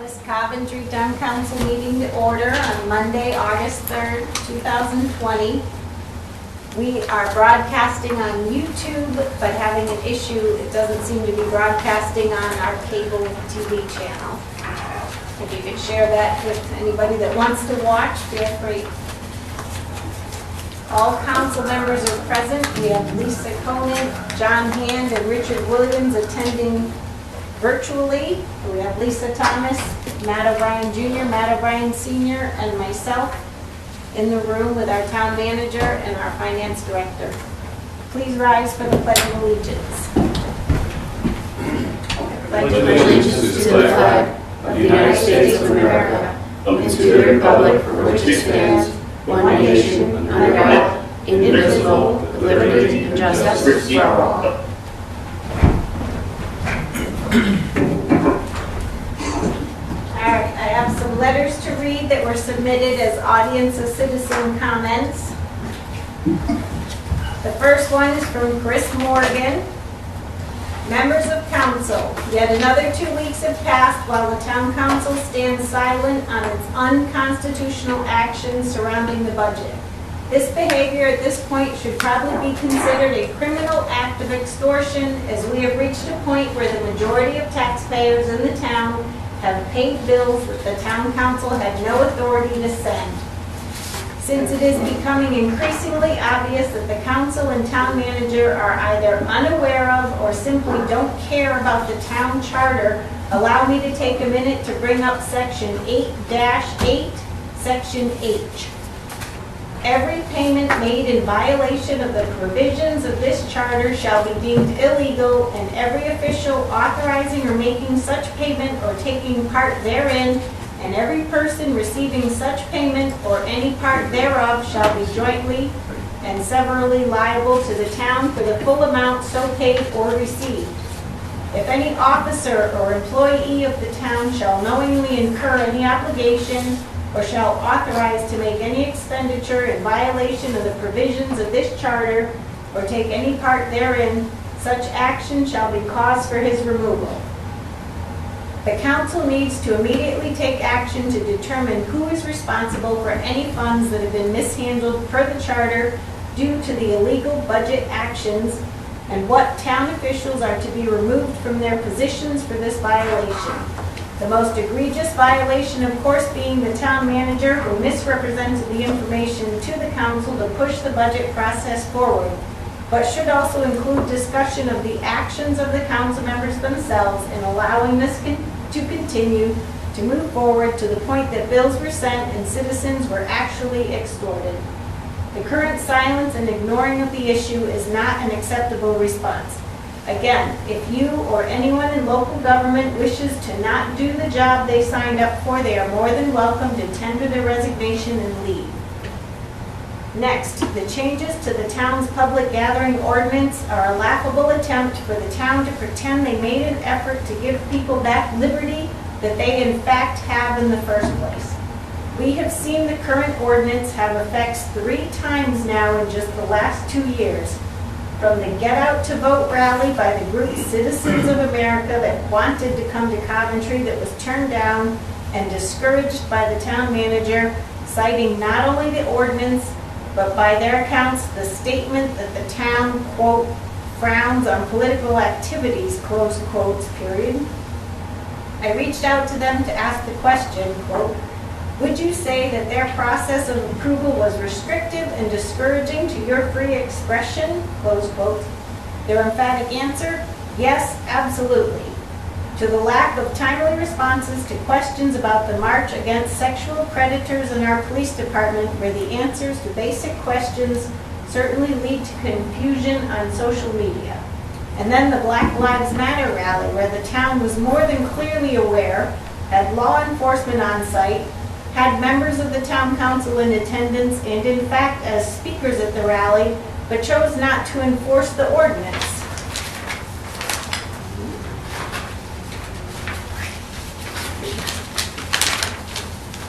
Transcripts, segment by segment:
this Coventry Town Council meeting to order on Monday, August 3rd, 2020. We are broadcasting on YouTube, but having an issue, it doesn't seem to be broadcasting on our cable TV channel. If you could share that with anybody that wants to watch, feel free. All council members are present. We have Lisa Koenig, John Hand, and Richard Williams attending virtually. We have Lisa Thomas, Matt O'Brien Jr., Matt O'Brien Sr., and myself in the room with our town manager and our finance director. Please rise for the Pledge of Allegiance. Pledge allegiance to the flag of the United States of America and to the republic for which it stands, one nation, under God, indivisible, with liberty and justice for all. Alright, I have some letters to read that were submitted as audience of citizen comments. The first one is from Chris Morgan. Members of council, yet another 2 weeks have passed while the town council stands silent on its unconstitutional actions surrounding the budget. This behavior at this point should probably be considered a criminal act of extortion, as we have reached a point where the majority of taxpayers in the town have paid bills that the town council had no authority to send. Since it is becoming increasingly obvious that the council and town manager are either unaware of or simply don't care about the town charter, allow me to take a minute to bring up section 8-8, section H. Every payment made in violation of the provisions of this charter shall be deemed illegal, and every official authorizing or making such payment or taking part therein, and every person receiving such payment or any part thereof shall be jointly and severally liable to the town for the full amount so paid or received. If any officer or employee of the town shall knowingly incur any obligation or shall authorize to make any expenditure in violation of the provisions of this charter or take any part therein, such action shall be cause for his removal. The council needs to immediately take action to determine who is responsible for any funds that have been mishandled per the charter due to the illegal budget actions, and what town officials are to be removed from their positions for this violation. The most egregious violation, of course, being the town manager who misrepresented the information to the council to push the budget process forward, but should also include discussion of the actions of the council members themselves in allowing this to continue to move forward to the point that bills were sent and citizens were actually extorted. The current silence and ignoring of the issue is not an acceptable response. Again, if you or anyone in local government wishes to not do the job they signed up for, they are more than welcome to tender their resignation and leave. Next, the changes to the town's public gathering ordinance are a laughable attempt for the town to pretend they made an effort to give people back liberty that they in fact have in the first place. We have seen the current ordinance have effects 3 times now in just the last 2 years. From the Get Out to Vote rally by the group Citizens of America that wanted to come to Coventry that was turned down and discouraged by the town manager, citing not only the ordinance, but by their accounts, the statement that the town, quote, frowns on political activities, close quotes, period. I reached out to them to ask the question, quote, would you say that their process of approval was restrictive and discouraging to your free expression, close quote? Their emphatic answer, yes, absolutely. To the lack of timely responses to questions about the march against sexual predators in our police department, where the answers to basic questions certainly lead to confusion on social media. And then the Black Lives Matter rally, where the town was more than clearly aware, had law enforcement on site, had members of the town council in attendance, and in fact as speakers at the rally, but chose not to enforce the ordinance.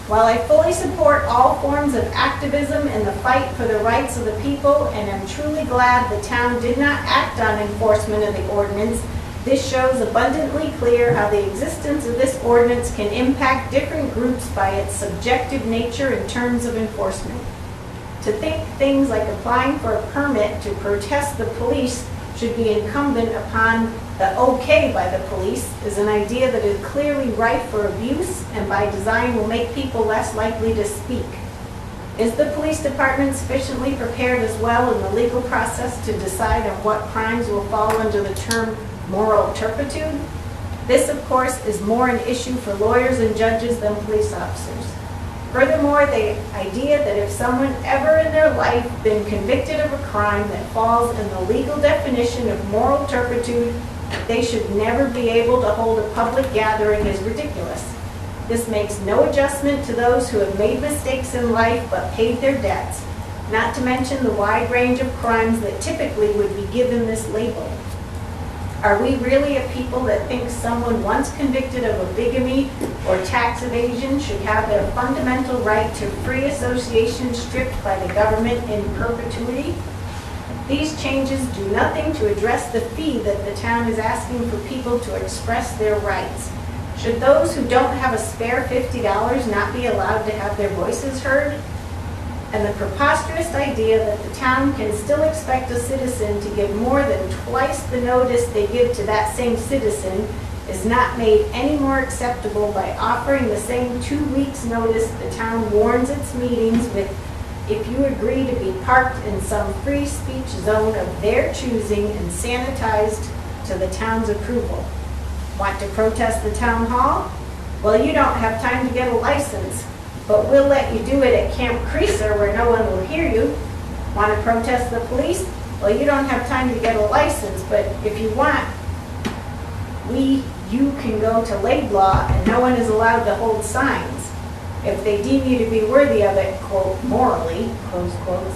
While I fully support all forms of activism in the fight for the rights of the people, and am truly glad the town did not act on enforcement of the ordinance, This shows abundantly clear how the existence of this ordinance can impact different groups by its subjective nature in terms of enforcement. To think things like applying for a permit to protest the police should be incumbent upon the okay by the police is an idea that is clearly rife for abuse and by design will make people less likely to speak. Is the police department sufficiently prepared as well in the legal process to decide on what crimes will fall under the term moral turpitude? This, of course, is more an issue for lawyers and judges than police officers. Furthermore, the idea that if someone ever in their life been convicted of a crime that falls in the legal definition of moral turpitude, they should never be able to hold a public gathering is ridiculous. This makes no adjustment to those who have made mistakes in life but paid their debts, not to mention the wide range of crimes that typically would be given this label. Are we really a people that think someone once convicted of a bigamy or tax evasion should have their fundamental right to free association stripped by the government in perpetuity? These changes do nothing to address the fee that the town is asking for people to express their rights. Should those who don't have a spare $50 not be allowed to have their voices heard? And the preposterous idea that the town can still expect a citizen to give more than twice the notice they give to that same citizen is not made any more acceptable by offering the same 2 weeks notice the town warns its meetings with if you agree to be parked in some free speech zone of their choosing and sanitized to the town's approval. Want to protest the town hall? Well, you don't have time to get a license, but we'll let you do it at Camp Creaser where no one will hear you. Want to protest the police? Well, you don't have time to get a license, but if you want, you can go to Laidlaw and no one is allowed to hold signs if they deem you to be worthy of it, quote, morally, close quotes.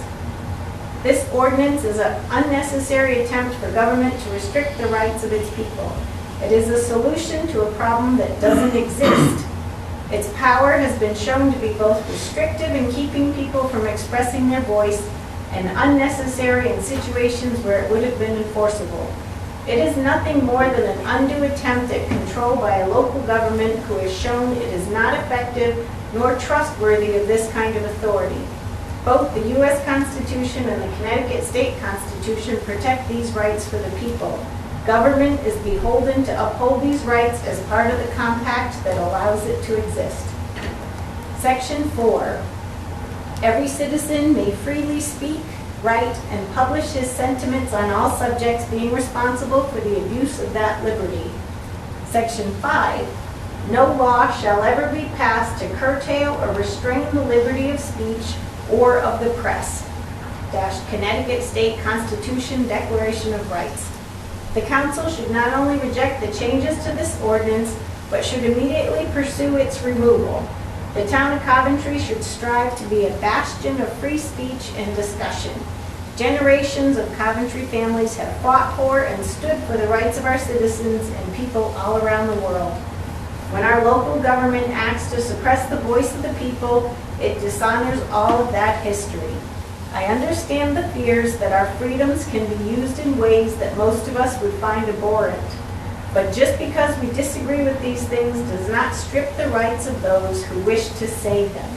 This ordinance is an unnecessary attempt for government to restrict the rights of its people. It is a solution to a problem that doesn't exist. Its power has been shown to be both restrictive in keeping people from expressing their voice and unnecessary in situations where it would have been enforceable. It is nothing more than an undue attempt at control by a local government who has shown it is not effective nor trustworthy of this kind of authority. Both the U.S. Constitution and the Connecticut State Constitution protect these rights for the people. Government is beholden to uphold these rights as part of the compact that allows it to exist. Section 4. Every citizen may freely speak, write, and publish his sentiments on all subjects, being responsible for the abuse of that liberty. Section 5. No law shall ever be passed to curtail or restrain the liberty of speech or of the press. Connecticut State Constitution Declaration of Rights. The council should not only reject the changes to this ordinance, but should immediately pursue its removal. The town of Coventry should strive to be a bastion of free speech and discussion. Generations of Coventry families have fought for and stood for the rights of our citizens and people all around the world. When our local government acts to suppress the voice of the people, it dishonors all of that history. I understand the fears that our freedoms can be used in ways that most of us would find abhorrent. But just because we disagree with these things does not strip the rights of those who wish to say them.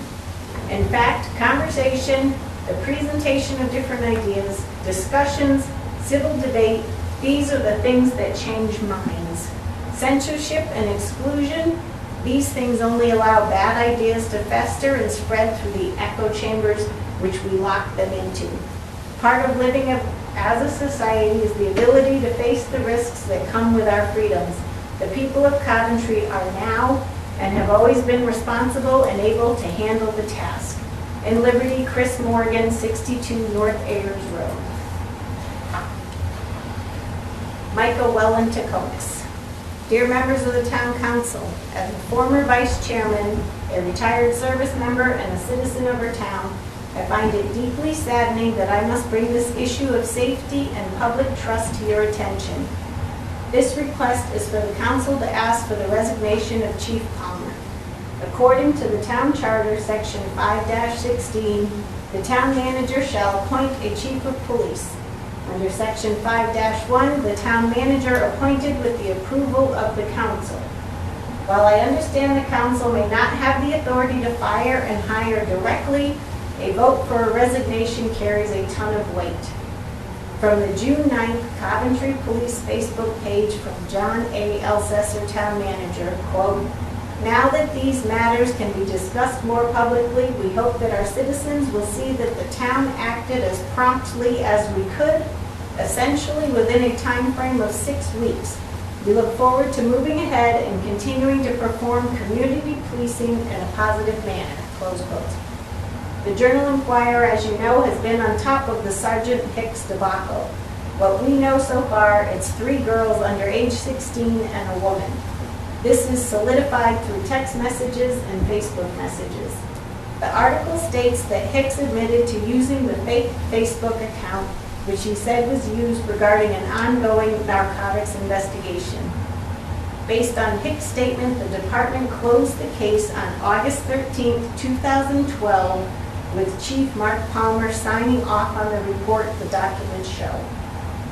In fact, conversation, the presentation of different ideas, discussions, civil debate, these are the things that change minds. Censorship and exclusion, these things only allow bad ideas to fester and spread through the echo chambers which we lock them into. Part of living as a society is the ability to face the risks that come with our freedoms. The people of Coventry are now and have always been responsible and able to handle the task. In Liberty, Chris Morgan, 62 North Ayers Road. Michael Wellen Tacokes. Dear members of the Town Council, as a former vice chairman, a retired service member, and a citizen of our town, I find it deeply saddening that I must bring this issue of safety and public trust to your attention. This request is for the council to ask for the resignation of Chief Palmer. According to the Town Charter, Section 5-16, the town manager shall appoint a chief of police. Under Section 5-1, the town manager appointed with the approval of the council. While I understand the council may not have the authority to fire and hire directly, a vote for a resignation carries a ton of weight. From the June 9th Coventry Police Facebook page from John A. Elsesser, town manager, quote, "Now that these matters can be discussed more publicly, we hope that our citizens will see that the town acted as promptly as we could, essentially within a time frame of 6 weeks. We look forward to moving ahead and continuing to perform community policing in a positive manner," close quote. The Journal-Inquirer, as you know, has been on top of the Sergeant Hicks debacle. What we know so far, it's 3 girls under age 16 and a woman. This is solidified through text messages and Facebook messages. The article states that Hicks admitted to using the fake Facebook account, which he said was used regarding an ongoing narcotics investigation. Based on Hicks' statement, the department closed the case on August 13, 2012, with Chief Mark Palmer signing off on the report the documents show.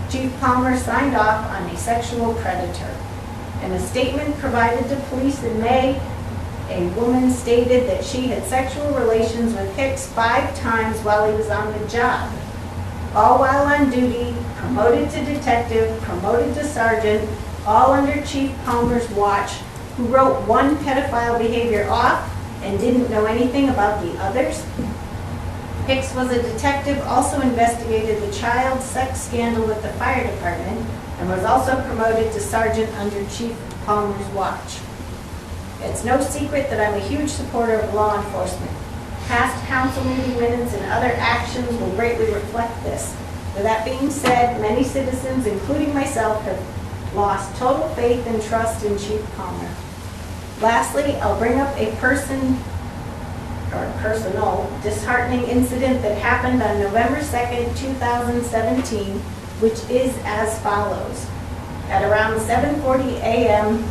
Chief Palmer signed off on a sexual predator. In a statement provided to police in May, a woman stated that she had sexual relations with Hicks 5 times while he was on the job. All while on duty, promoted to detective, promoted to sergeant, all under Chief Palmer's watch, who wrote one pedophile behavior off and didn't know anything about the others. Hicks was a detective, also investigated the child sex scandal with the fire department, and was also promoted to sergeant under Chief Palmer's watch. It's no secret that I'm a huge supporter of law enforcement. Past council meeting minutes and other actions will greatly reflect this. With that being said, many citizens, including myself, have lost total faith and trust in Chief Palmer. Lastly, I'll bring up a personal disheartening incident that happened on November 2nd, 2017, which is as follows. At around 7:40 a.m.,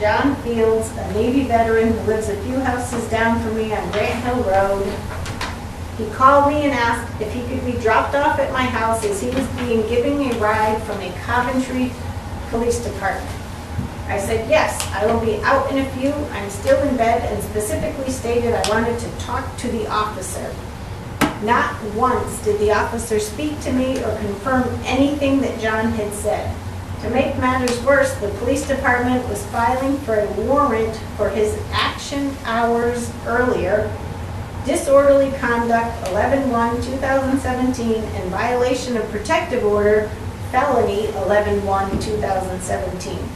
John Fields, a Navy veteran who lives a few houses down from me on Grant Hill Road, he called me and asked if he could be dropped off at my house as he was being given a ride from a Coventry Police Department. I said, yes, I will be out in a few. I'm still in bed, and specifically stated I wanted to talk to the officer. Not once did the officer speak to me or confirm anything that John had said. To make matters worse, the police department was filing for a warrant for his action hours earlier, disorderly conduct 11/1/2017, and violation of protective order, felony 11/1/2017.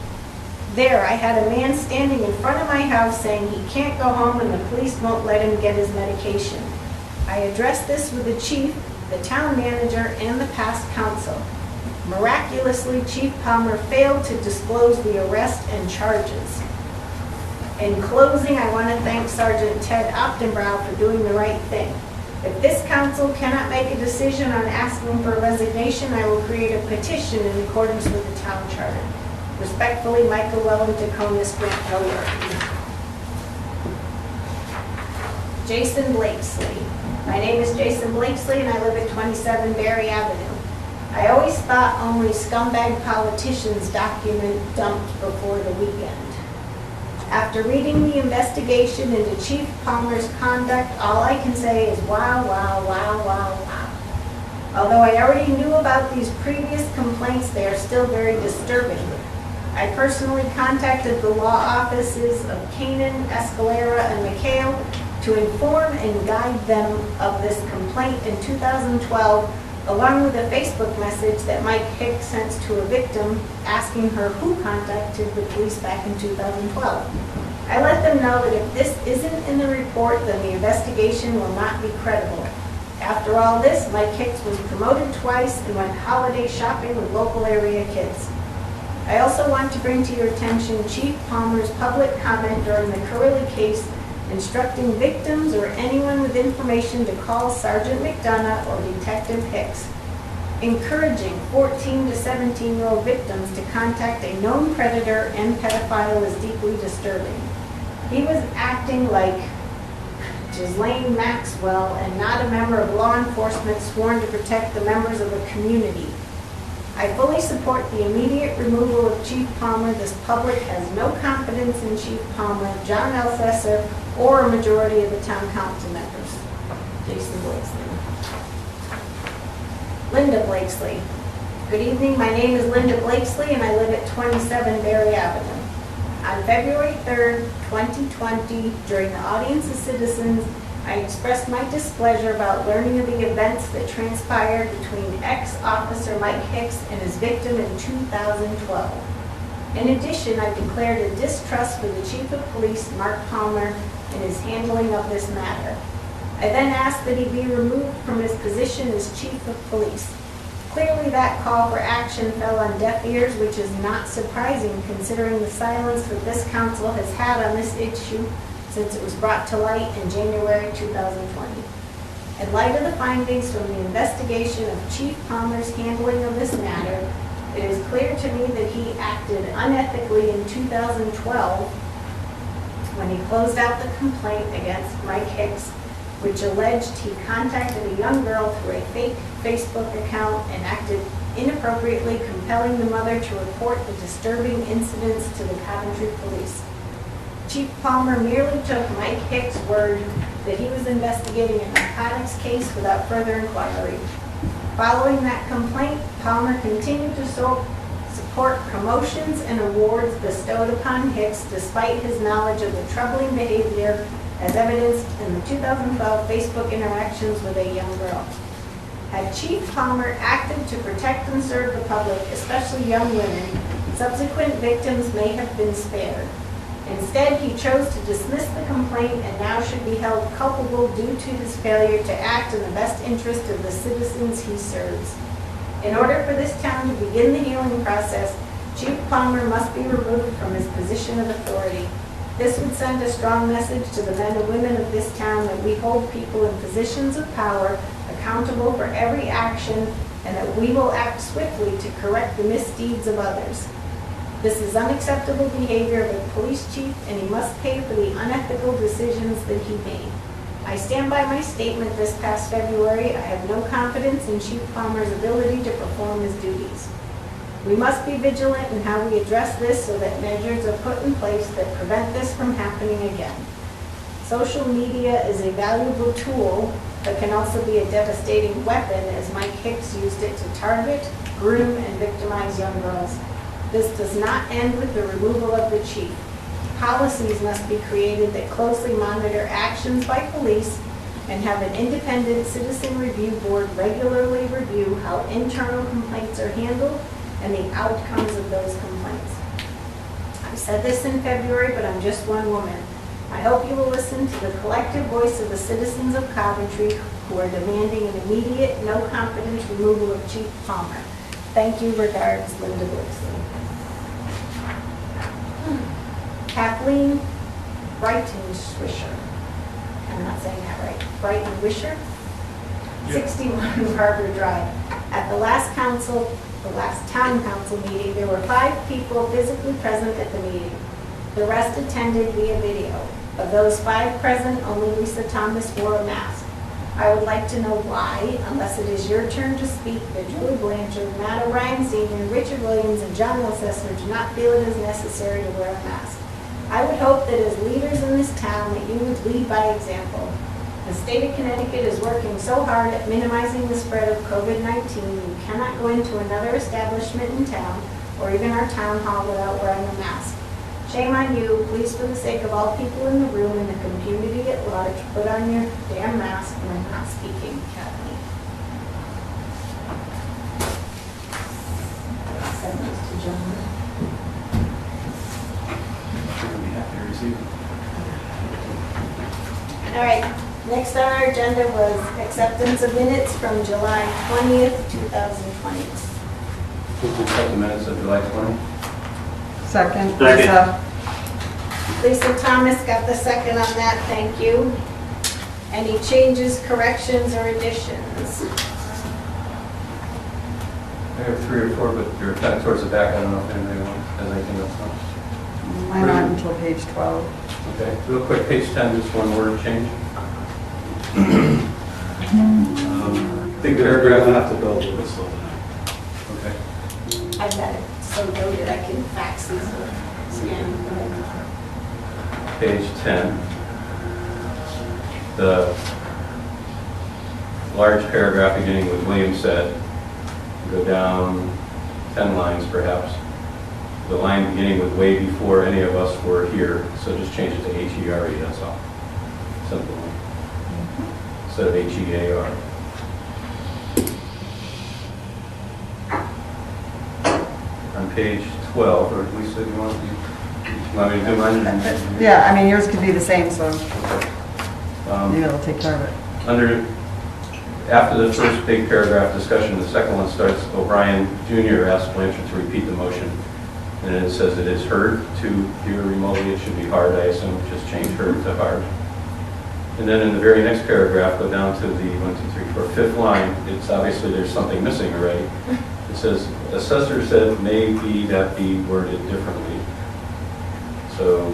There, I had a man standing in front of my house saying he can't go home and the police won't let him get his medication. I addressed this with the chief, the town manager, and the past council. Miraculously, Chief Palmer failed to disclose the arrest and charges. In closing, I want to thank Sergeant Ted Optenbrow for doing the right thing. If this council cannot make a decision on asking for resignation, I will create a petition in accordance with the town charter. Respectfully, Michael Wellington, Taconis, Grant Hill Road. Jason Blakesley. My name is Jason Blakesley, and I live at 27 Berry Avenue. I always thought only scumbag politicians document dumped before the weekend. After reading the investigation into Chief Palmer's conduct, all I can say is wow, wow, wow, wow, wow. Although I already knew about these previous complaints, they are still very disturbing. I personally contacted the law offices of Canaan, Escalera, and McHale to inform and guide them of this complaint in 2012, along with a Facebook message that Mike Hicks sent to a victim asking her who contacted the police back in 2012. I let them know that if this isn't in the report, then the investigation will not be credible. After all this, Mike Hicks was promoted twice and went holiday shopping with local area kids. I also want to bring to your attention Chief Palmer's public comment during the Curley case instructing victims or anyone with information to call Sergeant McDonough or Detective Hicks. Encouraging 14 to 17-year-old victims to contact a known predator and pedophile is deeply disturbing. He was acting like Ghislaine Maxwell and not a member of law enforcement sworn to protect the members of a community. I fully support the immediate removal of Chief Palmer. This public has no confidence in Chief Palmer, John Alfesser, or a majority of the town council members. Jason Blakesley. Linda Blakesley. Good evening, my name is Linda Blakesley and I live at 27 Berry Avenue. On February 3rd, 2020, during the audience of citizens, I expressed my displeasure about learning of the events that transpired between ex-officer Mike Hicks and his victim in 2012. In addition, I declared a distrust for the Chief of Police, Mark Palmer, in his handling of this matter. I then asked that he be removed from his position as Chief of Police. Clearly, that call for action fell on deaf ears, which is not surprising considering the silence that this council has had on this issue since it was brought to light in January 2020. In light of the findings from the investigation of Chief Palmer's handling of this matter, it is clear to me that he acted unethically in 2012 when he closed out the complaint against Mike Hicks, which alleged he contacted a young girl through a fake Facebook account and acted inappropriately, compelling the mother to report the disturbing incidents to the Coventry police. Chief Palmer merely took Mike Hicks' word that he was investigating a narcotics case without further inquiry. Following that complaint, Palmer continued to support promotions and awards bestowed upon Hicks despite his knowledge of the troubling behavior as evidenced in the 2012 Facebook interactions with a young girl. Had Chief Palmer acted to protect and serve the public, especially young women, subsequent victims may have been spared. Instead, he chose to dismiss the complaint and now should be held culpable due to his failure to act in the best interest of the citizens he serves. In order for this town to begin the healing process, Chief Palmer must be removed from his position of authority. This would send a strong message to the men and women of this town that we hold people in positions of power accountable for every action and that we will act swiftly to correct the misdeeds of others. This is unacceptable behavior of a police chief and he must pay for the unethical decisions that he made. I stand by my statement this past February. I have no confidence in Chief Palmer's ability to perform his duties. We must be vigilant in how we address this so that measures are put in place that prevent this from happening again. Social media is a valuable tool, but can also be a devastating weapon as Mike Hicks used it to target, groom, and victimize young girls. This does not end with the removal of the chief. Policies must be created that closely monitor actions by police and have an independent citizen review board regularly review how internal complaints are handled and the outcomes of those complaints. I said this in February, but I'm just one woman. I hope you will listen to the collective voice of the citizens of Coventry who are demanding an immediate, no confidence removal of Chief Palmer. Thank you, regards, Linda Blakesley. Kathleen Brighton-Swisher. I'm not saying that right. Brighton-Wisher? Yep. 61 Harbor Drive. At the last town council meeting, there were 5 people physically present at the meeting. The rest attended via video. Of those 5 present, only Lisa Thomas wore a mask. I would like to know why, unless it is your turn to speak, that Julie Blanchard, Matt O'Brien Sr., Richard Williams, and John Alcester do not feel it is necessary to wear a mask. I would hope that as leaders in this town that you would lead by example. The state of Connecticut is working so hard at minimizing the spread of COVID-19, you cannot go into another establishment in town or even our town hall without wearing a mask. Shame on you. Please, for the sake of all people in the room and the community at large, put on your damn mask when I'm not speaking, Kathleen. Send this to John. I'll be happy to receive it. All right. Next on our agenda was acceptance of minutes from July 20th, 2020. Move to accept the minutes of July 20. Second. Lisa Thomas got the second on that, thank you. Any changes, corrections, or additions? I have 3 or 4, but they're kind of towards the back. I don't know if anybody has anything else. Mine on until page 12. Okay, real quick, page 10, just one word change. I think the paragraph will have to build with this. Okay. I've got it so noted I can fax these or scan them. Page 10. The large paragraph beginning with William said, go down 10 lines perhaps. The line beginning with way before any of us were here, so just change it to H-E-R-E, that's all. Simple. Instead of H-E-A-R. On page 12, or Lisa, you want me to do mine? Yeah, I mean, yours could be the same, so Um, maybe it'll take care of it. After the first big paragraph discussion, the second one starts, O'Brien Jr. asked Blanchard to repeat the motion. And it says it is heard to hear remotely. It should be hard, I assume. Just change heard to hard. And then in the very next paragraph, go down to the 1, 2, 3, 4, fifth line. It's obviously there's something missing already. It says, assessor said maybe that be worded differently. So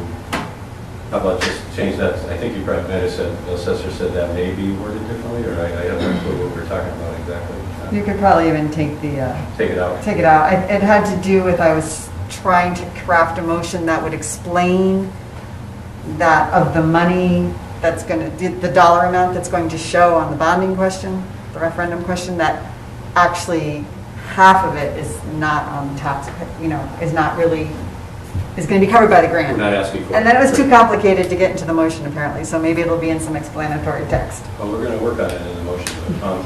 how about just change that? I think you probably might have said, the assessor said that may be worded differently, or I have no clue what we're talking about exactly. You could probably even take the, Take it out. take it out. It had to do with, I was trying to craft a motion that would explain that of the money that's going to, the dollar amount that's going to show on the bonding question, the referendum question, that actually half of it is not on tax, is not really, is going to be covered by the We're grant. not asking for it. And then it was too complicated to get into the motion apparently, so maybe it'll be in some explanatory text. Well, we're going to work on it in the motion.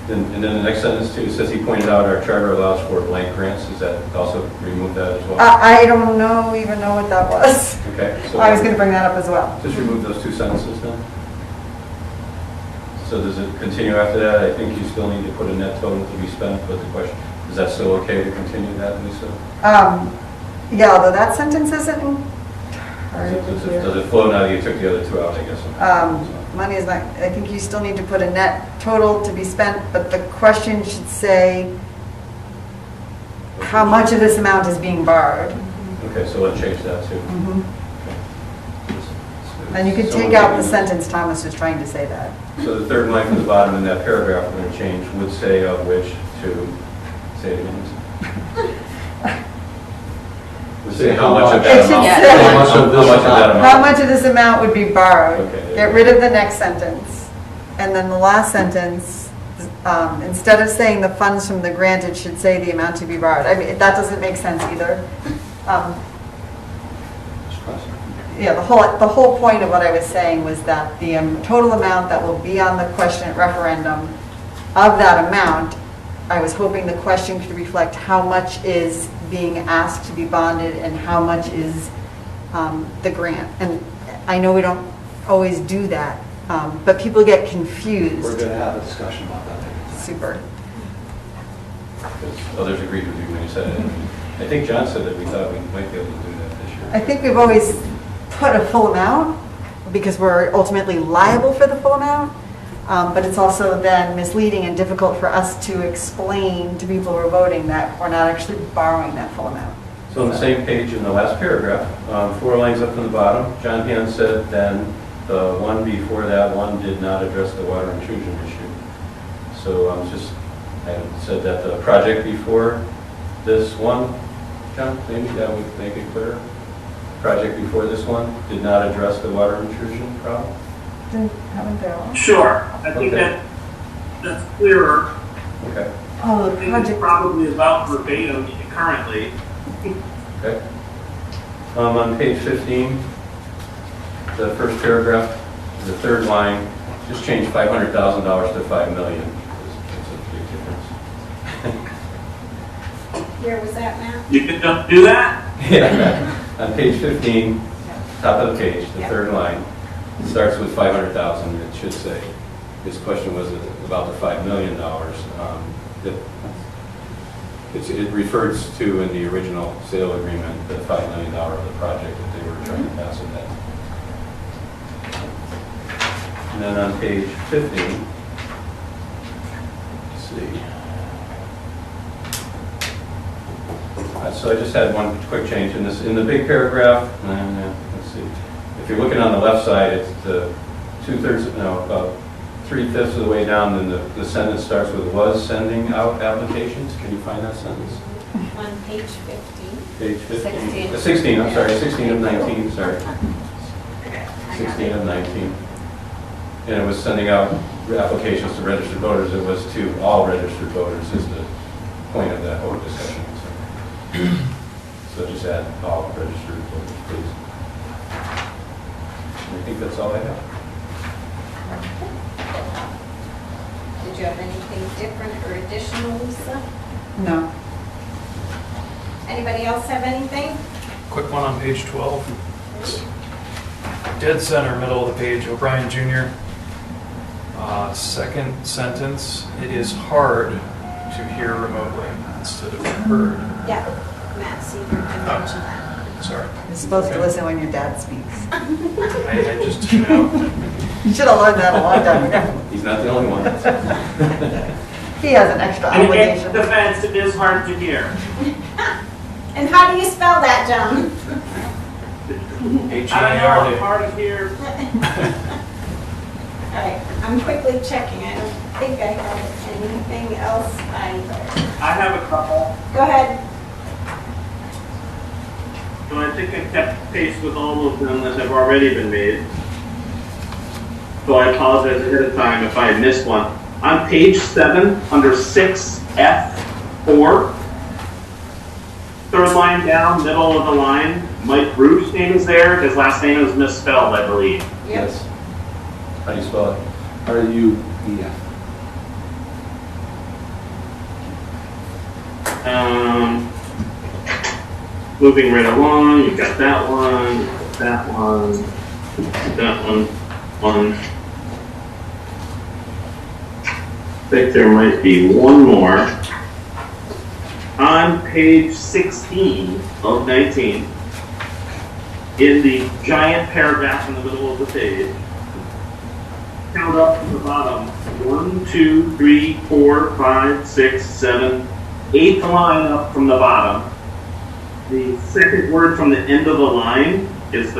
And then the next sentence too, says he pointed out our charter allows for blank grants. Does that also remove that as well? I don't even know what that was. Okay. So I was going to bring that up as well. just remove those two sentences then. So does it continue after that? I think you still need to put a net total to be spent, but the question, is that still okay to continue that, Lisa? Yeah, although that sentence isn't Does entirely clear. it flow now that you took the other two out, I guess? Money is not, I think you still need to put a net total to be spent, but the question should say how much of this amount is being borrowed. Okay, so let's change that too. And you could Someone take out the maybe- sentence Thomas was trying to say that. So the third line from the bottom in that paragraph we're going to change would say of which to, say it again. Would say how much of It that should amount. say- How much of that amount. How much of this amount would be borrowed? Okay. Get rid of the next sentence. And then the last sentence, instead of saying the funds from the grant, it should say the amount to be borrowed. I mean, that doesn't make sense either. Yeah, the whole point of what I was saying was that the total amount that will be on the question at referendum, of that amount, I was hoping the question could reflect how much is being asked to be bonded and how much is the grant. And I know we don't always do that, but people get confused. We're going to have a discussion about that later. Super. Because others agreed with you when you said it. I think John said that we thought we might be able to do that this year. I think we've always put a full amount because we're ultimately liable for the full amount. But it's also then misleading and difficult for us to explain to people who are voting that we're not actually borrowing that full amount. So on the same page in the last paragraph, 4 lines up from the bottom, John Hand said then the one before that one did not address the water intrusion issue. So I said that the project before this one, John, maybe that would make it clearer. Project before this one did not address the water intrusion problem. Haven't they all? Sure, I think Okay. that's clearer. Okay. Oh, I the think it's project. probably about verbatim currently. Okay. On page 15, the first paragraph, the third line, just change $500,000 to $5 million. It's a big difference. Where was that, Matt? You can do that? Yeah. On page 15, top of the page, the Yeah. third line, it starts with 500,000. It should say. His question was about the $5 million. It refers to in the original sale agreement the $5 million of the project that they were trying to pass with that. And then on page 15, let's see. So I just had one quick change in this. In the big paragraph, let's see. If you're looking on the left side, it's the about 3/5 of the way down, then the sentence starts with was sending out applications. Can you find that sentence? On page 15. Page 15. 16. 16, I'm sorry, 16 of 19, sorry. Okay. 16 of 19. And it was sending out applications to registered voters. It was to all registered voters is the point of that whole discussion. So just add all registered voters, please. I think that's all I have. Did you have anything different or additional, Lisa? No. Anybody else have anything? Quick one on page 12. Dead center, middle of the page, O'Brien Jr. Second sentence, it is hard to hear remotely instead of heard. Yeah, Matt Seeger did mention that. Sorry. You're supposed to listen when your dad speaks. I just, you know, You should have learned that a long time ago. He's not the only one. He has an extra And in obligation. defense, it is hard to hear. And how do you spell that, John? I don't know, it's hard to hear. All right, I'm quickly checking. I don't think I have anything else either. I have a couple. Go ahead. So I think I kept pace with all of them that have already been made. So I apologize ahead of time if I missed one. On page 7, under 6F4, third line down, middle of the line, Mike Bruce's name is there. His last name is misspelled, I believe. Yes. How do you spell it? R-U-E-F. Moving right along, you've got that one, that one, that one. I think there might be one more. On page 16 of 19, in the giant paragraph in the middle of the page, count up to the bottom, 1, 2, 3, 4, 5, 6, 7, 8th line up from the bottom. The second word from the end of the line is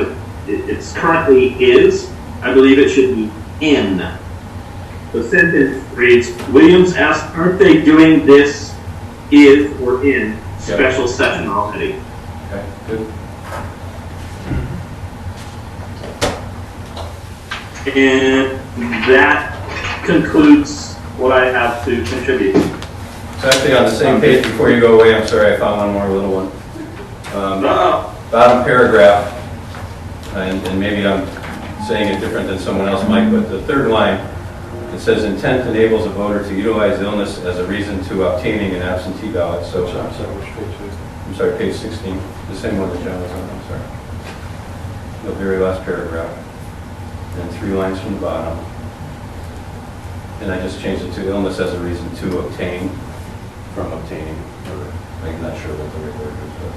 it's currently is. I believe it should be in. The sentence reads, Williams asked, aren't they doing this is or in special session already? Okay, good. And that concludes what I have to contribute. So actually on the same page, before you go away, I'm sorry, I found one more little one. Bottom paragraph, and maybe I'm saying it different than someone else might, but the third line, it says intent enables a voter to utilize illness as a reason to obtaining an absentee ballot. So, I'm sorry, page 16, the same one that John was on, I'm sorry. The very last paragraph, and 3 lines from the bottom. And I just changed it to illness as a reason to obtain, from obtaining, or I'm not sure what the right word is, but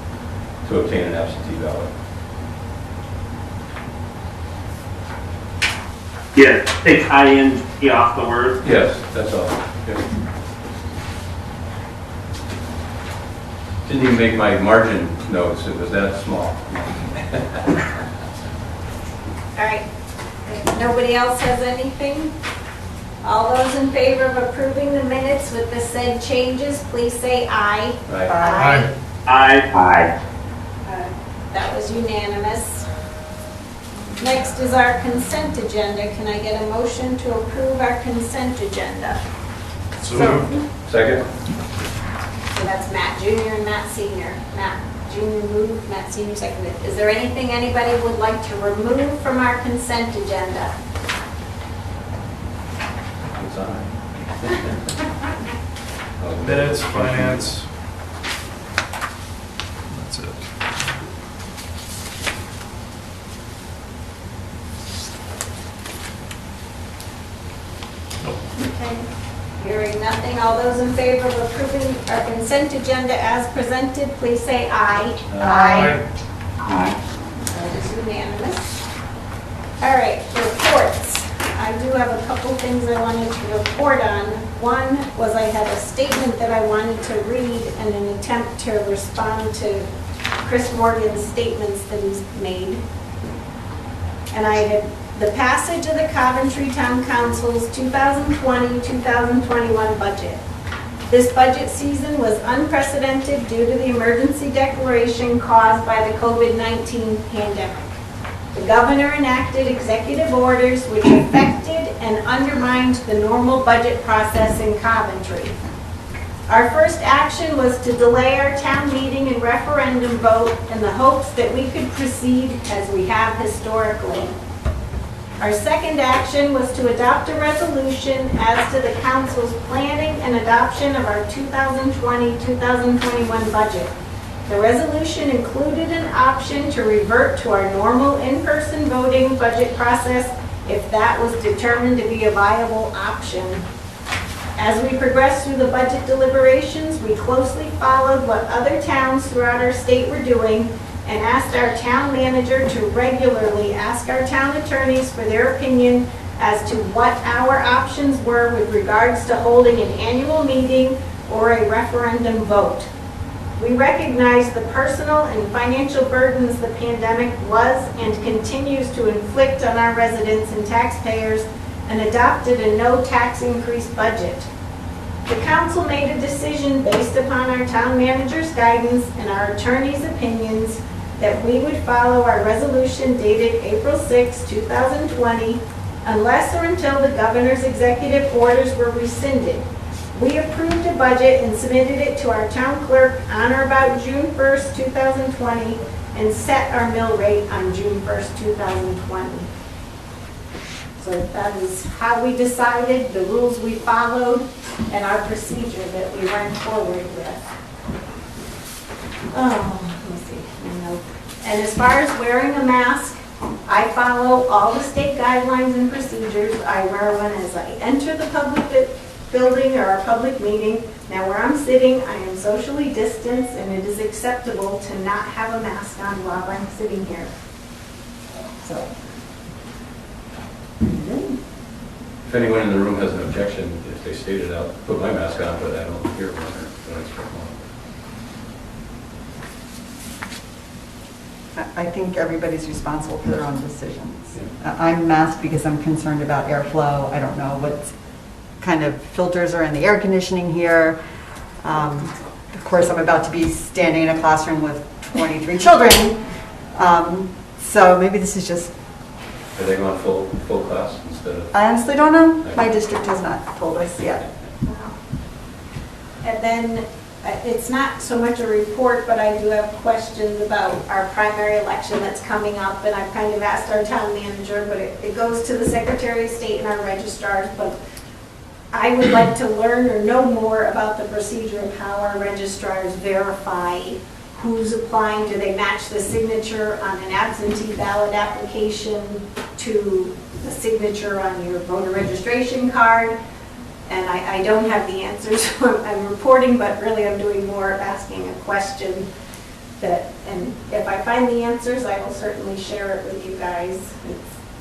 to obtain an absentee ballot. Yeah, take ing off the word. Yes, that's all. Yeah. Didn't even make my margin notes, it was that small. All right. If nobody else has anything? All those in favor of approving the minutes with the said changes, please say aye. Right. Aye. That was unanimous. Next is our consent agenda. Can I get a motion to approve our consent agenda? so moved. Second? So that's Matt Jr. and Matt Senior. Matt Jr. moved, Matt Senior seconded. Is there anything anybody would like to remove from our consent agenda? It's on. Minutes, finance. That's it. Okay. Hearing nothing, all those in favor of approving our consent agenda as presented, please say aye. That is unanimous. All right, reports. I do have a couple things I wanted to report on. One was I had a statement that I wanted to read in an attempt to respond to Chris Morgan's statements that he's made. And I had the passage of the Coventry Town Council's 2020-2021 budget. This budget season was unprecedented due to the emergency declaration caused by the COVID-19 pandemic. The governor enacted executive orders which affected and undermined the normal budget process in Coventry. Our first action was to delay our town meeting and referendum vote in the hopes that we could proceed as we have historically. Our second action was to adopt a resolution as to the council's planning and adoption of our 2020-2021 budget. The resolution included an option to revert to our normal in-person voting budget process if that was determined to be a viable option. As we progressed through the budget deliberations, we closely followed what other towns throughout our state were doing and asked our town manager to regularly ask our town attorneys for their opinion as to what our options were with regards to holding an annual meeting or a referendum vote. We recognize the personal and financial burdens the pandemic was and continues to inflict on our residents and taxpayers and adopted a no tax increase budget. The council made a decision based upon our town manager's guidance and our attorney's opinions that we would follow our resolution dated April 6, 2020, unless or until the governor's executive orders were rescinded. We approved a budget and submitted it to our town clerk on or about June 1st, 2020, and set our mill rate on June 1st, 2020. So that is how we decided, the rules we followed, and our procedure that we went forward with. Oh, let me see. And as far as wearing a mask, I follow all the state guidelines and procedures. I wear one as I enter the public building or a public meeting. Now where I'm sitting, I am socially distanced, and it is acceptable to not have a mask on while I'm sitting here. So. If anyone in the room has an objection, if they state it out, put my mask on, but I don't hear one or it's from one. I think everybody's responsible for their own decisions. I'm masked because I'm concerned about airflow. I don't know what kind of filters are in the air conditioning here. Of course, I'm about to be standing in a classroom with 23 children. So maybe this is just... Are they going full class instead of... I honestly don't know. My district has not told us yet. And then it's not so much a report, but I do have questions about our primary election that's coming up, and I've kind of asked our town manager, but it goes to the Secretary of State and our registrars, but I would like to learn or know more about the procedure of how our registrars verify who's applying. Do they match the signature on an absentee ballot application to the signature on your voter registration card? And I don't have the answers, so I'm reporting, but really I'm doing more of asking a question that, and if I find the answers, I will certainly share it with you guys.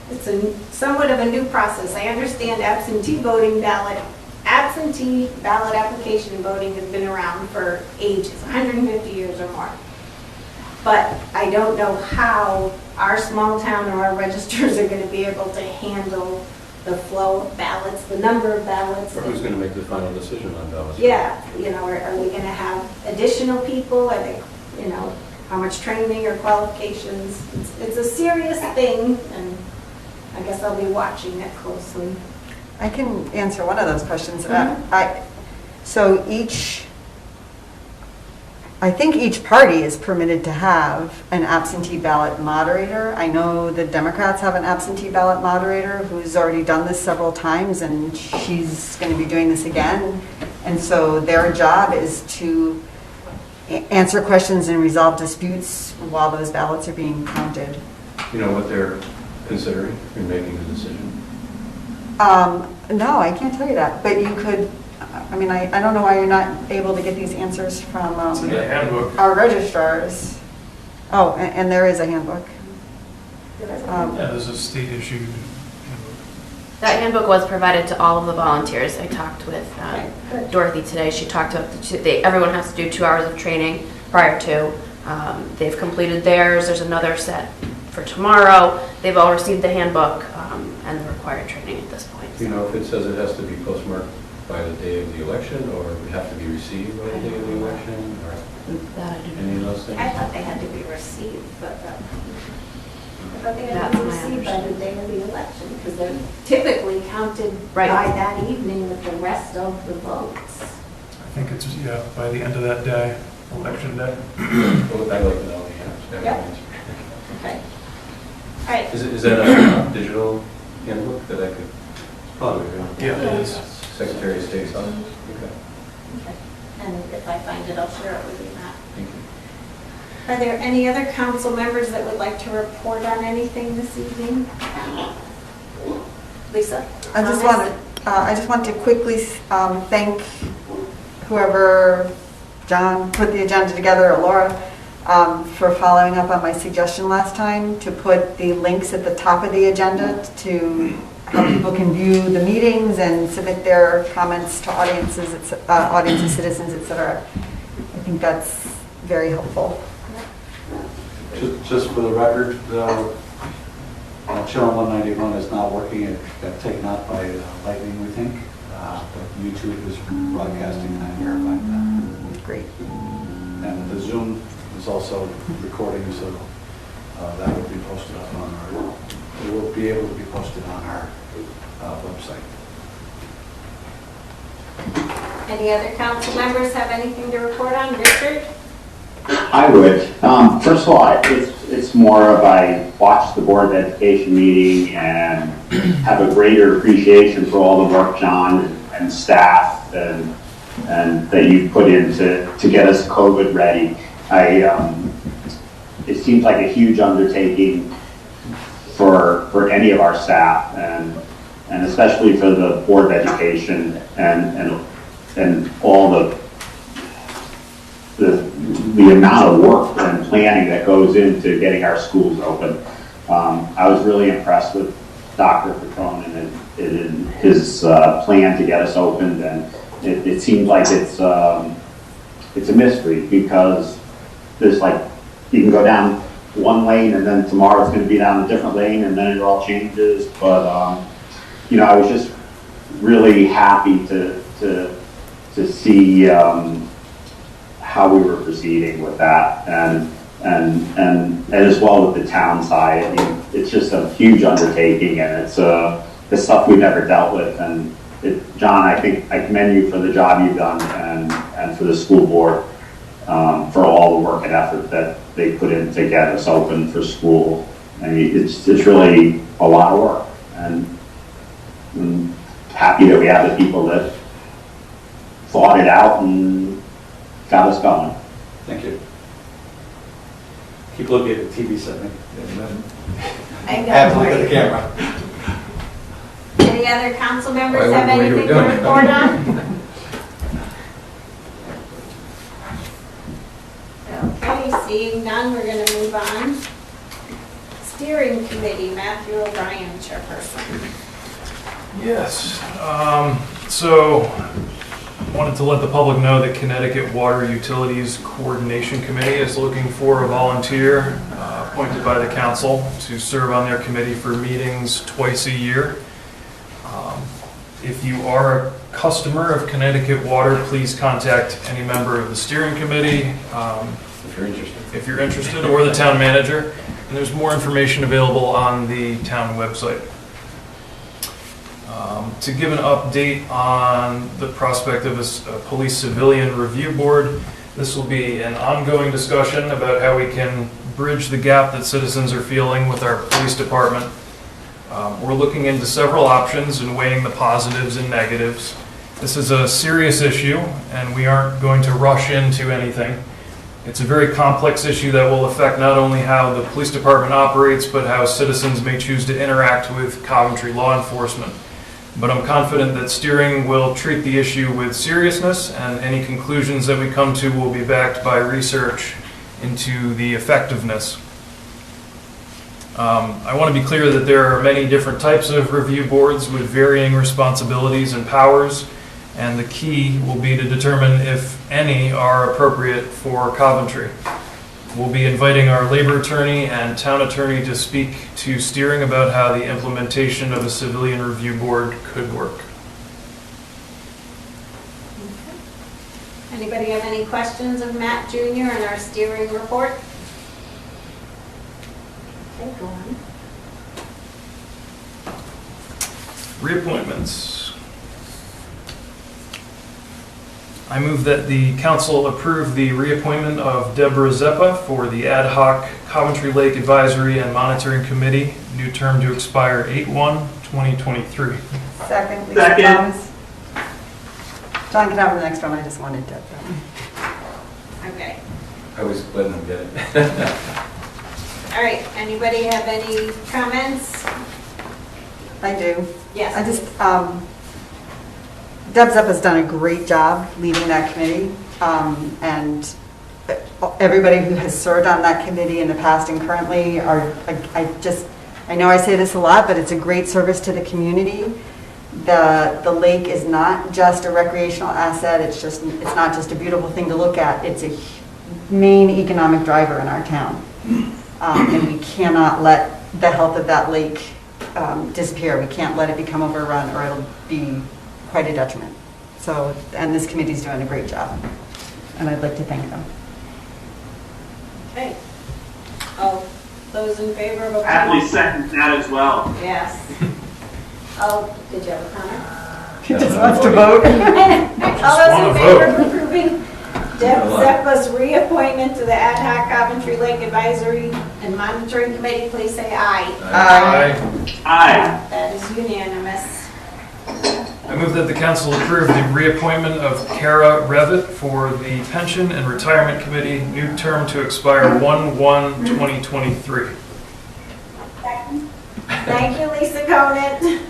It's somewhat of a new process. I understand absentee ballot application and voting has been around for ages, 150 years or more. But I don't know how our small town or our registrars are going to be able to handle the flow of ballots, the number of ballots. Or who's going to make the final decision on ballots? Yeah, are we going to have additional people? Are they, how much training or qualifications? It's a serious thing, and I guess I'll be watching it closely. I can answer one of those questions. Mm-hmm. I think each party is permitted to have an absentee ballot moderator. I know the Democrats have an absentee ballot moderator who's already done this several times, and she's going to be doing this again. And so their job is to answer questions and resolve disputes while those ballots are being counted. You know what they're considering in making the decision? No, I can't tell you that, but you could. I don't know why you're not able to get these answers from It's in the handbook. our registrars. Oh, and there is a handbook. Yeah, there's a state issued handbook. That handbook was provided to all of the volunteers. I talked with Good. Dorothy today. She talked about everyone has to do 2 hours of training prior to. They've completed theirs. There's another set for tomorrow. They've all received the handbook and the required training at this point. Do you know if it says it has to be postmarked by the day of the election, or we have to be received by the day of the election, or That I do any of not. those things? I thought they had to be received, but I thought they had to be That's my received by the day of the election, because they're typically counted by Right. that evening with the rest of the votes. I think it's, yeah, by the end of that day, election day. Well, I'd like to know the Yep. answer. Okay. All right. Is that a digital handbook that I could? Probably, Yeah, it is. Secretary of State's office? Okay, Okay. And if I find it, I'll share it with you, Matt. thank you. Are there any other council members that would like to report on anything this evening? Lisa? I just comments? want to quickly thank whoever, John, put the agenda together, or Laura, for following up on my suggestion last time to put the links at the top of the agenda to how people can view the meetings and submit their comments to audiences, citizens, etc. I think that's very helpful. Just for the record, Channel 191 is not working. It got taken out by lightning, we think. But YouTube is broadcasting, and I verified that. Great. And the Zoom is also recording, so that will be posted up on our, it will be able to be posted on our website. Any other council members have anything to report on? Richard? I would. First of all, it's more of I watched the Board of Education meeting and have a greater appreciation for all the work John and staff and that you put in to get us COVID ready. It seems like a huge undertaking for any of our staff and especially for the Board of Education and all the amount of work and planning that goes into getting our schools open. I was really impressed with Dr. Patron and his plan to get us opened, and it seems like it's a mystery because there's like you can go down one lane and then tomorrow it's going to be down a different lane and then it all changes. But I was just really happy to see how we were proceeding with that, and as well with the town side. I mean, it's just a huge undertaking, and it's stuff we've never dealt with. And John, I think I commend you for the job you've done, and for the school board for all the work and effort that they put in to get us open for school. I mean, it's really a lot of work, and I'm happy that we have the people that thought it out and got us going. Thank you. Keep looking at the TV set. I Have to look at the camera. Any other council members I have wondered what you were anything to doing. report on? Okay, seeing none, we're going to move on. Steering Committee, Matthew O'Brien, Chairperson. Yes, so wanted to let the public know that Connecticut Water Utilities Coordination Committee is looking for a volunteer appointed by the council to serve on their committee for meetings twice a year. If you are a customer of Connecticut Water, please contact any member of the steering committee If you're interested. or the town manager. And there's more information available on the town website. To give an update on the prospect of a police civilian review board, this will be an ongoing discussion about how we can bridge the gap that citizens are feeling with our police department. We're looking into several options and weighing the positives and negatives. This is a serious issue, and we aren't going to rush into anything. It's a very complex issue that will affect not only how the police department operates, but how citizens may choose to interact with Coventry law enforcement. But I'm confident that steering will treat the issue with seriousness, and any conclusions that we come to will be backed by research into the effectiveness. I want to be clear that there are many different types of review boards with varying responsibilities and powers, and the key will be to determine if any are appropriate for Coventry. We'll be inviting our labor attorney and town attorney to speak to steering about how the implementation of a civilian review board could work. Anybody have any questions of Matt Jr. and our steering report? Okay, go on. Reappointments. I move that the council approve the reappointment of Deborah Zeppa for the ad hoc Coventry Lake Advisory and Monitoring Committee, new term to expire 8/1/2023. Second, Lisa Second. Thomas. John can have the next one, I just wanted to. Okay. I was letting them get it. All right, anybody have any comments? I do. Yes. I just, Deb Zepp has done a great job leading that committee, and everybody who has served on that committee in the past and currently are, I know I say this a lot, but it's a great service to the community. The lake is not just a recreational asset, it's not just a beautiful thing to look at, it's a main economic driver in our town. And we cannot let the health of that lake disappear. We can't let it become overrun or it'll be quite a detriment. So, and this committee's doing a great job, and I'd like to thank them. Okay. All those in favor of Happily approval? second that as well. Yes. Oh, did you have a comment? He just wants to vote. All those in wanna favor vote. of approving Deb Zeppa's reappointment to the ad hoc Coventry Lake Advisory and Monitoring Committee, please say aye. Aye. Aye. That is unanimous. I move that the council approve the reappointment of Kara Revitt for the Pension and Retirement Committee, new term to expire 1/1/2023. Thank you, Lisa Conant.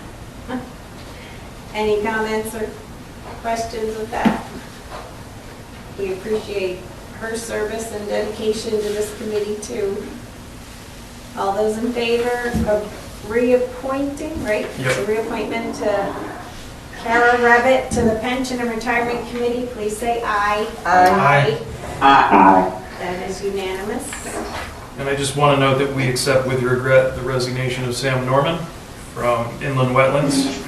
Any comments or questions with that? We appreciate her service and dedication to this committee too. All those in favor of reappointing, right? Yep. So reappointment to Kara Revitt to the Pension and Retirement Committee, please say aye. Aye. Aye. That is unanimous. And I just want to note that we accept with regret the resignation of Sam Norman from Inland Wetlands.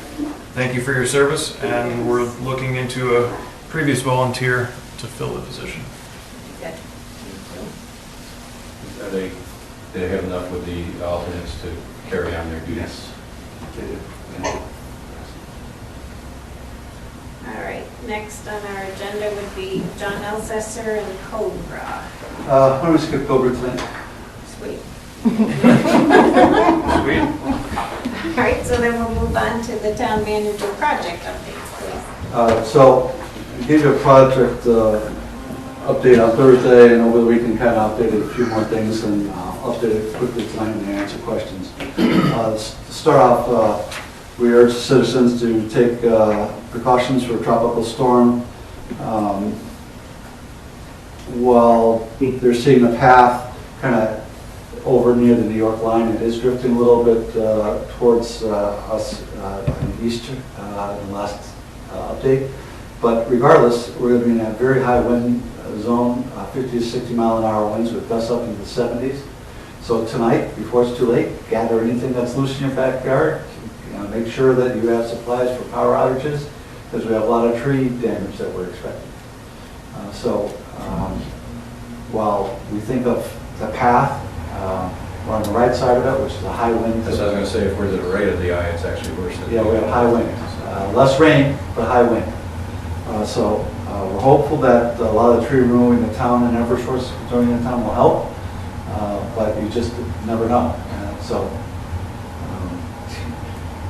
Thank you for your service, and we're looking into a previous volunteer to fill the position. Good. They have enough with the alternates to carry on their duties. They do. All right, next on our agenda would be John Elsesser and Cobra. Why don't we skip Cobra tonight? Sweet. Sweet. All right, so then we'll move on to the town manager project updates, please. So, I gave you a project update on Thursday, and over the weekend kind of updated a few more things, and update it quickly tonight and answer questions. To start off, we urge citizens to take precautions for a tropical storm. While they're seeing the path kind of over near the New York line, it is drifting a little bit towards us on the east in the last update. But regardless, we're going to be in a very high wind zone, 50 to 60 mile an hour winds with gusts up into the 70s. So tonight, before it's too late, gather anything that's loose in your backyard. Make sure that you have supplies for power outages, because we have a lot of tree damage that we're expecting. While we think of the path, we're on the right side of it, which is a high wind. That's what I was going to say, if we're to the right of the eye, it's actually worse than. Yeah, we have high wind. Less rain, but high wind. We're hopeful that a lot of the tree removing in the town and Eversource joining the town will help, but you just never know.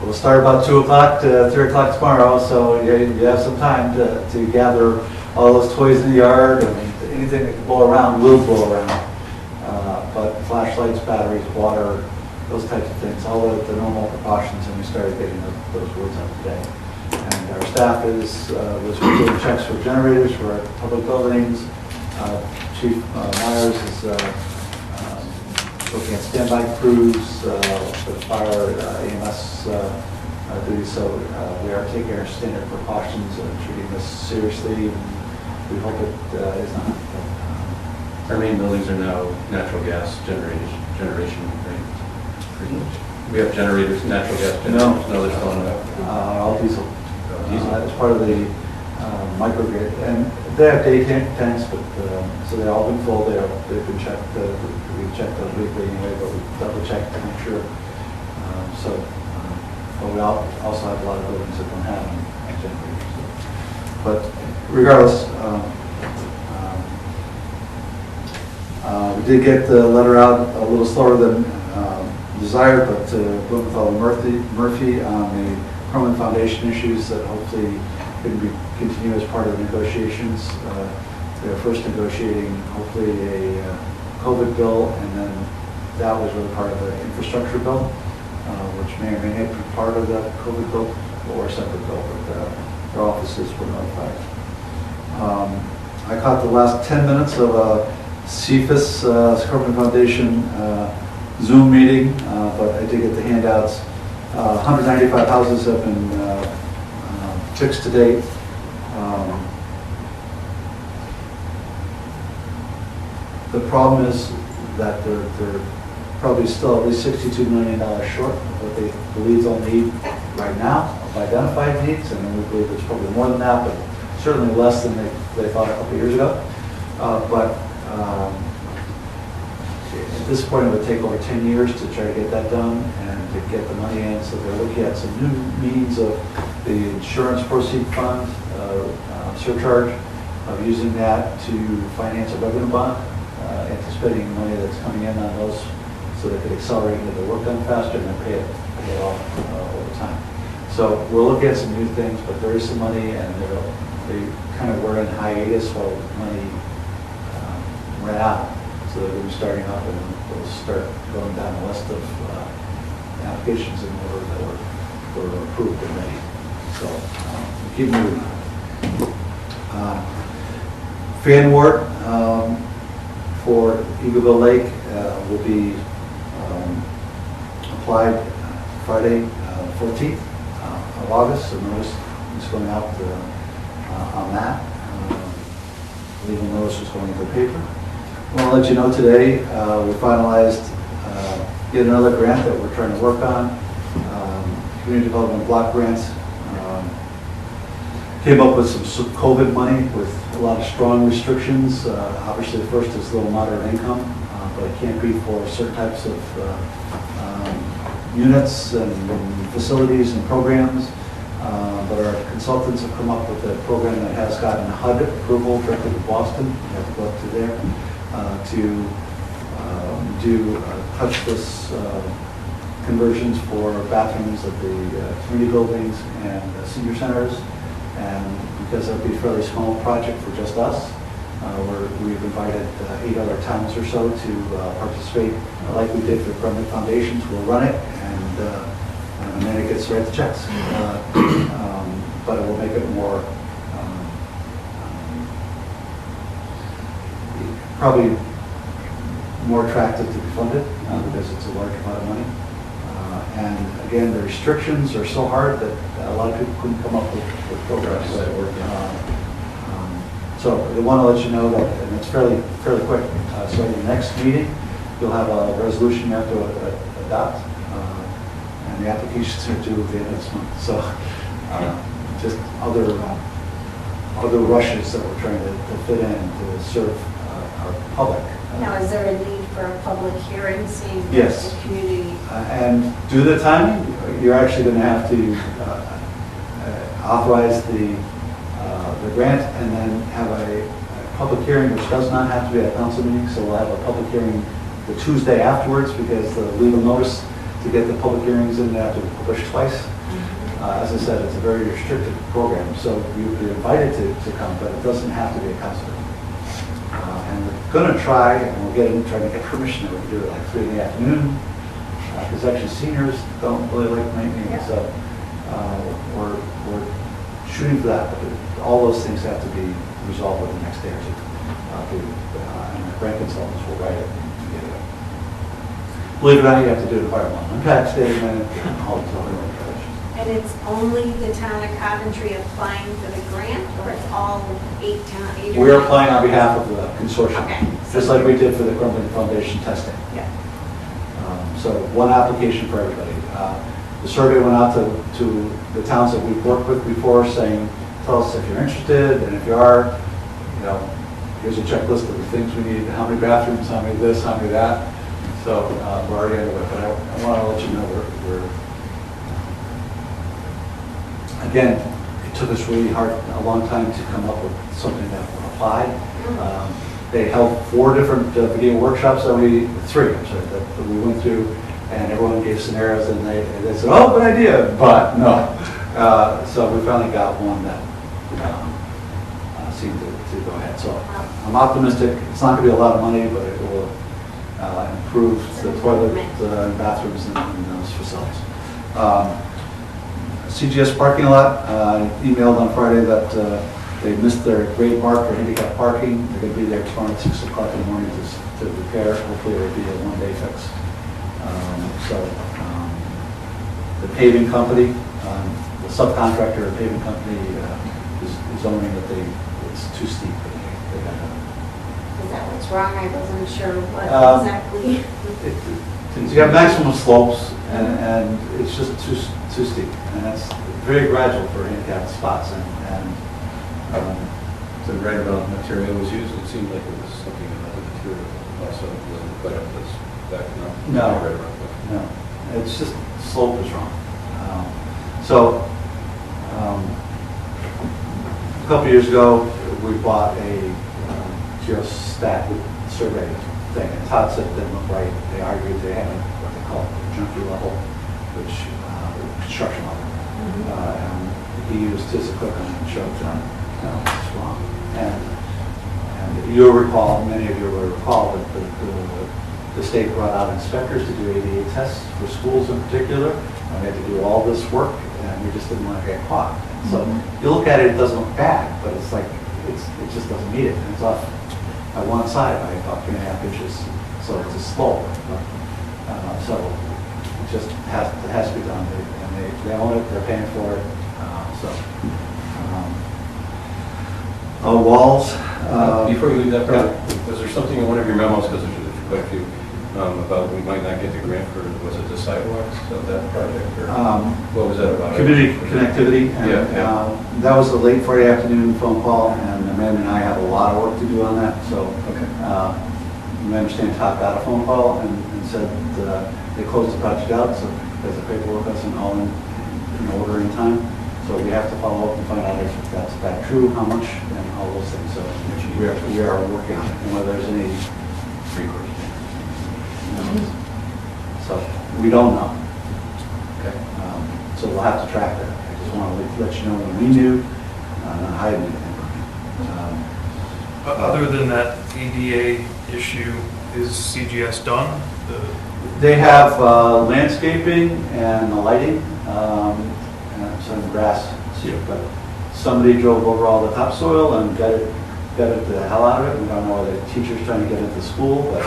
We'll start about 2 o'clock to 3 o'clock tomorrow, so you have some time to gather all those toys in the yard, and anything that can blow around will blow around. But flashlights, batteries, water, those types of things, all the normal precautions, and we started getting those words out today. And our staff was doing checks for generators for our public buildings. Chief Myers is looking at standby crews for the fire EMS duties. So we are taking our standard precautions and treating this seriously. We hope it is not. Our main buildings are now natural gas generation, right? Pretty much. We have generators, natural gas generators. No, they're still on that. All diesel. Diesel. As part of the microgrid. And They have day tanks, but, so they've all been full, they've been checked, we checked them weekly anyway, but we double checked to make sure. But we also have a lot of buildings that don't have them generators. But regardless, we did get the letter out a little slower than desired, but went with all Murphy on the Cronin Foundation issues that hopefully can continue as part of the negotiations. They're first negotiating hopefully a COVID bill, and then that was really part of the infrastructure bill, which may or may not be part of the COVID bill or a separate bill, but their offices were notified. I caught the last 10 minutes of a CFIS, Cronin Foundation Zoom meeting, but I did get the handouts. 195 houses have been fixed to date. The problem is that they're probably still at least $62 million short of what they believe they'll need right now of identified needs, and we believe it's probably more than that, but certainly less than they thought a couple years ago. But at this point, it would take over 10 years to try to get that done and to get the money in. So they're looking at some new means of the insurance proceed fund surcharge, of using that to finance a revenue bond, anticipating money that's coming in on those, so they could accelerate and get the work done faster and then pay it off over time. So we're looking at some new things, but there is some money, and they kind of were in hiatus while money ran out. So they're going to be starting up, and we'll start going down the list of applications in order that were approved and ready. So we keep moving on. Fan wart for Eagleville Lake will be applied Friday, 14th of August. So notice is going out on that. Legal notice is going into the paper. I want to let you know today we finalized yet another grant that we're trying to work on. Community Development Block Grants. Came up with some COVID money with a lot of strong restrictions. Obviously, the first is low moderate income, but it can't be for certain types of units and facilities and programs. But our consultants have come up with a program that has gotten HUD approval directly to Boston. You have to go up to there to do touchless conversions for bathrooms at the community buildings and senior centers. And because that would be a fairly small project for just us, we've invited 8 other towns or so to participate, like we did for Coventry Foundations. We'll run it, and then it gets right to checks. But it will make it more, probably more attractive to be funded because it's a large amount of money. And again, the restrictions are so hard that a lot of people couldn't come up with programs that work. So I want to let you know that, and it's fairly quick. So in the next meeting, you'll have a resolution you have to adopt, and the applications are due at the end of this month. So just other rushes that we're trying to fit in to serve our public. Now, is there a need for a public hearing, seeing Yes. the community? And due to the timing, you're actually going to have to authorize the grant and then have a public hearing, which does not have to be at a council meeting. So we'll have a public hearing the Tuesday afterwards, because the legal notice to get the public hearings in, they have to be published twice. As I said, it's a very restricted program, so you're invited to come, but it doesn't have to be a council meeting. And we're going to try, and trying to get permission that we can do it like 3 in the afternoon, because actually seniors don't really like night meetings, so we're shooting for that, but all those things have to be resolved within the next day or two. And the grant consultants will write it and get it up. Believe it or not, you have to do it environmental impact statement, and all the other regulations. And it's only the town of Coventry applying for the grant, or it's all 8 towns? We're applying on behalf of the consortium, Okay. just like we did for the Coventry Foundation testing. Yeah. So one application for everybody. The survey went out to the towns that we've worked with before, saying, tell us if you're interested, and if you are, you know, here's a checklist of the things we need, how many bathrooms, how many this, how many that. So we're already into it, but I want to let you know we're again, it took us really hard, a long time to come up with something that would apply. They held 4 different video workshops that 3, I'm sorry, that we went through, and everyone gave scenarios, and they said, oh, good idea, but no. So we finally got one that seemed to go ahead. So I'm optimistic. It's not going to be a lot of money, but it will improve the toilet and bathrooms in those facilities. CGS parking lot, emailed on Friday that they missed their grade mark for handicap parking. They're going to be there tomorrow at 6 o'clock in the morning to repair. Hopefully it'll be a one-day fix. The paving company, the subcontractor of the paving company is owning that it's too steep. They got Is that what's wrong? I wasn't sure what exactly. you have maximum slopes, and it's just too steep, and that's very gradual for handicapped spots. And The right amount of material was used, it seemed like it was something about the material also wasn't quite up this back now. No. Right around that. no, it's just slope is wrong. A couple years ago, we bought a geostat survey thing, and Todd said it didn't look right. They argued they had what they call junkie level, which construction level. And he used his equipment and showed them, no, it's wrong. And you'll recall, many of you will recall, that the state brought out inspectors to do ADA tests for schools in particular. And we had to do all this work, and we just didn't want to get caught. So you look at it, it doesn't look bad, but it's like, it just doesn't meet it. And it's off at one side by about 3.5 inches, so it's a slope. So it just has to be done, and they own it, they're paying for it. Walls. Before you leave that part, yeah. was there something in one of your memos, because there's quite a few, about we might not get the grant for, was it the sidewalks of that project? Or what was that about? Community connectivity. And, Yeah. that was a late Friday afternoon phone call, and Amanda and I have a lot of work to do on that. So Okay. I understand Todd got a phone call and said they closed the project out, so because the paperwork wasn't all in order in time. So we have to follow up and find out if that's that true, how much, and all those things. So we are working on it, and whether there's any recourse. So we don't know. Okay. So we'll have to track that. I just want to let you know when we knew, not hiding anything. Other than that ADA issue, is CGS done? They have landscaping and the lighting, and some grass seed, but somebody drove over all the topsoil and gutted the hell out of it. We don't know whether the teacher's trying to get into school, but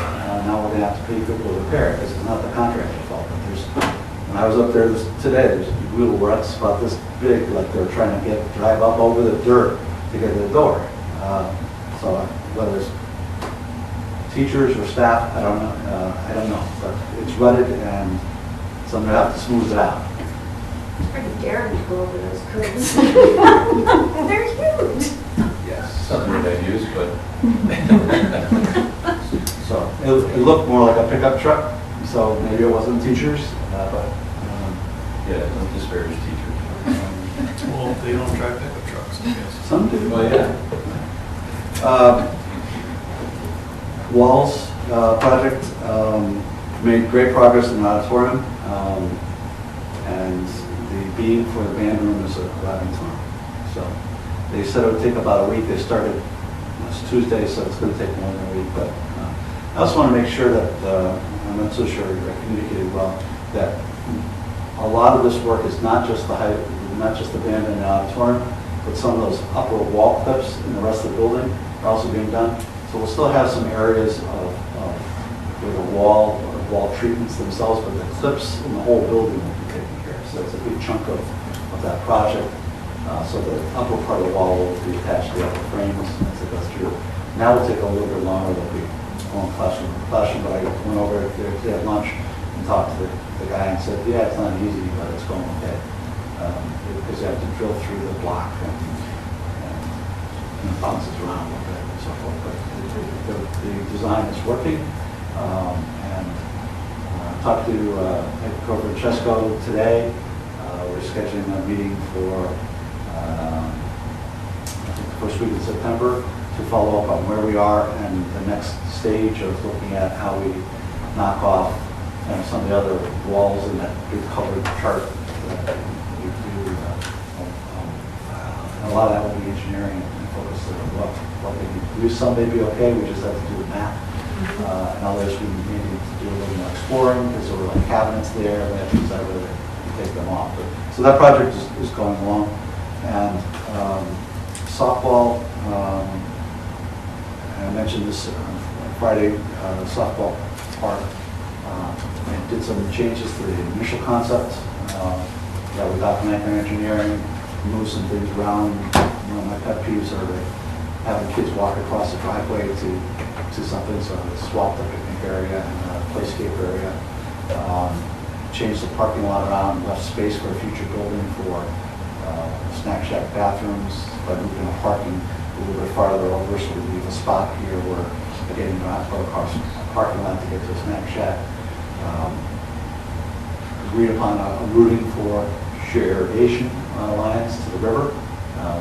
now we're gonna have to pay people to repair it, because it's not the contractor's fault. But when I was up there today, there's wheel ruts about this big, like they're trying to drive up over the dirt to get to the door. So whether it's teachers or staff, I don't know, but it's rutted, and so I'm gonna have to smooth it out. It's pretty daring to go over those curbs. They're huge. Yes, something that I've used, but So it looked more like a pickup truck, so maybe it wasn't teachers, but yeah, don't disparage teachers. Well, they don't drive pickup trucks, I guess. some do. Well, yeah. Walls project made great progress in the auditorium, and the beam for the band room is arriving tomorrow. So they said it would take about a week. They started last Tuesday, so it's going to take more than a week. But I also want to make sure that I'm not so sure I communicated well that a lot of this work is not just the height, not just the band and the auditorium, but some of those upper wall clips in the rest of the building are also being done. So we'll still have some areas of where the wall treatments themselves, but the clips in the whole building will be taken care of. So it's a big chunk of that project. So the upper part of the wall will be attached to the upper frames as it goes through. Now will take a little bit longer. They'll be going classroom to classroom, but I went over there today at lunch and talked to the guy and said, yeah, it's not easy, but it's going okay. Because you have to drill through the block. And and bounces around a little bit and so forth. But the design is working. And talked to Corporate Chesco today. We're scheduling a meeting for I think the first week of September to follow up on where we are and the next stage of looking at how we knock off some of the other walls in that big colored chart that we do. And a lot of that will be engineering and focus on what they need to do. Some may be okay, we just have to do the math. And others we may need to do a little more exploring because there were like cabinets there, we have to decide whether to take them off. But, so that project is going along. And softball, I mentioned this on Friday, softball park. And did some changes to the initial concept. That we document in engineering, move some things around. One of my pet peeves are having kids walk across the driveway to something, so I swapped the picnic area and the playscape area. Changed the parking lot around, left space for a future building for snack shack bathrooms by moving the parking a little bit farther over, so we leave a spot here where again you don't have to go across a parking lot to get to a snack shack. Agreed upon a routing for shear irrigation lines to the river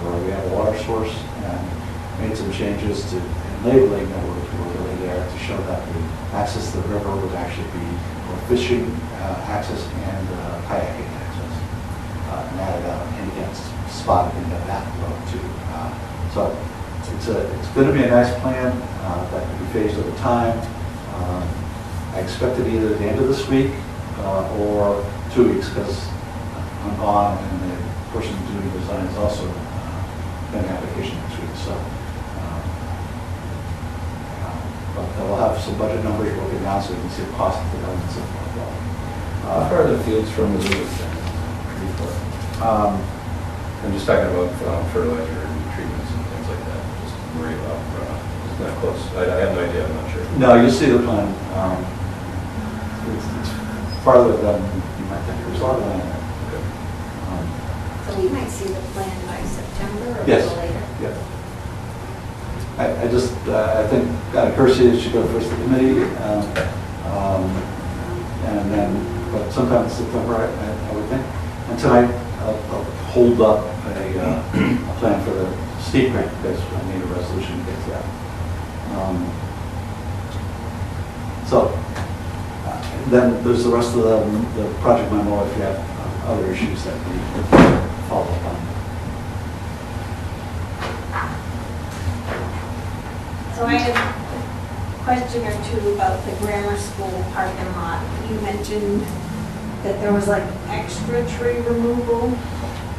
where we have a water source, and made some changes to labeling that were really there to show that the access to the river would actually be for fishing access and kayaking access. And added a handicap spot in that road too. So it's going to be a nice plan that can be phased over time. I expect it either at the end of this week or 2 weeks because I'm gone and the person doing the design is also in application next week. So, but we'll have some budget numbers broken down so you can see the cost of the elements of well. How far are the fields from the river? I'm just talking about fertilizer and treatments and things like that. Just worry about runoff. It's not close. I have no idea. I'm not sure. No, you'll see the plan. It's farther than you might think. There's a lot of land there. So we might see the plan by September or a Yes. little later. Yeah. I just, I think out of courtesy, it should go first to the committee. And then, but sometime in September, I would think. And tonight, I'll hold up a plan for the steep grant because I need a resolution to get to that. Then there's the rest of the project memo if you have other issues that we follow up on. So I had a question or two about the grammar school parking lot. You mentioned that there was like extra tree removal.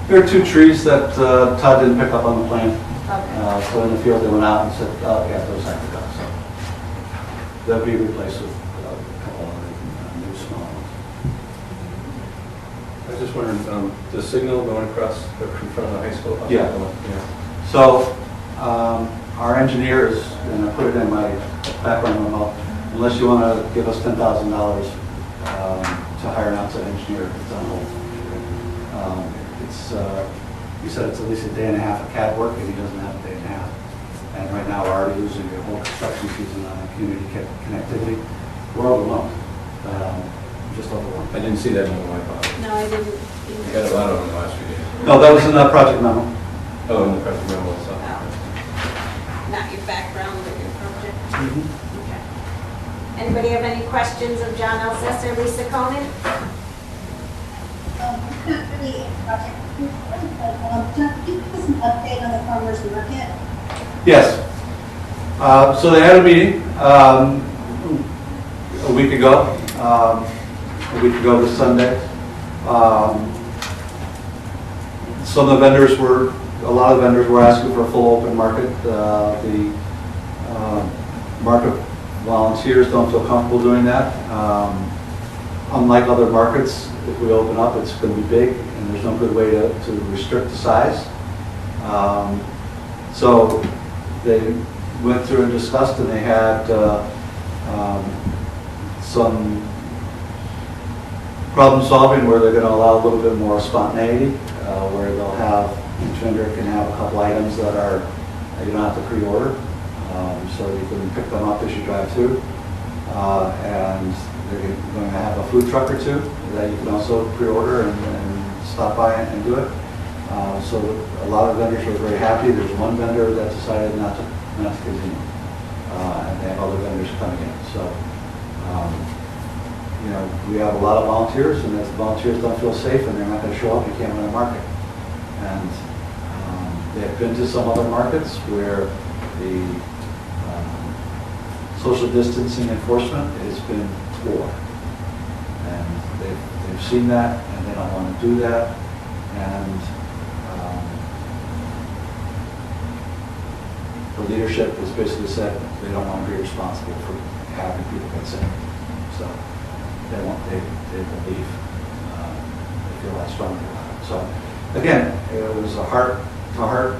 There are 2 trees that Todd didn't pick up on the plan. Okay. So in the field, they went out and said, oh, yeah, those have to go. So they'll be replaced with a couple of new small ones. I was just wondering, the signal going across in front of the high school? Yeah. Yeah. So our engineer is, and I put it in my background memo, unless you want to give us $10,000 to hire an outside engineer, it's on hold. He said it's at least a day and a half of CAD work, and he doesn't have a day and a half. And right now, we're already losing the whole construction season on community connectivity. We're overwhelmed, just overwhelmed. I didn't see that in my file. No, I didn't. I got a lot of them the last few days. No, that was in the project memo. Oh, in the project memo itself. Not your background, but your project. Okay. Anybody have any questions of John Elsesser, Lisa Conan? Not really a project, but John, could you give us an update on the farmer's market? Yes. So they had a meeting a week ago. This Sunday. Some of the vendors a lot of vendors were asking for a full open market. The market volunteers don't feel comfortable doing that. Unlike other markets, if we open up, it's going to be big, and there's no good way to restrict the size. So they went through and discussed, and they had some problem solving where they're going to allow a little bit more spontaneity, where they'll have, each vendor can have a couple items that are You don't have to pre-order, so you can pick them up as you drive through. And they're going to have a food truck or two that you can also pre-order and stop by and do it. So a lot of vendors were very happy. There's one vendor that decided not to continue, and they have other vendors coming in. So, you know, we have a lot of volunteers, and if the volunteers don't feel safe and they're not going to show up, you can't run a market. And they've been to some other markets where the social distancing enforcement has been poor. And they've seen that, and they don't want to do that. And the leadership has basically said they don't want to be responsible for having people get sick. So they believe, they feel that strongly about it. So again, it was a heart-to-heart.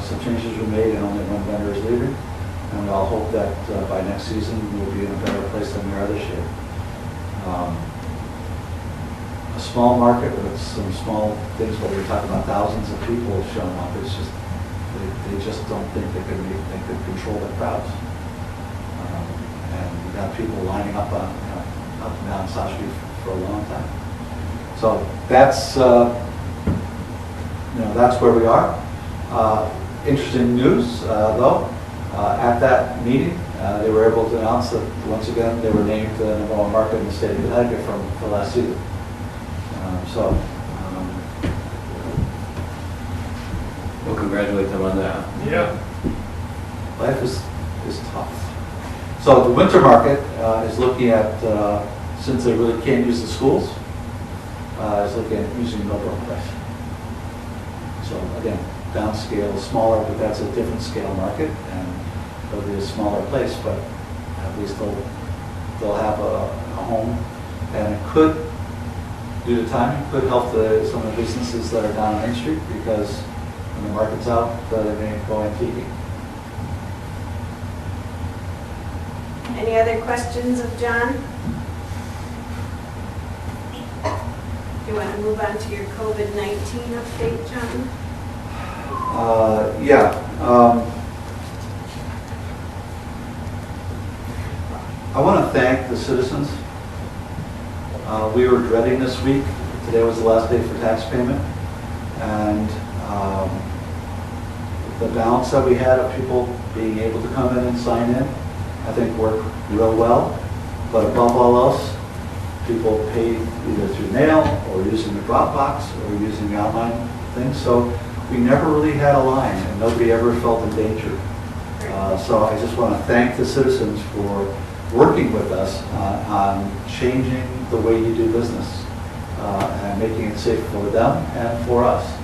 Some changes were made, and only one vendor is leaving. And we all hope that by next season we'll be in a better place than we are this year. A small market with some small things, but we're talking about thousands of people showing up. It's just they just don't think they could control the crowds. And we got people lining up on up and down South Street for a long time. So that's that's where we are. Interesting news though. At that meeting, they were able to announce that once again they were named the number one market in the state of Connecticut for last season. We'll congratulate them on that. Yeah. Life is tough. So the winter market is looking at, since they really can't use the schools, is looking at using Millbrook price. So again, downscale, smaller, but that's a different scale market, and it'll be a smaller place, but at least they'll have a home, and it could, due to timing, could help some of the businesses that are down on Main Street, because when the market's out, they may go antiquing. Any other questions of John? Do you want to move on to your COVID-19 update, John? I want to thank the citizens. We were dreading this week. Today was the last day for tax payment, and the balance that we had of people being able to come in and sign in, I think worked real well. But above all else, people paid either through mail or using the drop box or using the online thing. So we never really had a line, and nobody ever felt in danger. So I just want to thank the citizens for working with us on changing the way you do business and making it safe for them and for us.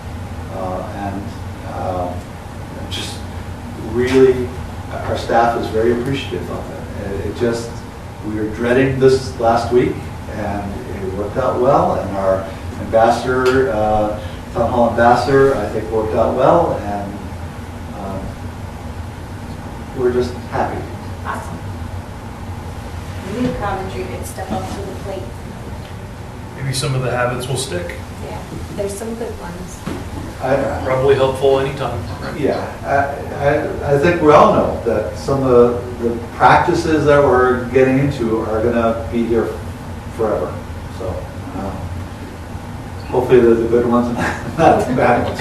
Just really, our staff is very appreciative of it. We were dreading this last week, and it worked out well, and our ambassador, Town Hall ambassador, I think worked out well, and we're just happy. Awesome. We knew Coventry could step up to the plate. Maybe some of the habits will stick. Yeah, there's some good ones. Probably helpful anytime. I think we all know that some of the practices that we're getting into are going to be here forever. So hopefully they're the good ones, not the bad ones.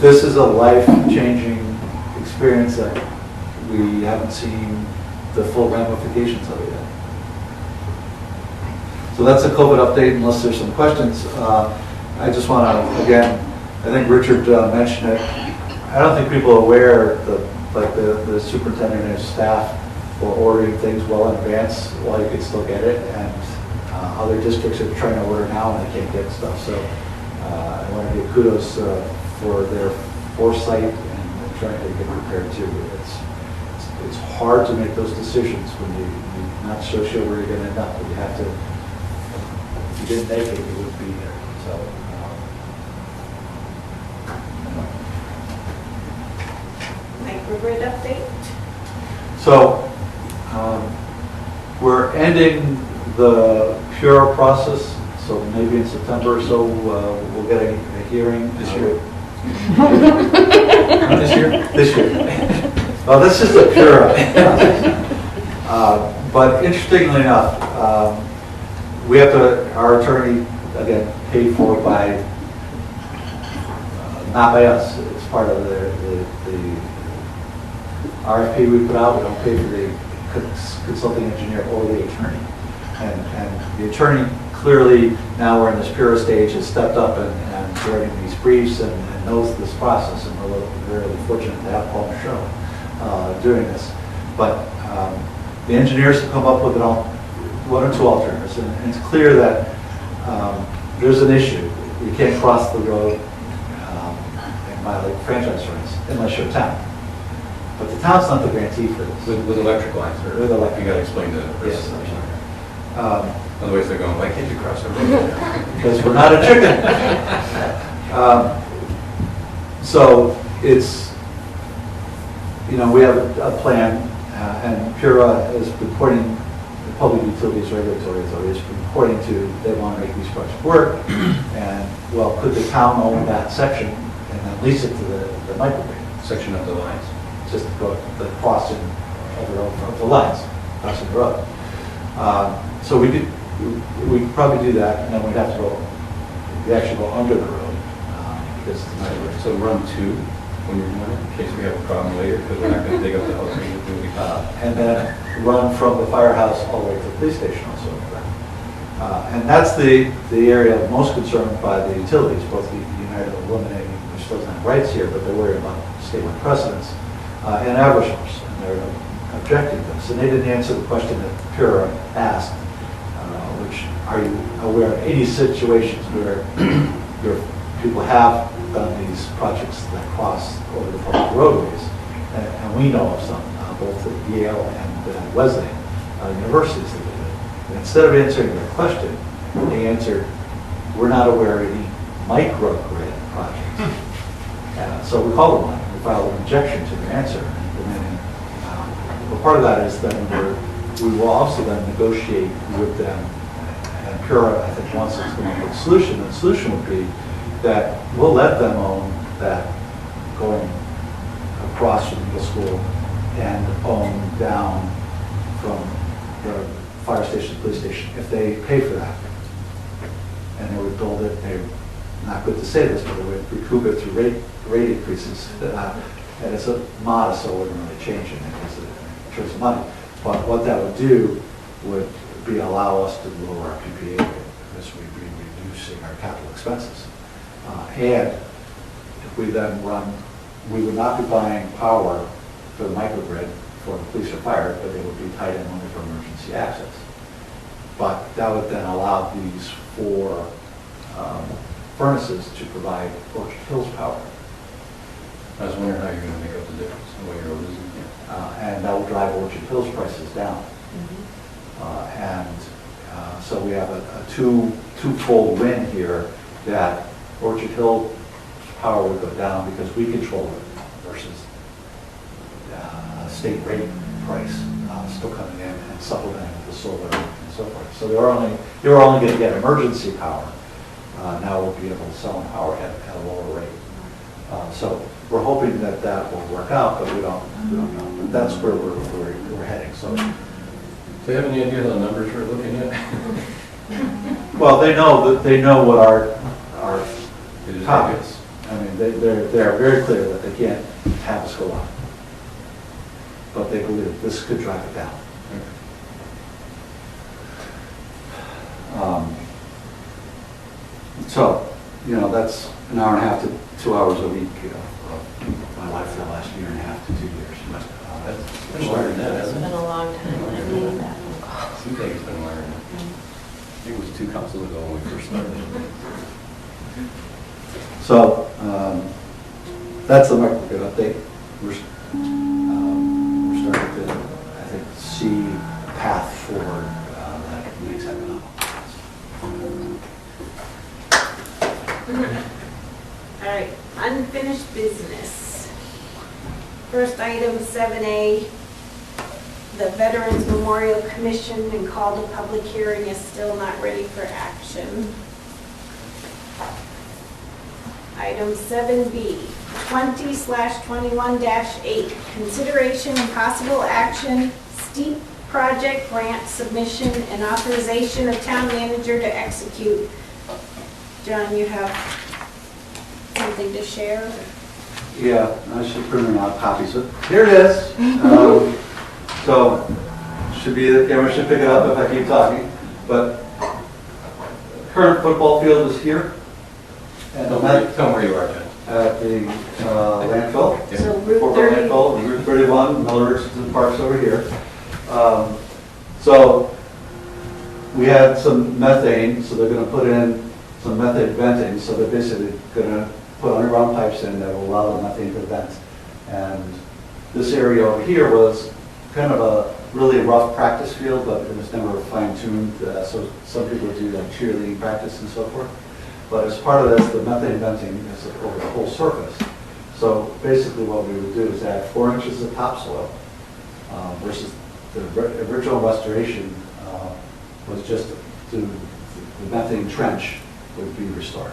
This is a life-changing experience that we haven't seen the full ramifications of it yet. So that's a COVID update, unless there's some questions. I just want to, again, I think Richard mentioned it. I don't think people are aware that the superintendent and his staff were ordering things well in advance while you could still get it, and other districts are trying to order now and they can't get stuff. So I want to give kudos for their foresight and trying to get prepared too. It's hard to make those decisions when you're not so sure where you're going to end up, but you have to. If you didn't make it, you wouldn't be there. So. Microgrid update. So we're ending the Pure process. So maybe in September or so we'll get a hearing This year. This year? This year. Well, this is the pure. But interestingly enough, we have to, our attorney, again, paid for by, not by us, it's part of the RFP we put out, we don't pay for the consulting engineer or the attorney. And the attorney clearly, now we're in this pure stage, has stepped up and writing these briefs and knows this process, and we're very fortunate to have Paul Michaud doing this. But the engineers have come up with one or two alternatives, and it's clear that there's an issue. You can't cross the road and violate franchise rights unless you're a town. But the town's not the grantee for this. With electric lines, or With electric. you got to explain to the Yes. person. Otherwise, they're going, why can't you cross the road? Because we're not a chicken. So it's, we have a plan, and PURA has been pointing, the Public Utilities Regulatory Authority has been pointing to, they want to make these projects work, and, well, could the town own that section and then lease it to the microgrid? Section of the lines. Just to go the crossing of the lines, crossing the road. So we could probably do that, and then we'd have to we actually go under the road, because it's not right. So run 2 when you're doing it, in case we have a problem later, because we're not going to dig up the house. And then run from the firehouse all the way to the police station also. And that's the area of most concern by the utilities, both the United eliminating, which doesn't have rights here, but they're worried about statewide precedents, and Eversource, and they're objecting to this. And they didn't answer the question that PURA asked, which, are you aware of any situations where your people have done these projects that cross over the public roadways? And we know of some, both at Yale and Wesleyan universities that did it. And instead of answering their question, they answered, we're not aware of any microgrid projects. So we called them one, we filed an objection to their answer. But part of that is then we will also then negotiate with them, and PURA, I think, wants us to come up with a solution. And the solution would be that we'll let them own that going across from the middle school and own down from the fire station, police station, if they pay for that. And they would build it, they're not good to say this, but they would recoup it through rate increases. And it's a modest, so it wouldn't really change it in terms of money. But what that would do would be allow us to lower our PPA rate, because we'd be reducing our capital expenses. And if we then run, we would not be buying power for the microgrid for the police or fire, but they would be tied in only for emergency access. But that would then allow these 4 furnaces to provide Orchard Hills power. I was wondering how you're going to make up the difference, and what you're losing. And that will drive Orchard Hills prices down. So we have a twofold win here, that Orchard Hill power would go down because we control it versus state rate price still coming in and supplementing with the solar and so forth. So they were only going to get emergency power. Now we'll be able to sell them power at a lower rate. So we're hoping that will work out, but we don't know. But that's where we're heading. So. Do you have any idea of the numbers we're looking at? Well, they know what our top It is. I mean, they're very clear that they can't have us go up. But they believe this could drive it down. So, that's an hour and a half to 2 hours a week of my life for the last year and a half to 2 years. It's been longer than that, hasn't It's it? been a long time when I made that phone call. Seems like it's been longer than that. I think it was 2 councils ago when we first started. So, that's the microgrid update. We're starting to, I think, see a path forward that makes economic sense. All right, unfinished business. First item, 7A, the Veterans Memorial Commission and call to public hearing is still not ready for action. Item 7B, 20/21-8, consideration and possible action, steep project grant submission and authorization of town manager to execute. John, you have something to share? Yeah, I should print out copies. So here it is. So should be, the camera should pick it up if I keep talking. But current football field is here. And Tell me where you are, Jen. at the landfill. So Route Former 30. landfill, Route 31, Miller Richardson Park's over here. So we had some methane, so they're going to put in some methane venting. So they're basically going to put underground pipes in that will allow the methane to vent. And this area over here was kind of a really rough practice field, but it was never fine-tuned. So some people do like cheerleading practice and so forth. But as part of this, the methane venting is over the whole surface. So basically what we would do is add 4 inches of topsoil versus the original restoration was just to the methane trench would be restored.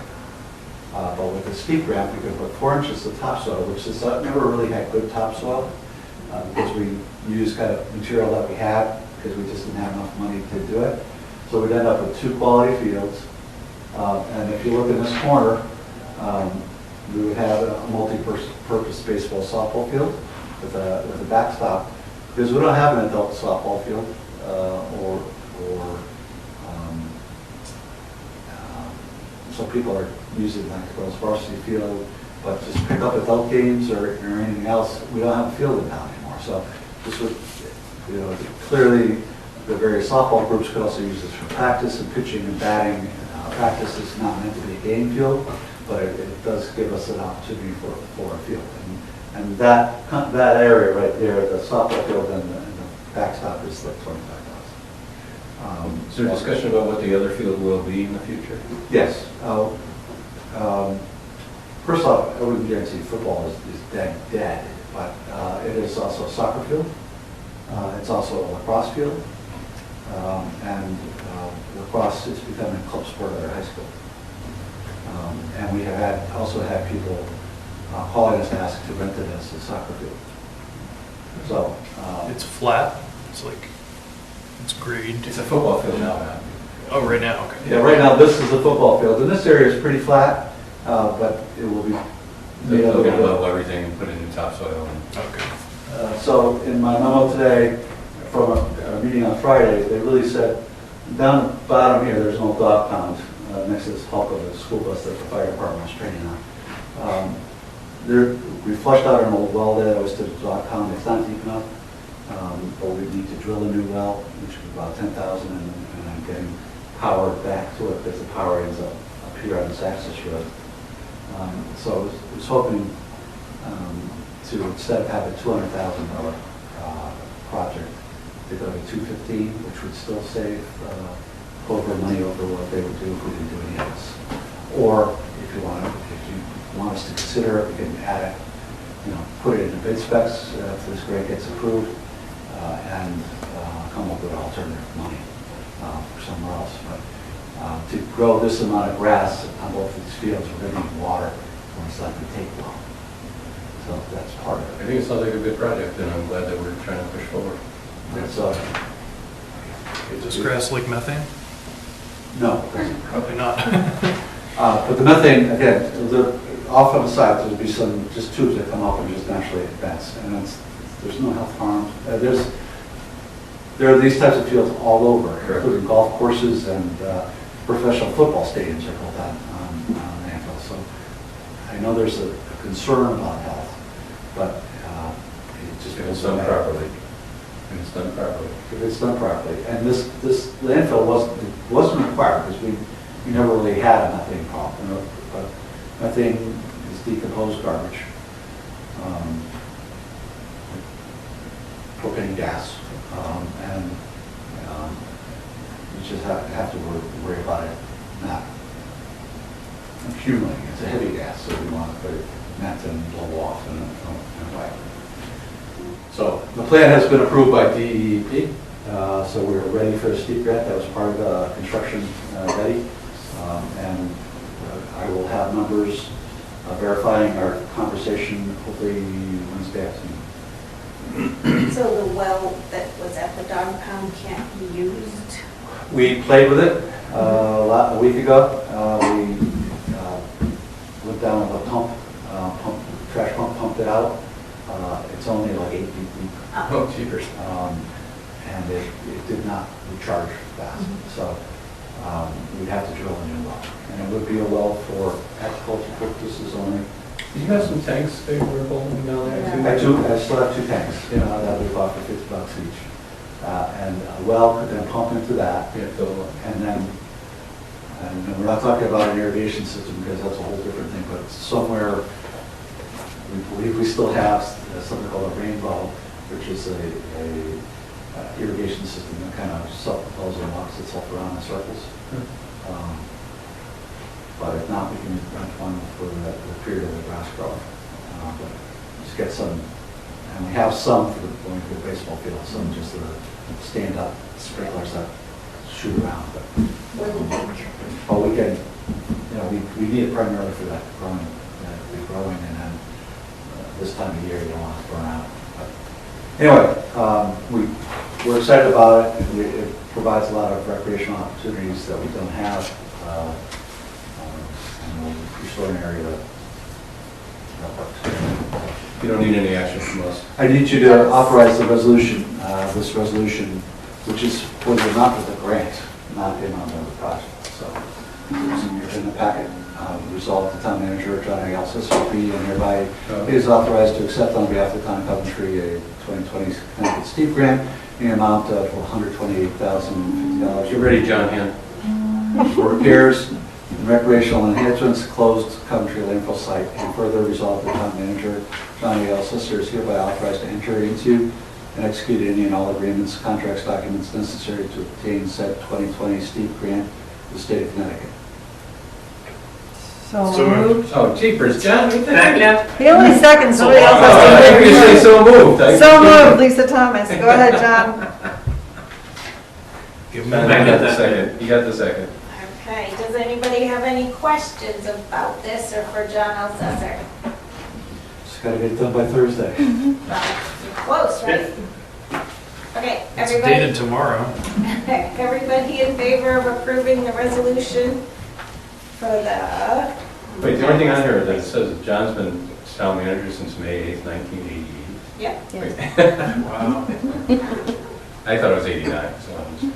But with the steep ramp, we could put 4 inches of topsoil, which is never really had good topsoil because we used kind of material that we had because we just didn't have enough money to do it. So we'd end up with 2 quality fields. And if you look in this corner, we would have a multi-purpose baseball softball field with a backstop because we don't have an adult softball field or some people are using like girls varsity field, but just pick up adult games or anything else, we don't have a field in town anymore. So this would, clearly the various softball groups could also use this for practice and pitching and batting. Practice is not meant to be a game field, but it does give us an opportunity for a field. And that area right there, the softball field and the backstop is like $25,000. Is there a discussion about what the other field will be in the future? Yes. First off, I wouldn't guarantee football is dead, but it is also a soccer field. It's also a lacrosse field. And lacrosse is becoming a club sport at our high school. And we have also had people calling us to ask to rent it as a soccer field. So It's flat, it's like, it's grade. It's a football field now, man. Oh, right now, okay. yeah, right now this is a football field, and this area is pretty flat, but it will be made They're up going to of. level everything and put in new topsoil. Okay. So in my memo today, from a meeting on Friday, they really said, down the bottom here, there's an old dog pound next to this hulk of the school bus that the fire department was training on. We flushed out an old well there that was to the dog pound. It's not deep enough, but we need to drill a new well, which is about $10,000, and I'm getting power back to it because the power ends up here on this access road. So I was hoping to, instead of having a $200,000 project, to go to $215,000, which would still save over money over what they would do if we didn't do any else. Or if you want us to consider it, we can add it, put it in the bid specs if this grant gets approved, and come up with alternative money for somewhere else. But to grow this amount of grass on both these fields, we're going to need water, or it's not going to take long. So that's part of I it. think it sounds like a good project, and I'm glad that we're trying to push forward. So, Does grass like methane? no. Probably not. But the methane, again, off on the side, there'll be some just tubes that come up and just naturally advance, and there's no health harm. There are these types of fields all over, including golf courses and professional football stadiums are built on landfills. So I know there's a concern about health, but it just If it's done properly. If it's done properly. If it's done properly. And this landfill wasn't required because we never really had a methane problem. But methane is decomposed garbage, propane gas, and you just have to worry about it not accumulating. It's a heavy gas, so we want to put it not to blow off in a way. So the plan has been approved by DEP, so we're ready for the steep grant. That was part of the construction ready. And I will have numbers verifying our conversation hopefully Wednesday afternoon. So the well that was at the dog pound can't be used? We played with it a week ago. We went down with a trash pump, pumped it out. It's only like 8 feet deep. Oh, jeepers. And it did not recharge fast. So we'd have to drill a new well. And it would be a well for agricultural purposes only. Did you have some tanks they were holding down there too? I still have 2 tanks that we bought for $50 each. And a well could then pump into that. Yeah, fill them up. And then, and we're not talking about an irrigation system because that's a whole different thing, but somewhere we believe we still have something called a rainbow, which is a irrigation system that kind of self-propels and walks itself around in circles. But if not, we can rent one for the period of the grass growth. But just get some, and we have some for going to the baseball field, some just the stand-up sprinklers that shoot around. But we can, we need it primarily for that growing, and then this time of year you don't want to burn out. But anyway, we're excited about it. It provides a lot of recreational opportunities that we don't have. And we'll restore an area that works. You don't need any action from us. I need you to authorize the resolution, this resolution, which is for the amount of the grant, not the amount of the project. So it's in the packet. Resolved, the town manager, John A. Alcister, and hereby is authorized to accept on behalf of the town of Coventry a 2020 Connecticut Steep Grant in the amount of $128,050. You ready, John Hand? For repairs and recreational enhancements, closed Coventry landfill site, and further resolved, the town manager, John A. Alcister, is hereby authorized to enter into and execute any and all agreements, contracts, documents necessary to obtain said 2020 Steep Grant to the state of Connecticut. So So moved. Oh, jeepers, John, what the Second. He only second, somebody else Oh, I has think you say to so moved. move. So moved, Lisa Thomas. Go ahead, John. Give John, me you got the that. second. You got the second. Okay, does anybody have any questions about this or for John Alcesser? Just got to get it done by Thursday. You're close, right? Okay, It's everybody, dated tomorrow. everybody in favor of approving the resolution for the... Wait, the only thing on here that it says that John's been town manager since May 8th, 1988. Yep. Wow. I thought it was 89, so I'm just...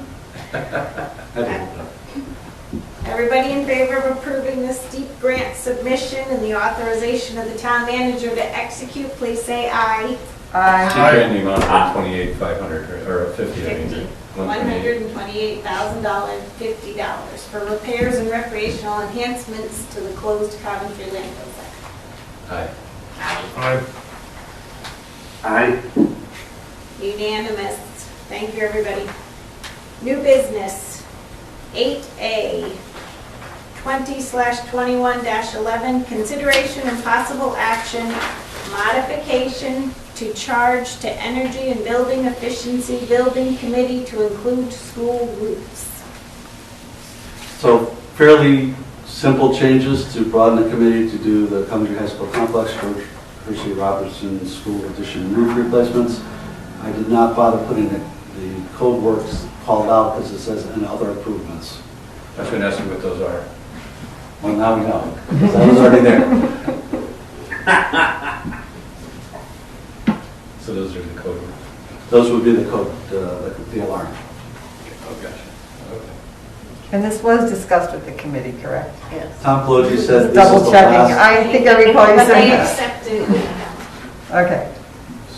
Everybody in favor of approving the steep grant submission and the authorization of the town manager to execute, please say aye. Aye. Keep it in the amount of $28,500, or 50, I mean. $128,000, $50 for repairs and recreational enhancements to the closed Coventry landfill site. Aye. Aye. Aye. Unanimous. Thank you, everybody. New business, 8A, 20/21-11, consideration and possible action, modification to charge to Energy and Building Efficiency Building Committee to include school roofs. So fairly simple changes to broaden the committee to do the Coventry High School complex, Percy Robertson School Addition roof replacements. I did not bother putting the code works called out because it says and other improvements. I was going to ask you what those are. Well, now we know, because that was already there. So those are the code words. Those would be the code, the alarm. Oh, gotcha. Okay. And this was discussed with the committee, correct? Yes. Tom Peloggi said this is Double the checking. last. I think I recall you But they saying that. accepted, Okay.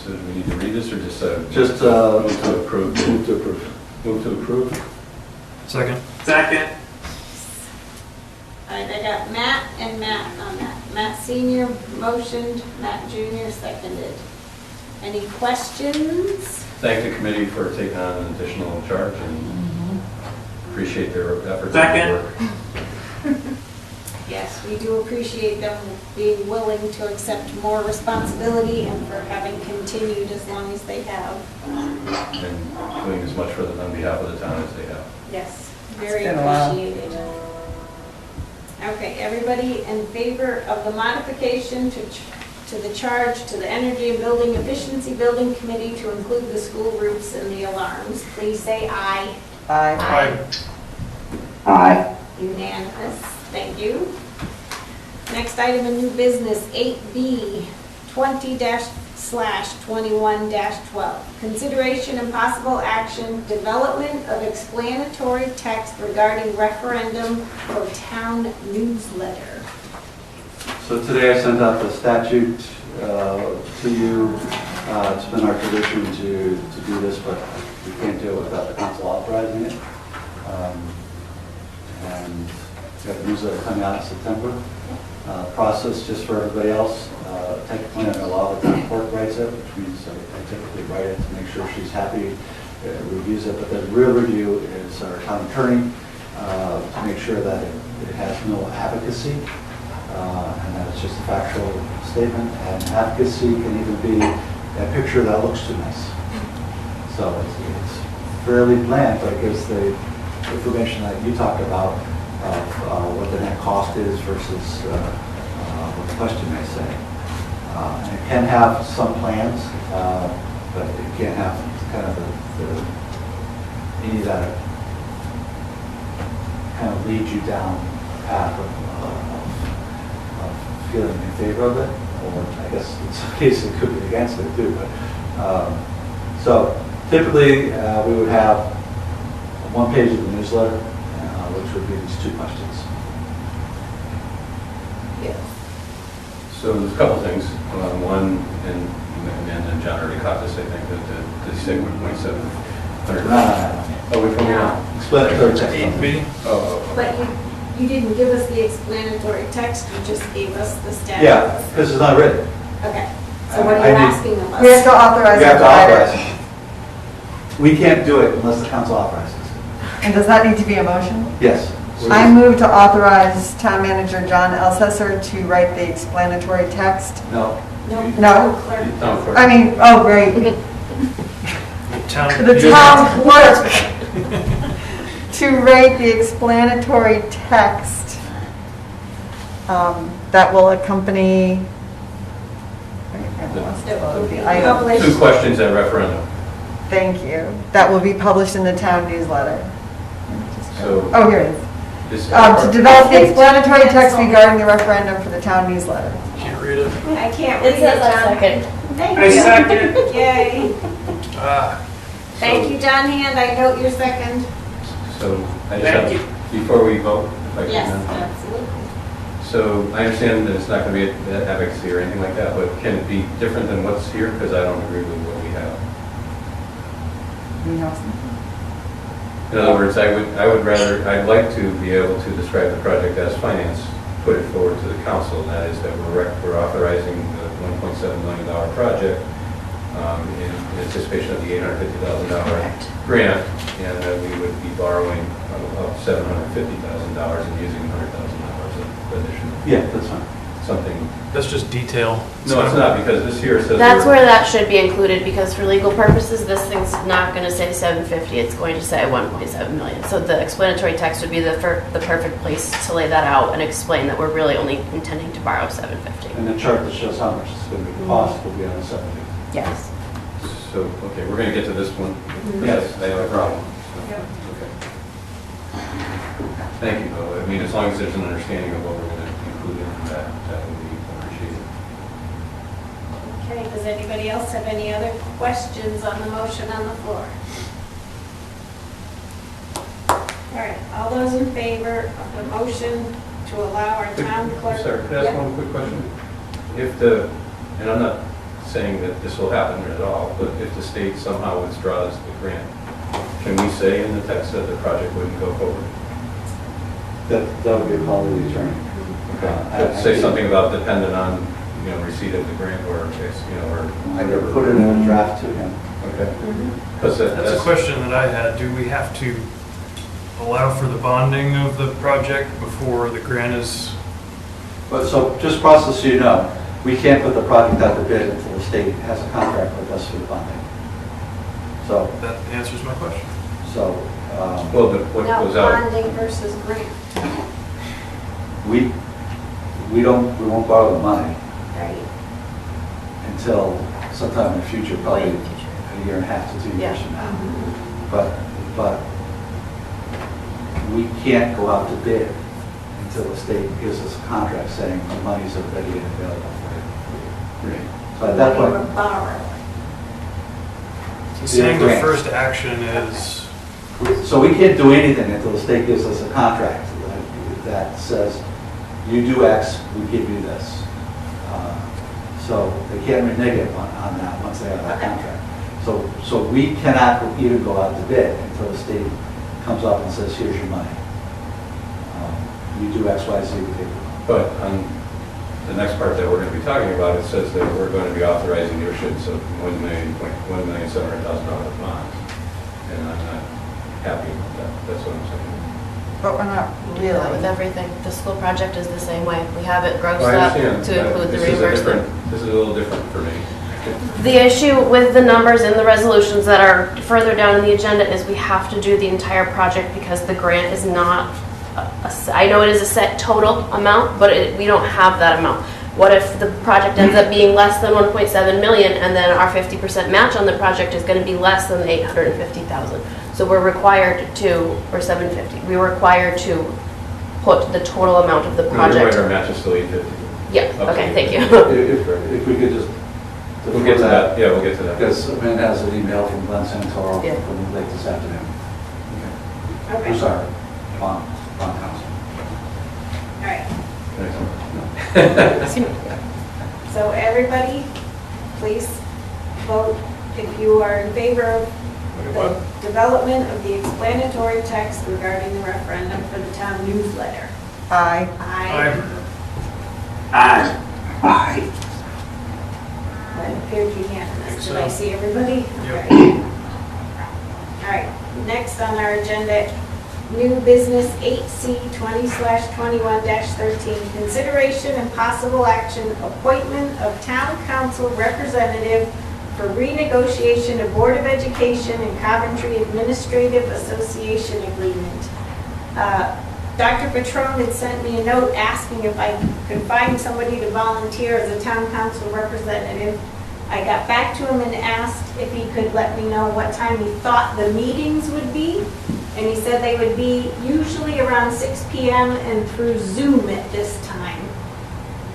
So do we need to read this or just... Just move to approve? Move to approve. Move to approve? Second. Second. all right, I got Matt and Matt on that. Matt Senior motioned, Matt Junior seconded. Any questions? Thank the committee for taking on an additional charge and appreciate their efforts. Second. And work. Yes, we do appreciate them being willing to accept more responsibility and for having continued as long as they have. And doing as much for them on behalf of the town as they have. Yes, very been a while. appreciated. Okay, everybody in favor of the modification to the charge to the Energy and Building Efficiency Building Committee to include the school roofs and the alarms, please say aye. Aye. Aye. Unanimous, thank you. Next item in new business, 8B, 20//21-12. Consideration and possible action, development of explanatory text regarding referendum for town newsletter. So today I sent out the statute to you. It's been our tradition to do this, but we can't do it without the council authorizing it. And we have a newsletter coming out in September. Process, just for everybody else, technically under law, the town clerk writes it, which means I typically write it to make sure she's happy, reviews it. But the real review is our town attorney to make sure that it has no advocacy. And that it's just a factual statement, and advocacy can even be a picture that looks too nice. So it's fairly bland, but it gives the information that you talked about of what the net cost is versus what the question may say. And it can have some plans, but it can't have kind of any that kind of leads you down a path of feeling in favor of it, or I guess in some cases it could be against it too. But so typically we would have one page of the newsletter, which would be these two questions. Yes. So there's a couple things. One, and Amanda and John already caught this, I think, that the say 1.7. Oh, which one? No. Explanatory text. 8B. Oh. But you didn't give us the explanatory text, you just gave us the statute. Yeah, because it's not written. Okay, so what are I you need- asking of us? We have to authorize You it have to to write authorize it. it. We can't do it unless the council authorizes it. And does that need to be a motion? Yes. I move to authorize town manager John Elsesser to write the explanatory text. No. No. No. Clerk. Town clerk. I mean, oh, right. The town clerk to write the explanatory text that will accompany. Published. Two questions at referendum. Thank you. That will be published in the town newsletter. So Oh, here it is. this To develop the explanatory text regarding the referendum for the town newsletter. Can't read it. I can't read It it, says I John. second. Thank I you. second. Yay. Ah, Thank you, John Hand, I note your second. So I just Thank have, before we vote, if I can. Yes, absolutely. So I understand that it's not going to be advocacy or anything like that, but can it be different than what's here? Because I don't agree with what we have. In other words, I'd like to be able to describe the project as finance, put it forward to the council, and that is that we're authorizing the $1.7 million project in anticipation of the $850,000 grant, and that we would be borrowing up $750,000 and using $100,000 of additional. Yeah, that's fine. Something. that's just detail. No, it's not, because this here says. That's we're- where that should be included, because for legal purposes, this thing's not gonna say 750, it's going to say 1.7 million. So the explanatory text would be the perfect place to lay that out and explain that we're really only intending to borrow 750. And the chart that shows how much it's going to be cost will be on the 7th. Yes. So, okay, we're going to get to this one. Yes, I have a problem. Yep. Okay. Thank you, though. I mean, as long as there's an understanding of what we're going to include in that, that would be appreciated. Okay, does anybody else have any other questions on the motion on the floor? All right, all those in favor of the motion to allow our town clerk? Sorry, could I ask Yep. one quick question? And I'm not saying that this will happen at all, but if the state somehow withdraws the grant, can we say in the text that the project wouldn't go forward? That would be a call to the attorney. Say something about dependent on, receipt of the grant, or, or. I could put it in a draft to him. Okay. Mhm. Because That's a question that I had. Do we have to allow for the bonding of the project before the grant is? But so just process so you know, we can't put the project out to bid until the state has a contract with us for the funding. So, That answers my question. so, Well, but what Now, goes out? bonding versus grant. we won't borrow the money Right. until sometime in the future, probably Way in the future. a year and a half to 2 years Yeah. from now. But we can't go out to bid until the state gives us a contract saying the money's ready and available for you. So at that Money point, we're borrowing. So saying the grants. first action is, so we can't do anything until the state gives us a contract that says, you do X, we give you this. So they can't renege on that once they have that contract. So we cannot even go out to bid until the state comes up and says, here's your money. You do X, Y, Z, we give you. But on the next part that we're going to be talking about, it says that we're going to be authorizing the issuance of $1,700,000 bonds. And I'm not happy with that. That's what I'm saying. But we're not We do that with really. everything. The school project is the same way. We have it grossed Well, I up understand, to but include the this is a reimbursement. This is a little different for me. The issue with the numbers in the resolutions that are further down in the agenda is we have to do the entire project because the grant is not, I know it is a set total amount, but we don't have that amount. What if the project ends up being less than 1.7 million and then our 50% match on the project is going to be less than 850,000? So we're required to, or 750, we're required to put the total amount of the Our project. match is still 850. Yeah, okay, thank you. If we could just. We'll get to that, yeah, we'll get to that. Because Amanda has an email from Glenn Santoro Yeah. from late this afternoon. I'm Okay, all sorry, bond council. right. Next. So everybody, please vote if you are in favor of the development of the explanatory text regarding the referendum for the town newsletter. Aye. Aye. Aye. Aye. That appeared unanimous. Think Did I so. see everybody? Yep. Okay. All right, next on our agenda, new business 8C 20/21-13, consideration and possible action, appointment of town council representative for renegotiation of Board of Education and Coventry Administrative Association agreement. Dr. Patron had sent me a note asking if I could find somebody to volunteer as a town council representative. I got back to him and asked if he could let me know what time he thought the meetings would be. And he said they would be usually around 6 p.m. and through Zoom at this time.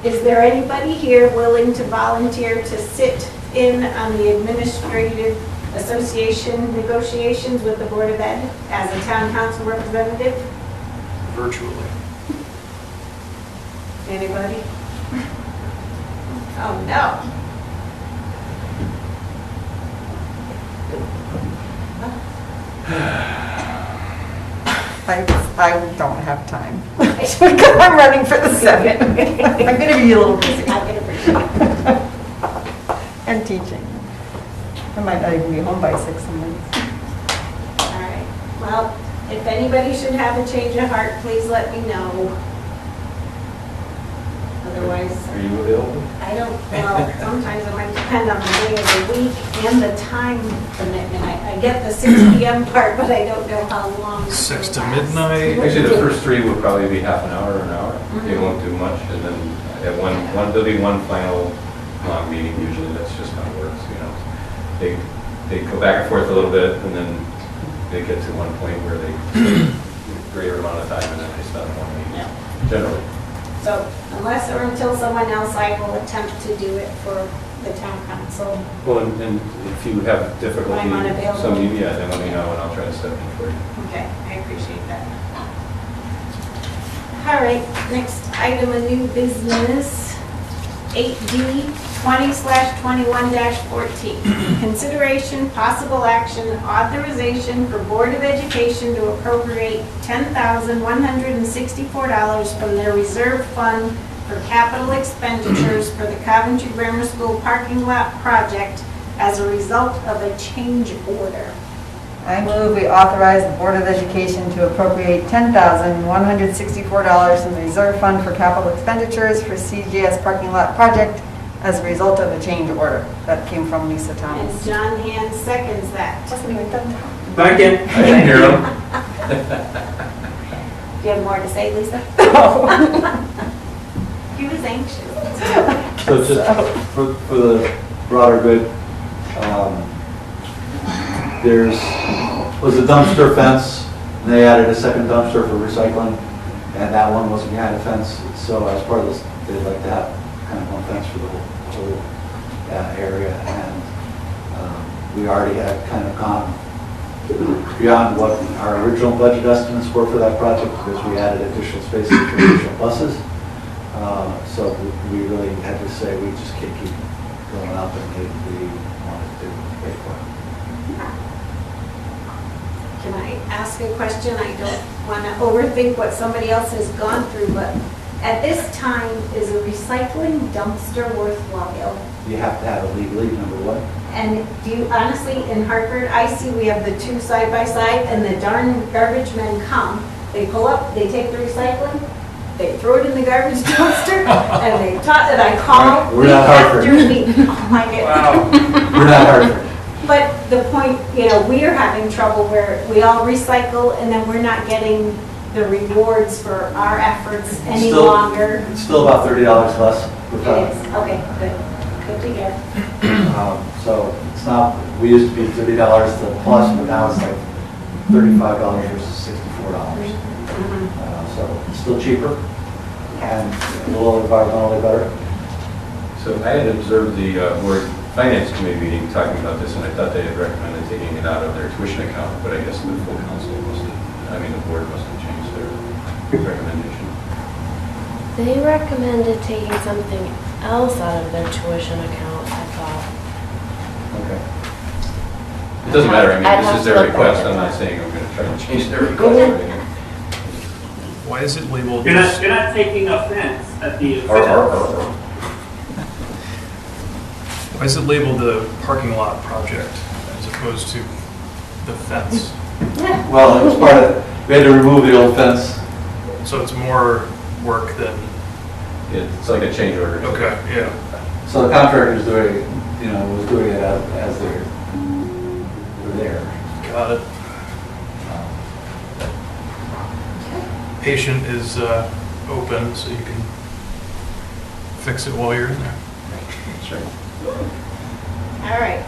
Is there anybody here willing to volunteer to sit in on the Administrative Association negotiations with the Board of Ed as a town council representative? virtually. Anybody? Oh, no. I don't have time. Because I'm running for the Senate. I'm going to be a little busy. I can appreciate it. And teaching. I might not even be home by 6 months. All right. Well, if anybody should have a change of heart, please let me know. Otherwise, Are you available? I don't, well, sometimes it might depend on the day of the week and the time commitment. I get the 6 p.m. part, but I don't know how long. it's 6 to gonna last. midnight. Actually, the first three will probably be half an hour or an hour. They won't do much, and then at there'll be one final long meeting usually. That's just how it works, you know. They go back and forth a little bit, and then they get to one point where they greater amount of time, and then they stop one meeting, generally. So unless or until someone else, I will attempt to do it for the town council. Well, and if you have difficulty, I'm unavailable. then let me know, and I'll try to step in for you. Okay, I appreciate that. All right, next item of new business, 8D 20/21-14. Consideration, possible action, authorization for Board of Education to appropriate $10,164 from their reserve fund for capital expenditures for the Coventry Grammar School parking lot project as a result of a change order. I move we authorize the Board of Education to appropriate $10,164 from the reserve fund for capital expenditures for CGS parking lot project as a result of a change order. That came from Lisa And Thomas. John Hand seconds that. Wasn't even done. I didn't hear them. Do you have more to say, Lisa? He was anxious. So just for the broader good, was a dumpster fence, and they added a second dumpster for recycling, and that one wasn't behind a fence, so as part of this, they'd like to have kind of one fence for the whole area, and we already had kind of gone beyond what our original budget estimates were for that project, because we added additional spaces for additional buses. So we really had to say we just can't keep going up, and we wanted to pay for it. Can I ask a question? I don't want to overthink what somebody else has gone through, but at this time, is a recycling dumpster worthwhile? You have to have it legally, number one. And do you honestly, in Hartford, I see we have the two side by side, and the darn garbage men come, they pull up, they take the recycling, they throw it in the garbage dumpster, and they and I call We're week not after Hartford. week. Oh my goodness. We're not Hartford. But the point, we are having trouble where we all recycle and then we're not getting the rewards for our efforts any Still- longer. It's still about $30 less per It ton. is, okay, good, good to hear. So it's not, we used to be $30 to the plus, but now it's like $35 versus $64. So it's still cheaper and a little environmentally better. So I had observed the board finance committee meeting talking about this, and I thought they had recommended taking it out of their tuition account, but I guess the full council must have, the board must have changed their recommendation. They recommended taking something else out of their tuition account, I thought. Okay. It doesn't matter, I'd this have is to their look back request, at I'm not that. saying I'm going to try to change their request or anything. Why is it labeled? You're not taking offense at the offense. Why is it labeled the parking lot project as opposed to the fence? Well, it was part of, we had to remove the old fence. So it's more work than, It's like a change order. okay, yeah. So the contractor's doing, was doing it as they're there. Got it. Patient is open, so you can fix it while you're in there. Sure. All right.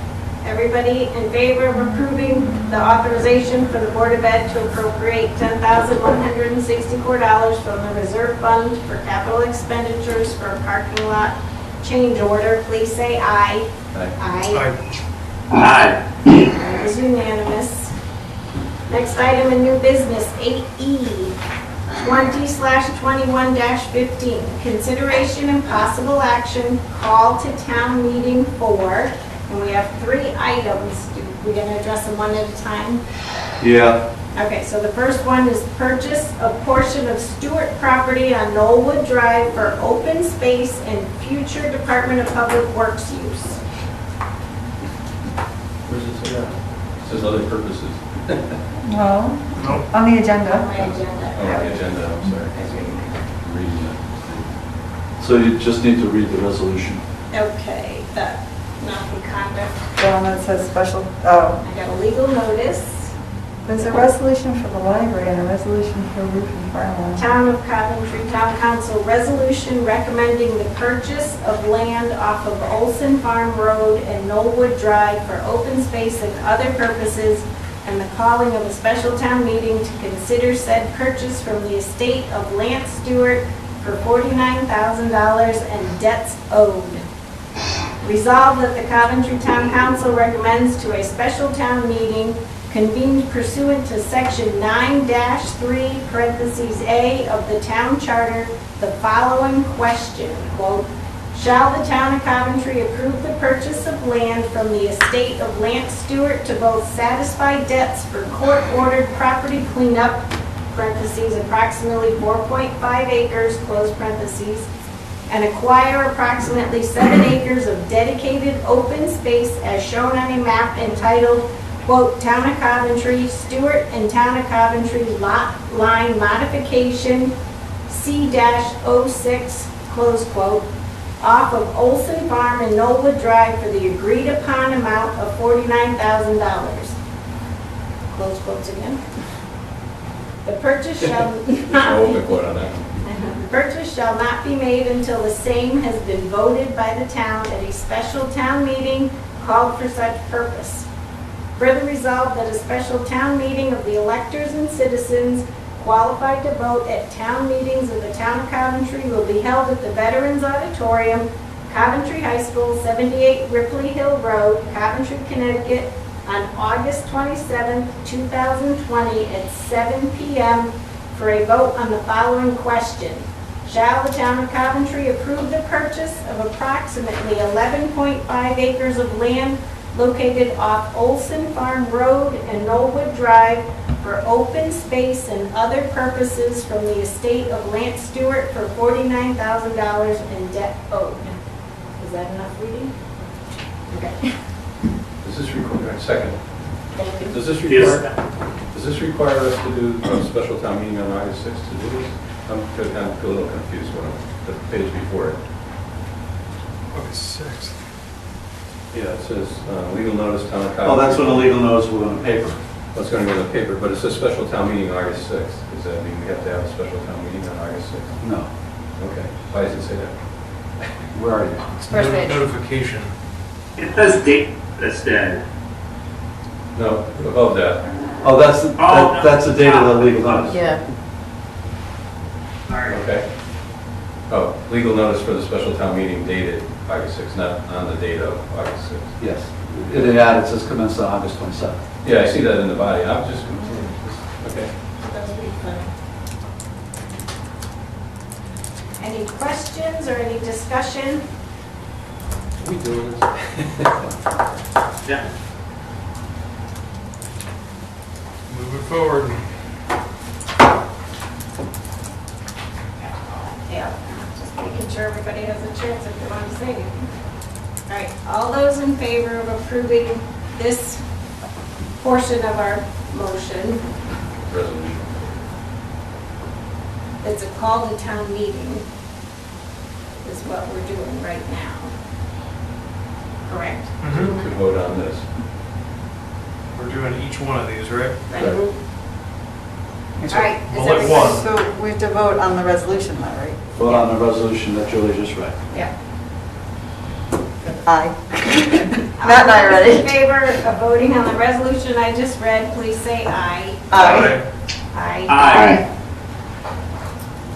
Everybody in favor of approving the authorization for the Board of Ed to appropriate $10,164 from the reserve fund for capital expenditures for a parking lot change order, please say aye. Aye. I That is unanimous. Next item in new business, 8E, 20/21-15, consideration and possible action, call to town meeting for, and we have 3 items. We're going to address them one at a time. Yeah. Okay, so the first one is purchase a portion of Stewart property on Knollwood Drive for open space and future Department of Public Works use. Where's it say that? It says other purposes. No, Nope. on the On agenda. my agenda. Oh, the agenda, I'm sorry. Reading it. So you just need to read the resolution. Okay, that, not the conduct. The one that says special, I got a legal notice. there's a resolution for the library and a resolution for roof and fire alarm. Town of Coventry Town Council resolution recommending the purchase of land off of Olson Farm Road and Knollwood Drive for open space and other purposes, and the calling of a special town meeting to consider said purchase from the estate of Lance Stewart for $49,000 and debts owed. Resolved that the Coventry Town Council recommends to a special town meeting convened pursuant to section 9-3, parentheses A of the town charter, the following question, quote, shall the town of Coventry approve the purchase of land from the estate of Lance Stewart to both satisfy debts for court-ordered property cleanup, parentheses, approximately 4.5 acres, close parentheses, and acquire approximately 7 acres of dedicated open space as shown on a map entitled, quote, Town of Coventry, Stewart and Town of Coventry lot line modification C-06, close quote, off of Olson Farm and Knollwood Drive for the agreed upon amount of $49,000. Close quotes again. The purchase shall There's not no be open quote on that one. The purchase shall not be made until the same has been voted by the town at a special town meeting called for such purpose. Further resolved that a special town meeting of the electors and citizens qualified to vote at town meetings of the town of Coventry will be held at the Veterans Auditorium, Coventry High School, 78 Ripley Hill Road, Coventry, Connecticut, on August 27, 2020 at 7 p.m. for a vote on the following question. Shall the town of Coventry approve the purchase of approximately 11.5 acres of land located off Olson Farm Road and Knollwood Drive for open space and other purposes from the estate of Lance Stewart for $49,000 in debt owed? Is that enough reading? Okay. Does this require, second, Thank you. does this require us to do a special town meeting on August 6th to do this? I'm a little confused when I'm, the page before it. August 6th. Yeah, it says, legal notice, town of Coventry. Oh, that's when the legal notice will go in the paper. Well, it's going to go in the paper, but it says special town meeting August 6th. Does that mean we have to have a special town meeting on August 6th? No, Okay. Why does it say that? where are you? First page. Notification. It says date instead. No, above that. Oh, that's the date of the legal notice. Yeah. Sorry. Okay. Oh, legal notice for the special town meeting dated August 6th, not on the date of August 6th. Yes. In the ad, it says commence on August 27th. Yeah, I see that in the body. I'm just, okay. That would be fun. Any questions or any discussion? Are we doing this? Yeah. Moving forward. Yeah, just making sure everybody has a chance if they want to say anything. All right, all those in favor of approving this portion of our motion, Resolution. it's a call to town meeting, is what we're doing right now. Correct? To vote on this. We're doing each one of these, right? Right. All right. is We'll let everybody- one. So we have to vote on the resolution though, right? Vote on the resolution that Julie just read. Yeah. Aye. Matt and I are All those in ready. favor of voting on the resolution I just read, please say aye. Aye. Aye. Aye.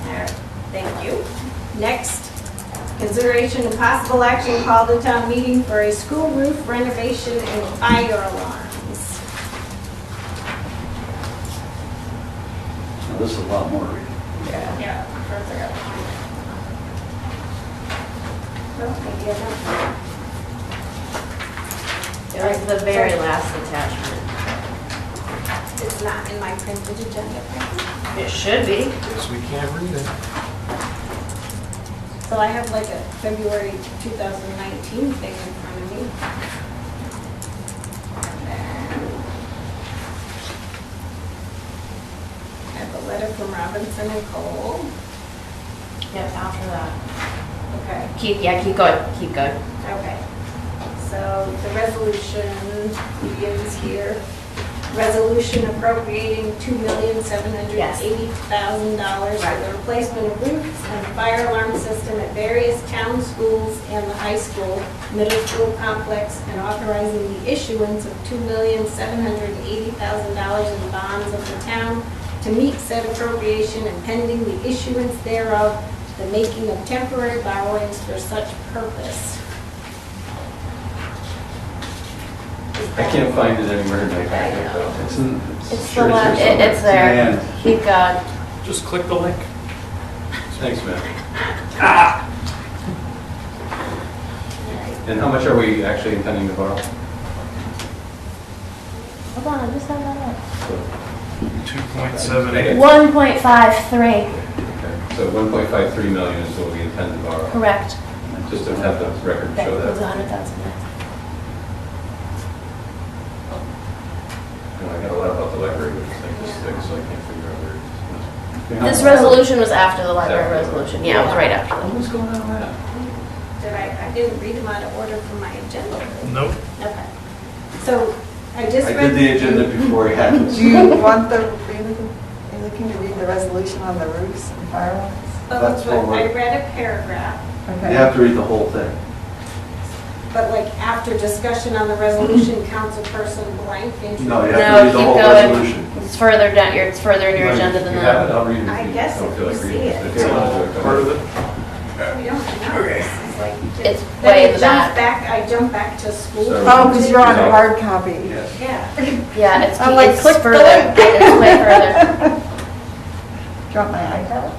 All right, thank you. Next, consideration and possible action called a town meeting for a school roof renovation and fire alarms. Now, this is a lot more reading. Yeah. First I gotta find it. Oh, maybe I don't. It was the very last attachment. It's not in my printed agenda packet. It should be. Guess we can't read it. So I have like a February 2019 thing in front of me. And then I have a letter from Robinson and Cole. Yep, after that. Okay. Keep going, keep going. Okay. So the resolution begins here. Resolution appropriating $2,780,000 for the replacement of roofs and fire alarm system at various town schools and the high school, middle school complex, and authorizing the issuance of $2,780,000 in bonds of the town to meet said appropriation and pending the issuance thereof, the making of temporary borrowings for such purpose. I can't find it anywhere in my packet, though. It's in, It's Sure the it's last, here somewhere. it's there. And Keep going. Just click the link. Thanks, man. And how much are we actually intending to borrow? Hold on, I just have that up. 2.78. 1.53, Okay, so 1.53 million is what we intend to borrow. correct. Just to have the record That show includes that. 100,000 there. You know, I got a lot about the library, which is like this thick, so I can't figure out where it This resolution was after the library resolution. Yeah, it was right after. is. What's going on with that? I didn't read them out of order from my agenda. Nope. Okay. So I just I read. did the agenda before he had Do this. you want the looking to read the resolution on the roofs and fireworks? That's what I we're- read a paragraph, Okay. You have to read the whole thing. but like after discussion on the resolution, councilperson blank. No, you have to No, read the keep whole going. resolution. It's further down, it's further in your Right, agenda than you have it, that. I'll read it. I you guess don't if feel you like see reading it. If you want to do it, Part of it? We don't know. This is like. It's Then way it in the jumps back. I jump back to school. So- Oh, because you're on a Resolve. hard copy. Yes. Yeah. Yeah, it's, I'm like, it's click the further, link. it's way further. Drop my iPad.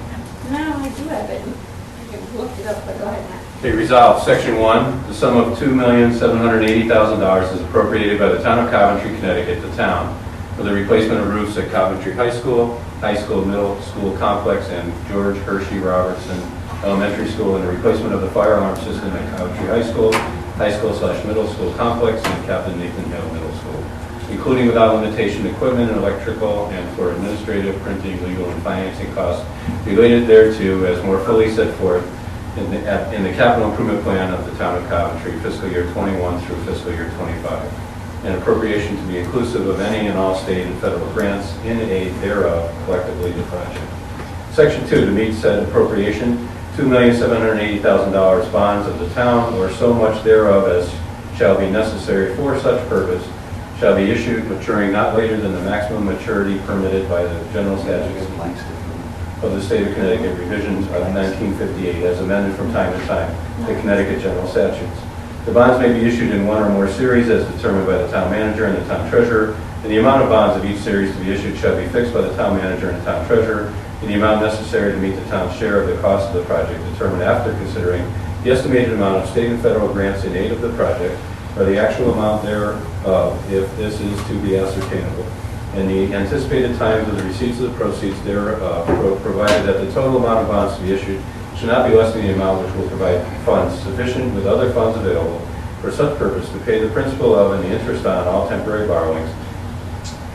No, I do have it. I can look it up, but go ahead, Matt. Okay, resolved, section 1, the sum of $2,780,000 is appropriated by the town of Coventry, Connecticut, the town, for the replacement of roofs at Coventry High School, Middle School Complex, and George Hershey Robertson Elementary School, and the replacement of the fire alarm system at Coventry High School/Middle School Complex, and Captain Nathan Hill Middle School, including without limitation equipment and electrical, and for administrative, printing, legal, and financing costs related thereto as more fully set forth in the capital improvement plan of the town of Coventry, fiscal year 21 through fiscal year 25, and appropriation to be inclusive of any and all state and federal grants in aid thereof collectively the project. Section 2, to meet said appropriation, $2,780,000 bonds of the town or so much thereof as shall be necessary for such purpose shall be issued maturing not later than the maximum maturity permitted by the general statutes of the state of Connecticut, revisions of 1958 as amended from time to time, the Connecticut general statutes. The bonds may be issued in one or more series as determined by the town manager and the town treasurer, and the amount of bonds of each series to be issued shall be fixed by the town manager and the town treasurer, and the amount necessary to meet the town's share of the cost of the project determined after considering the estimated amount of state and federal grants in aid of the project, or the actual amount thereof, if this is to be ascertainable, and the anticipated times of the receipts of the proceeds thereof, provided that the total amount of bonds to be issued should not be less than the amount which will provide funds sufficient with other funds available for such purpose to pay the principal of and the interest on all temporary borrowings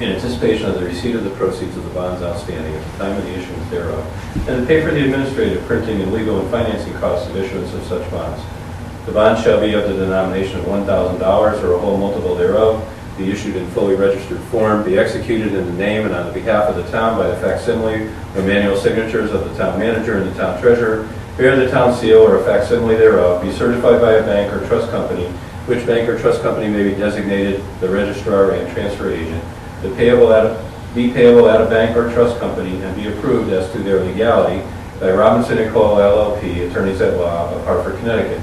in anticipation of the receipt of the proceeds of the bonds outstanding at the time of the issuance thereof, and to pay for the administrative, printing, and legal and financing costs of issuance of such bonds. The bond shall be of the denomination of $1,000 or a whole multiple thereof, be issued in fully registered form, be executed in the name and on the behalf of the town by the facsimile or manual signatures of the town manager and the town treasurer, bear the town seal or a facsimile thereof, be certified by a bank or trust company, which bank or trust company may be designated the registrar and transfer agent, be payable at a bank or trust company, and be approved as to their legality by Robinson & Cole LLP, attorneys at law of Hartford, Connecticut.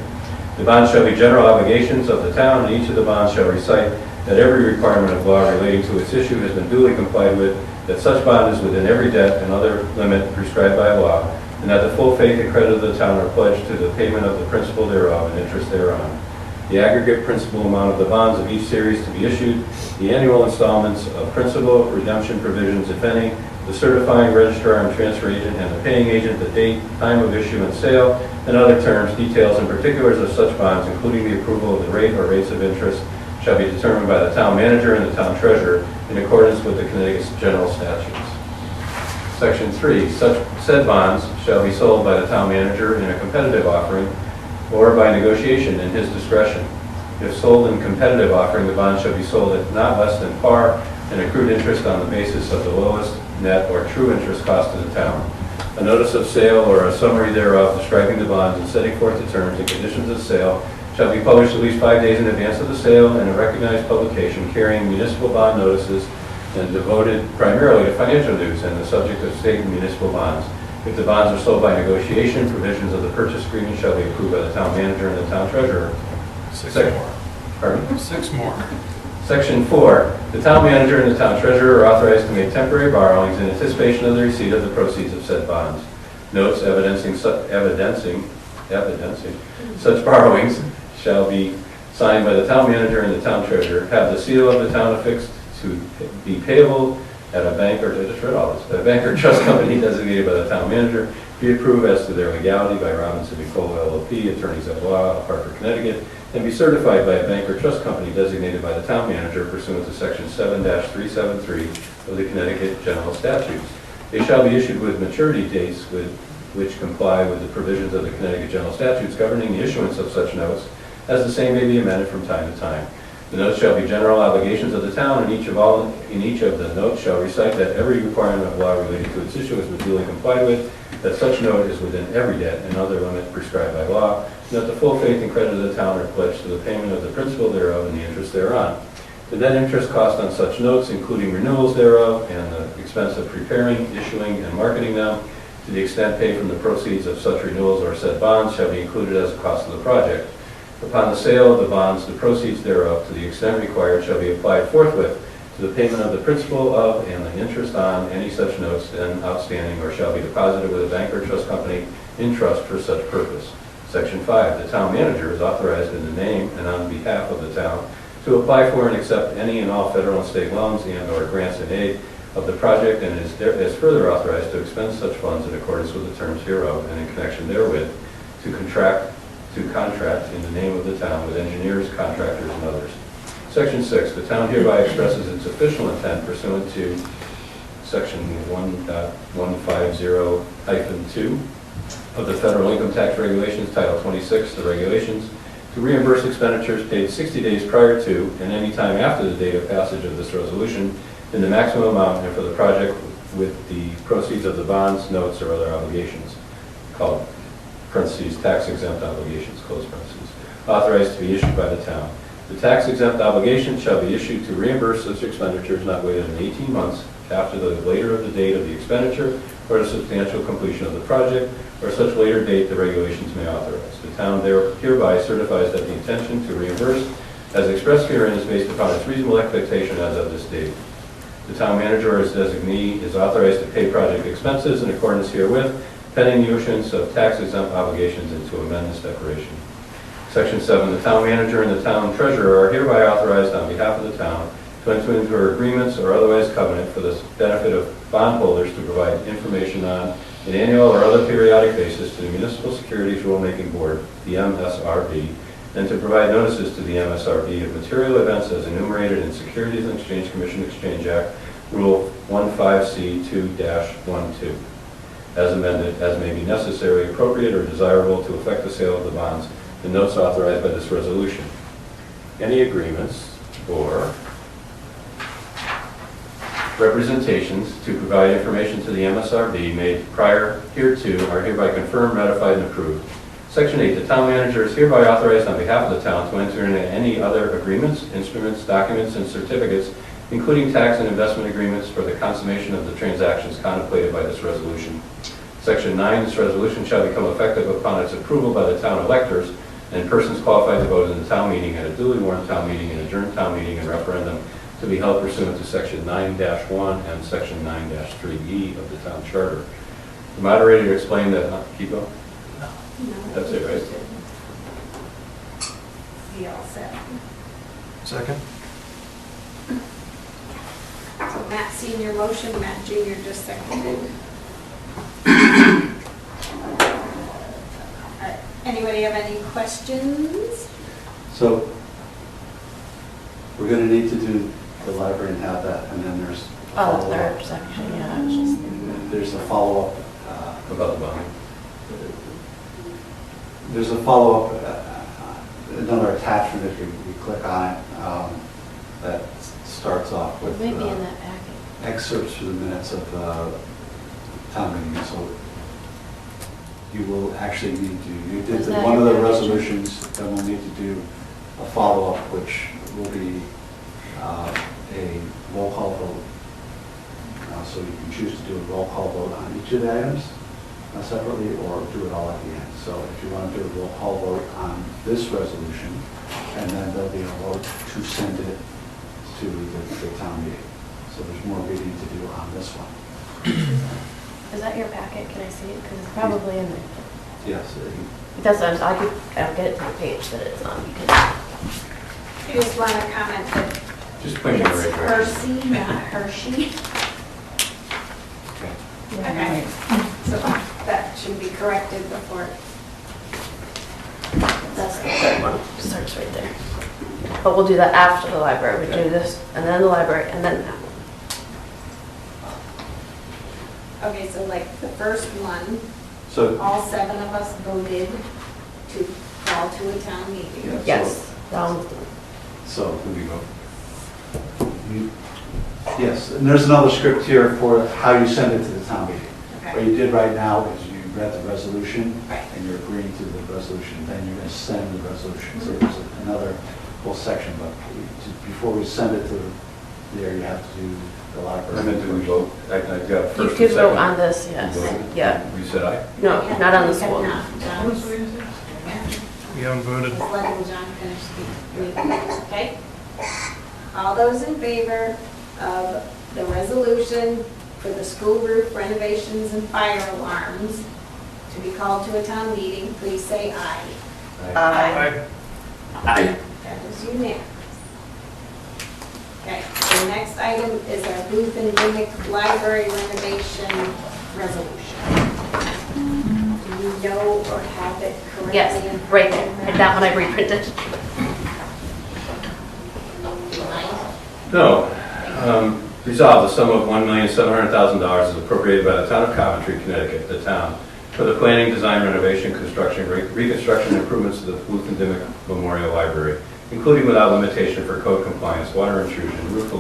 The bonds shall be general obligations of the town, and each of the bonds shall recite that every requirement of law relating to its issue has been duly complied with, that such bond is within every debt and other limit prescribed by law, and that the full faith and credit of the town are pledged to the payment of the principal thereof and interest thereon. The aggregate principal amount of the bonds of each series to be issued, the annual installments of principal, redemption provisions, if any, the certifying registrar and transfer agent and the paying agent, the date, time of issue and sale, and other terms, details, and particulars of such bonds, including the approval of the rate or rates of interest, shall be determined by the town manager and the town treasurer in accordance with the Connecticut general statutes. Section 3, such said bonds shall be sold by the town manager in a competitive offering or by negotiation in his discretion. If sold in competitive offering, the bond shall be sold at not less than par and accrued interest on the basis of the lowest net or true interest cost to the town. A notice of sale or a summary thereof describing the bonds and setting forth the terms and conditions of sale shall be published at least 5 days in advance of the sale in a recognized publication carrying municipal bond notices and devoted primarily to financial news and the subject of state and municipal bonds. If the bonds are sold by negotiation, provisions of the purchase agreement shall be approved by the town manager and the town treasurer. Six Second. more. Pardon? 6 more. Section 4, the town manager and the town treasurer are authorized to make temporary borrowings in anticipation of the receipt of the proceeds of said bonds. Notes evidencing such borrowings shall be signed by the town manager and the town treasurer, have the seal of the town affixed to be payable at a bank or, I just read all this, at a bank or trust company designated by the town manager, be approved as to their legality by Robinson & Cole LLP, attorneys at law of Hartford, Connecticut, and be certified by a bank or trust company designated by the town manager pursuant to section 7-373 of the Connecticut general statutes. They shall be issued with maturity dates which comply with the provisions of the Connecticut general statutes governing the issuance of such notes, as the same may be amended from time to time. The notes shall be general obligations of the town, and each of the notes shall recite that every requirement of law related to its issuance was duly complied with, that such note is within every debt and other limit prescribed by law, and that the full faith and credit of the town are pledged to the payment of the principal thereof and the interest thereon. The net interest cost on such notes, including renewals thereof, and the expense of preparing, issuing, and marketing them, to the extent paid from the proceeds of such renewals or said bonds, shall be included as a cost of the project. Upon the sale of the bonds, the proceeds thereof, to the extent required, shall be applied forthwith to the payment of the principal of and the interest on any such notes then outstanding, or shall be deposited with a bank or trust company in trust for such purpose. Section 5, the town manager is authorized in the name and on behalf of the town to apply for and accept any and all federal and state loans and/or grants and aid of the project, and is further authorized to expend such funds in accordance with the terms hereof and in connection therewith, to contract in the name of the town with engineers, contractors, and others. Section 6, the town hereby expresses its official intent pursuant to Section 1.150-2 of the Federal Income Tax Regulations, Title 26, the regulations, to reimburse expenditures paid 60 days prior to and any time after the date of passage of this resolution in the maximum amount and for the project with the proceeds of the bonds, notes, or other obligations, called parentheses, tax exempt obligations, close parentheses, authorized to be issued by the town. The tax exempt obligation shall be issued to reimburse such expenditures not later than 18 months after the later of the date of the expenditure or the substantial completion of the project, or such later date the regulations may authorize. The town hereby certifies that the intention to reimburse as expressed herein is based upon its reasonable expectation as of this date. The town manager or his designee is authorized to pay project expenses in accordance herewith, pending the issuance of tax-exempt obligations and to amend this declaration. Section 7, the town manager and the town treasurer are hereby authorized on behalf of the town to enter into agreements or otherwise covenant for the benefit of bondholders to provide information on an annual or other periodic basis to the Municipal Securities Rulemaking Board, the MSRB, and to provide notices to the MSRB of material events as enumerated in Securities and Exchange Commission Exchange Act, Rule 15C2-12, as amended, as may be necessary, appropriate, or desirable to effect the sale of the bonds and notes authorized by this resolution. Any agreements or representations to provide information to the MSRB made prior hereto are hereby confirmed, ratified, and approved. Section 8, the town manager is hereby authorized on behalf of the town to enter into any other agreements, instruments, documents, and certificates, including tax and investment agreements for the consummation of the transactions contemplated by this resolution. Section 9, this resolution shall become effective upon its approval by the town electors and persons qualified to vote in the town meeting at a duly warned town meeting and adjourned town meeting and referendum to be held pursuant to Section 9-1 and Section 9-3E of the town charter. The moderator explained that, keep going? No. That's it, right? We all set. Second? So Matt Senior motion, Matt Junior just seconded. Anybody have any questions? So we're going to need to do the library and have that, and then there's Oh, the follow-up. third section, yeah, I was just. There's a follow-up. About the bond. There's a follow-up, another attachment if you click on it, that starts off with Maybe in that packet. excerpts from the minutes of town meeting. So you will actually need to, you did Was that one of your the package? resolutions, then we'll need to do a follow-up, which will be a roll call vote. So you can choose to do a roll call vote on each of the items separately, or do it all at the end. So if you want to do a roll call vote on this resolution, and then there'll be a vote to send it to the town meeting. So there's more reading to do on this one. Is that your packet? Can I see it? Because it's probably in there. Yes. That's what I'll get it to the page that it's on because. I just want to comment that Just point in the it's right direction. Hershey, not Hershey. Okay. Okay, so that should be corrected before. That's the third one. Starts right there. But we'll do that after the library. We do this, and then the library, and then that. Okay, so like the first one, So, all 7 of us voted to call to a town meeting. yeah, Yes. So, yes, and there's another script here for how you send it to the town meeting. What you did right now is you read the resolution, Right. and you're agreeing to the resolution, then you're going to send the resolution. So there's another whole section, but before we send it to there, you have to do the library. I meant to vote. I got first You and could vote second. on this, yes. You voted? Yeah. You said aye? No, not on this We have one. not. John's- We haven't voted. Just letting John finish speaking. Okay? All those in favor of the resolution for the school roof renovations and fire alarms to be called to a town meeting, please say aye. Aye. Aye. That is unanimous. Okay, the next item is our booth and gimmick library renovation resolution. Do you know or have it correctly? Yes, right there. That one I reprinted. No. Resolved, the sum of $1,700,000 is appropriated by the town of Coventry, Connecticut, the town, for the planning, design, renovation, construction, reconstruction, improvements to the Booth and Dimick Memorial Library, including without limitation for code compliance, water intrusion, roof,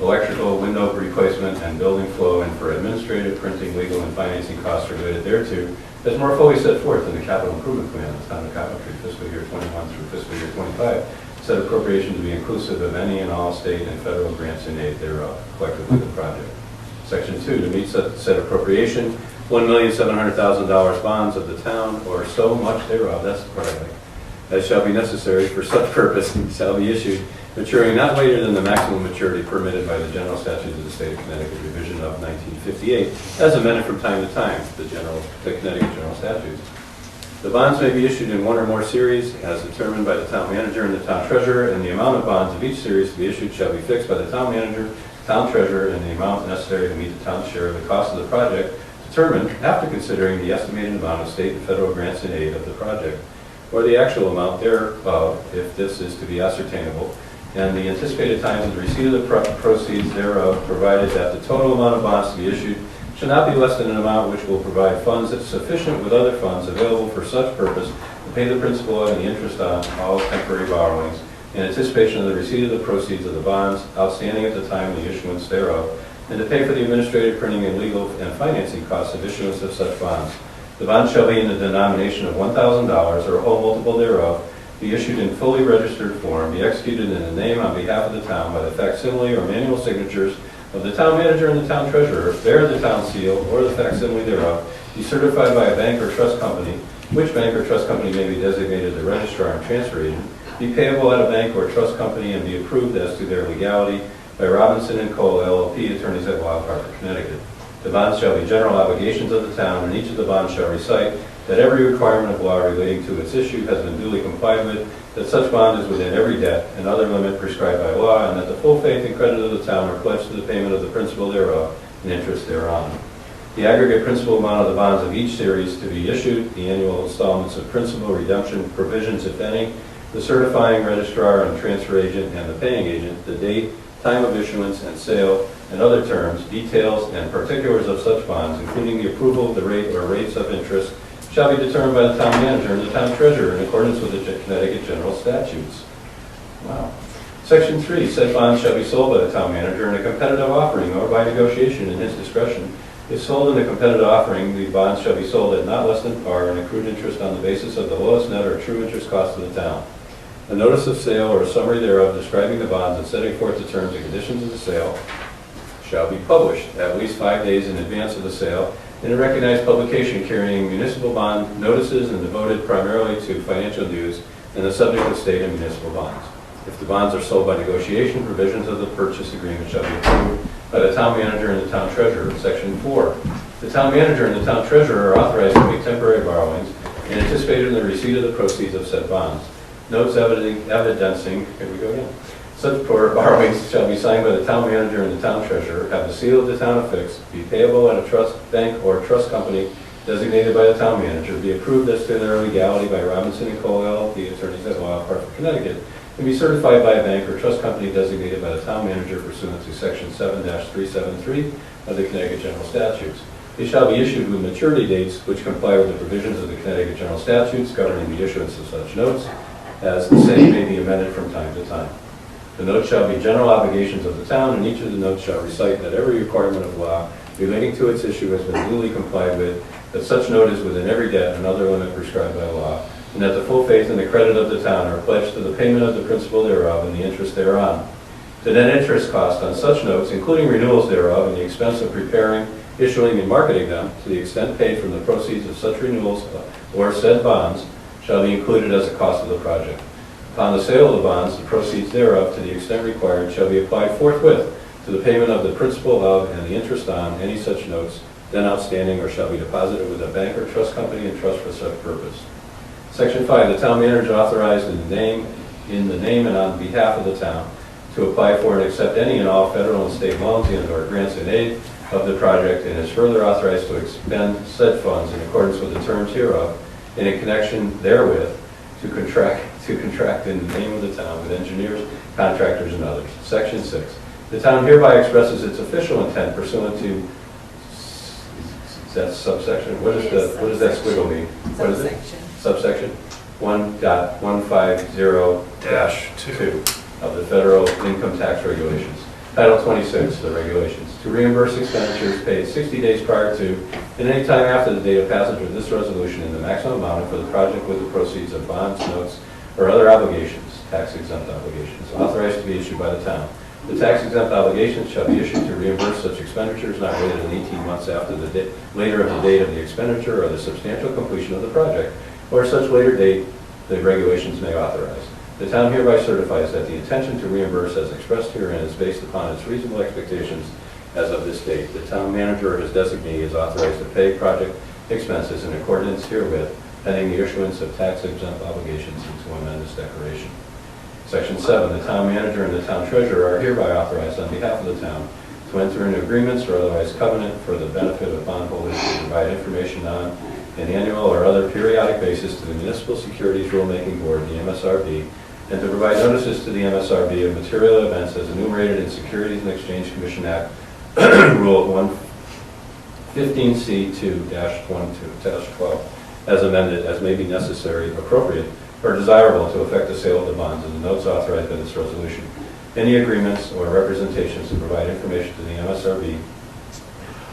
electrical, window replacement, and building flow, and for administrative, printing, legal, and financing costs related thereto, as more fully set forth in the capital improvement plan of the town of Coventry, fiscal year 21 through fiscal year 25. Said appropriation to be inclusive of any and all state and federal grants and aid thereof, collectively the project. Section 2, to meet said appropriation, $1,700,000 bonds of the town or so much thereof, that's the part I like, as shall be necessary for such purpose and shall be issued, maturing not later than the maximum maturity permitted by the general statutes of the state of Connecticut, revision of 1958, as amended from time to time, the Connecticut general statutes. The bonds may be issued in one or more series as determined by the town manager and the town treasurer, and the amount of bonds of each series to be issued shall be fixed by the town manager, town treasurer, and the amount necessary to meet the town's share of the cost of the project determined after considering the estimated amount of state and federal grants and aid of the project, or the actual amount thereof, if this is to be ascertainable, and the anticipated times of the receipt of the proceeds thereof, provided that the total amount of bonds to be issued shall not be less than an amount which will provide funds that sufficient with other funds available for such purpose to pay the principal and the interest on all temporary borrowings in anticipation of the receipt of the proceeds of the bonds outstanding at the time of the issuance thereof, and to pay for the administrative, printing, and legal and financing costs of issuance of such bonds. The bonds shall be in the denomination of $1,000 or a whole multiple thereof, be issued in fully registered form, be executed in the name on behalf of the town by the facsimile or manual signatures of the town manager and the town treasurer, bear the town seal or the facsimile thereof, be certified by a bank or trust company, which bank or trust company may be designated the registrar and transfer agent, be payable at a bank or trust company and be approved as to their legality by Robinson & Cole LLP, attorneys at Wild Hartford, Connecticut. The bonds shall be general obligations of the town, and each of the bonds shall recite that every requirement of law relating to its issue has been duly complied with, that such bond is within every debt and other limit prescribed by law, and that the full faith and credit of the town are pledged to the payment of the principal thereof and interest thereon. The aggregate principal amount of the bonds of each series to be issued, the annual installments of principal redemption provisions, if any, the certifying registrar and transfer agent and the paying agent, the date, time of issuance and sale, and other terms, details, and particulars of such bonds, including the approval of the rate or rates of interest, shall be determined by the town manager and the town treasurer in accordance with the Connecticut general statutes. Wow. Section 3, said bonds shall be sold by the town manager in a competitive offering or by negotiation in his discretion. If sold in a competitive offering, the bonds shall be sold at not less than par and accrued interest on the basis of the lowest net or true interest cost of the town. A notice of sale or a summary thereof describing the bonds and setting forth the terms and conditions of the sale shall be published at least 5 days in advance of the sale in a recognized publication carrying municipal bond notices and devoted primarily to financial news and the subject of state and municipal bonds. If the bonds are sold by negotiation, provisions of the purchase agreement shall be approved by the town manager and the town treasurer. Section 4. The town manager and the town treasurer are authorized to make temporary borrowings and anticipated in the receipt of the proceeds of said bonds. Notes evidencing, here we go again. Such borrowings shall be signed by the town manager and the town treasurer, have the seal of the town affixed, be payable at a trust bank or trust company designated by the town manager, be approved as to their legality by Robinson & Cole LLP, attorneys at law, Hartford, Connecticut, and be certified by a bank or trust company designated by the town manager pursuant to Section 7-373 of the Connecticut General Statutes. They shall be issued with maturity dates which comply with the provisions of the Connecticut General Statutes governing the issuance of such notes, as the same may be amended from time to time. The notes shall be general obligations of the town, and each of the notes shall recite that every requirement of law relating to its issue has been duly complied with, that such note is within every debt and other limit prescribed by law, and that the full faith and the credit of the town are pledged to the payment of the principal thereof and the interest thereon. The net interest cost on such notes, including renewals thereof and the expense of preparing, issuing, and marketing them, to the extent paid from the proceeds of such renewals or said bonds, shall be included as a cost of the project. Upon the sale of the bonds, the proceeds thereof, to the extent required, shall be applied forthwith to the payment of the principal of and the interest on any such notes then outstanding, or shall be deposited with a bank or trust company in trust for such purpose. Section 5, the town manager authorized in the name and on behalf of the town to apply for and accept any and all federal and state loans and/or grants in aid of the project, and is further authorized to expend said funds in accordance with the terms hereof, and in connection therewith to contract in the name of the town with engineers, contractors, and others. Section 6, the town hereby expresses its official intent pursuant to, that's subsection, what does that squiggle mean? What is it? Subsection 1.150-2 of the federal income tax regulations. Title 26, the regulations, to reimburse expenditures paid 60 days prior to and any time after the date of passage of this resolution in the maximum amount for the project with the proceeds of bonds, notes, or other obligations, tax-exempt obligations, authorized to be issued by the town. The tax-exempt obligations shall be issued to reimburse such expenditures not later than 18 months after the later of the date of the expenditure or the substantial completion of the project, or such later date the regulations may authorize. The town hereby certifies that the intention to reimburse as expressed herein is based upon its reasonable expectations as of this date. The town manager or his designee is authorized to pay project expenses in accordance herewith, pending the issuance of tax-exempt obligations and to amend this declaration. Section 7, the town manager and the town treasurer are hereby authorized on behalf of the town to enter into agreements or otherwise covenant for the benefit of bondholders to provide information on an annual or other periodic basis to the Municipal Securities Rulemaking Board, the MSRB, and to provide notices to the MSRB of material events as enumerated in Securities and Exchange Commission Act Rule 115C2-12, as amended, as may be necessary, appropriate, or desirable to effect the sale of the bonds and the notes authorized by this resolution. Any agreements or representations to provide information to the MSRB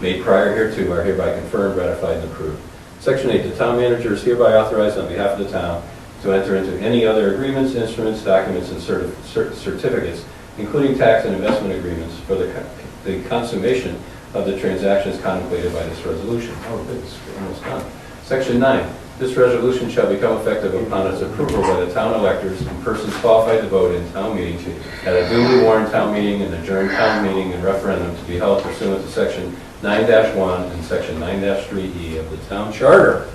made prior hereto are hereby confirmed, ratified, and approved. Section 8, the town manager is hereby authorized on behalf of the town to enter into any other agreements, instruments, documents, and certificates, including tax and investment agreements, for the consummation of the transactions contemplated by this resolution. Oh, good, it's almost done. Section 9, this resolution shall become effective upon its approval by the town electors and persons qualified to vote in town meeting at a duly warned town meeting and adjourned town meeting and referendum to be held pursuant to Section 9-1 and Section 9-3E of the town charter.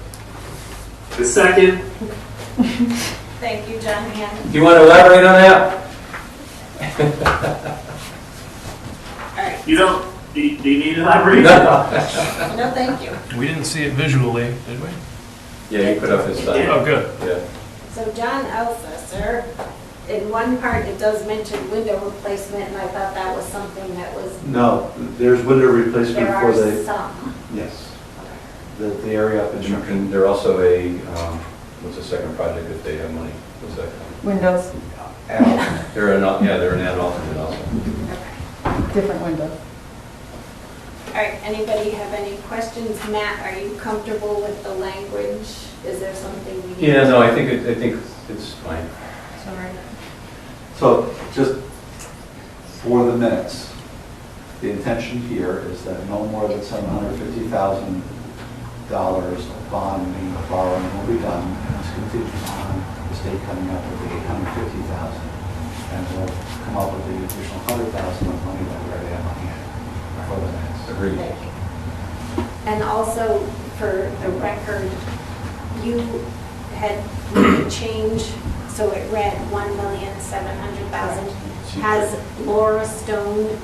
The second. Thank you, John Hannon. Do you want to elaborate on that? All right. You don't, do you need an elaboration? No, thank you. We didn't see it visually, did we? Yeah, he put up his sign. Oh, good. Yeah. So John Elsa, sir, in one part it does mention window replacement, and I thought that was something that was, No, there's window replacement there for are the, some. yes, the area up in Church. And they're also a, what's the second project if they have money? What's that called? Windows, They're an ad alternate also. different windows. All right, anybody have any questions? Matt, are you comfortable with the language? Is there something we need? Yeah, no, I think it's fine. Sorry. So just for the minutes, the intention here is that no more than $750,000 of bonding or borrowing will be done, and it's contingent on the state coming up with the $850,000, and we'll come up with the additional $100,000 of money that we already have on hand for the minutes. Agreed. Thank you. And also, for the record, you had made a change, so it read $1,700,000. Has Laura Stone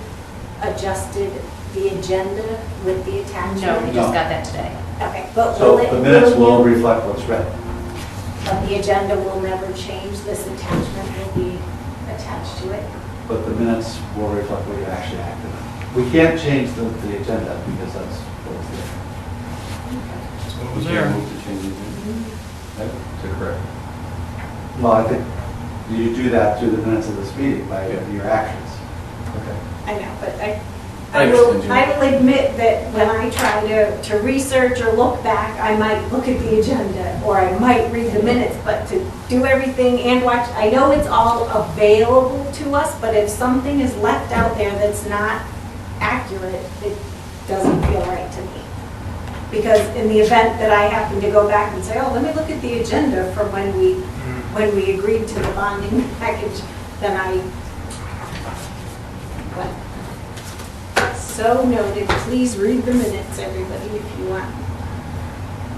adjusted the agenda with the attachment? No, we just got that today. Okay, but So will it? the minutes will you- reflect what's read. But the agenda will never change, this attachment will be attached to it? But the minutes will reflect what you actually acted on. We can't change the agenda because that's what's there. That's what We was can't there. move to change it. To correct. Well, I think You do that through the minutes of this meeting by your actions. I know, but I I will understand you. admit that when I try to research or look back, I might look at the agenda, or I might read the minutes, but to do everything and watch, I know it's all available to us, but if something is left out there that's not accurate, it doesn't feel right to me. Because in the event that I happen to go back and say, oh, let me look at the agenda from when we agreed to the bonding package, then but so noted. Please read the minutes, everybody, if you want.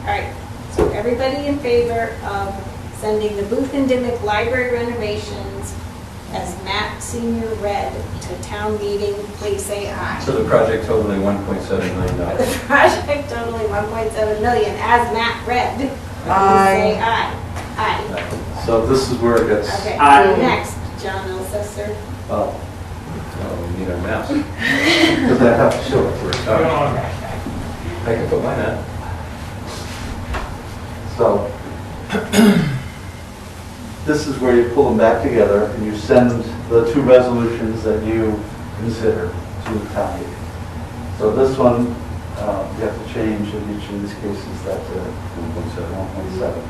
All right, so everybody in favor of sending the Booth and Dimick Library renovations as Matt Senior read to town meeting, please say aye. So the project totaling $1.7 million. The project totaling $1.7 million as Matt read, please say aye. Aye. So this is where it gets, Okay, Aye. so next, John Elsesser. well, Oh, we need our maps. because I have to show it first. I can put mine on. So this is where you pull them back together and you send the two resolutions that you consider to the town meeting. So this one, you have to change in each of these cases that to 1.7.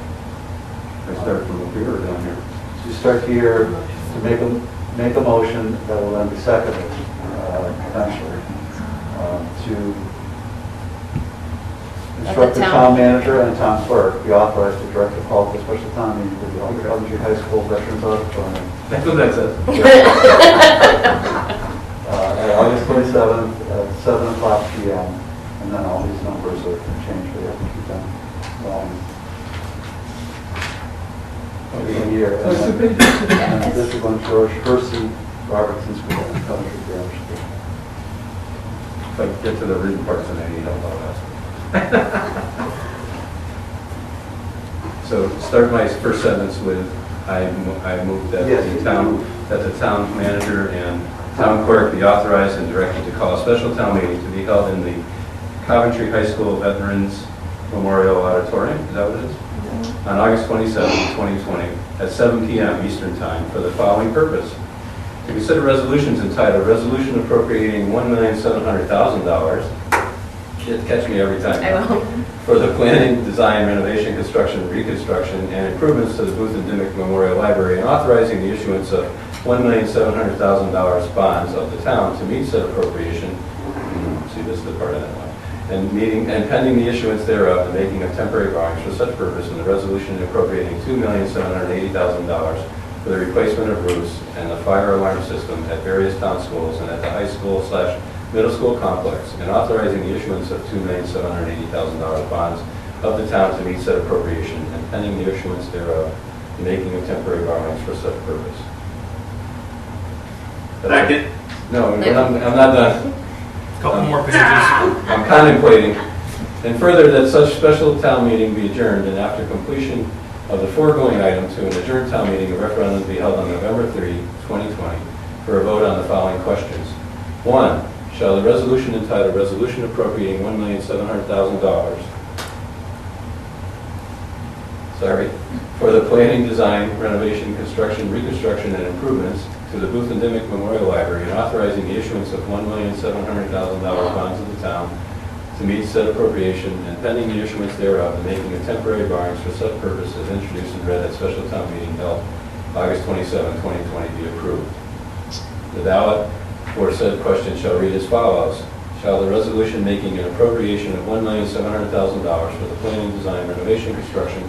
I start from up here or down here? So you start here to make a motion that will then be seconded, potentially, to instruct the town manager and town clerk be authorized to direct a call to a special town meeting to the Coventry High School Veterans Auditorium That's what that says. at August 27th at 7:00 p.m. And then all these numbers are changed, we have to keep them every year. And then this is on George Percy, Robertson School, and Coventry Grammar School. If I get to the written parts, then I need help on that. So start my first sentence with, I move that Yes. the town manager and town clerk be authorized and directed to call a special town meeting to be held in the Coventry High School Veterans Memorial Auditorium, is that what it is? On August 27, 2020, at 7 p.m. Eastern Time for the following purpose. To consider resolutions entitled Resolution Appropriating $1,700,000. Catch me every time. I will. For the planning, design, renovation, construction, reconstruction, and improvements to the Booth and Dimick Memorial Library, and authorizing the issuance of $1,700,000 bonds of the town to meet said appropriation. See, this is the part of that one. And pending the issuance thereof, the making of temporary borrowings for such purpose, and the resolution appropriating $2,780,000 for the replacement of roofs and the fire alarm system at various town schools and at the high school/middle school complex, and authorizing the issuance of $2,780,000 bonds of the town to meet said appropriation, and pending the issuance thereof, the making of temporary borrowings for such purpose. Second. No, I'm not done. Couple more pages. I'm contemplating. And further, that such special town meeting be adjourned, and after completion of the foregoing item, to an adjourned town meeting, a referendum be held on November 3, 2020, for a vote on the following questions. 1. Shall the resolution entitled Resolution Appropriating $1,700,000 for the planning, design, renovation, construction, reconstruction, and improvements to the Booth and Dimick Memorial Library, and authorizing the issuance of $1,700,000 bonds of the town to meet said appropriation, and pending the issuance thereof, the making of temporary borrowings for such purpose as introduced and read at special town meeting held August 27, 2020 be approved. The ballot for said question shall read as follows. Shall the resolution making an appropriation of $1,700,000 for the planning, design, renovation, construction,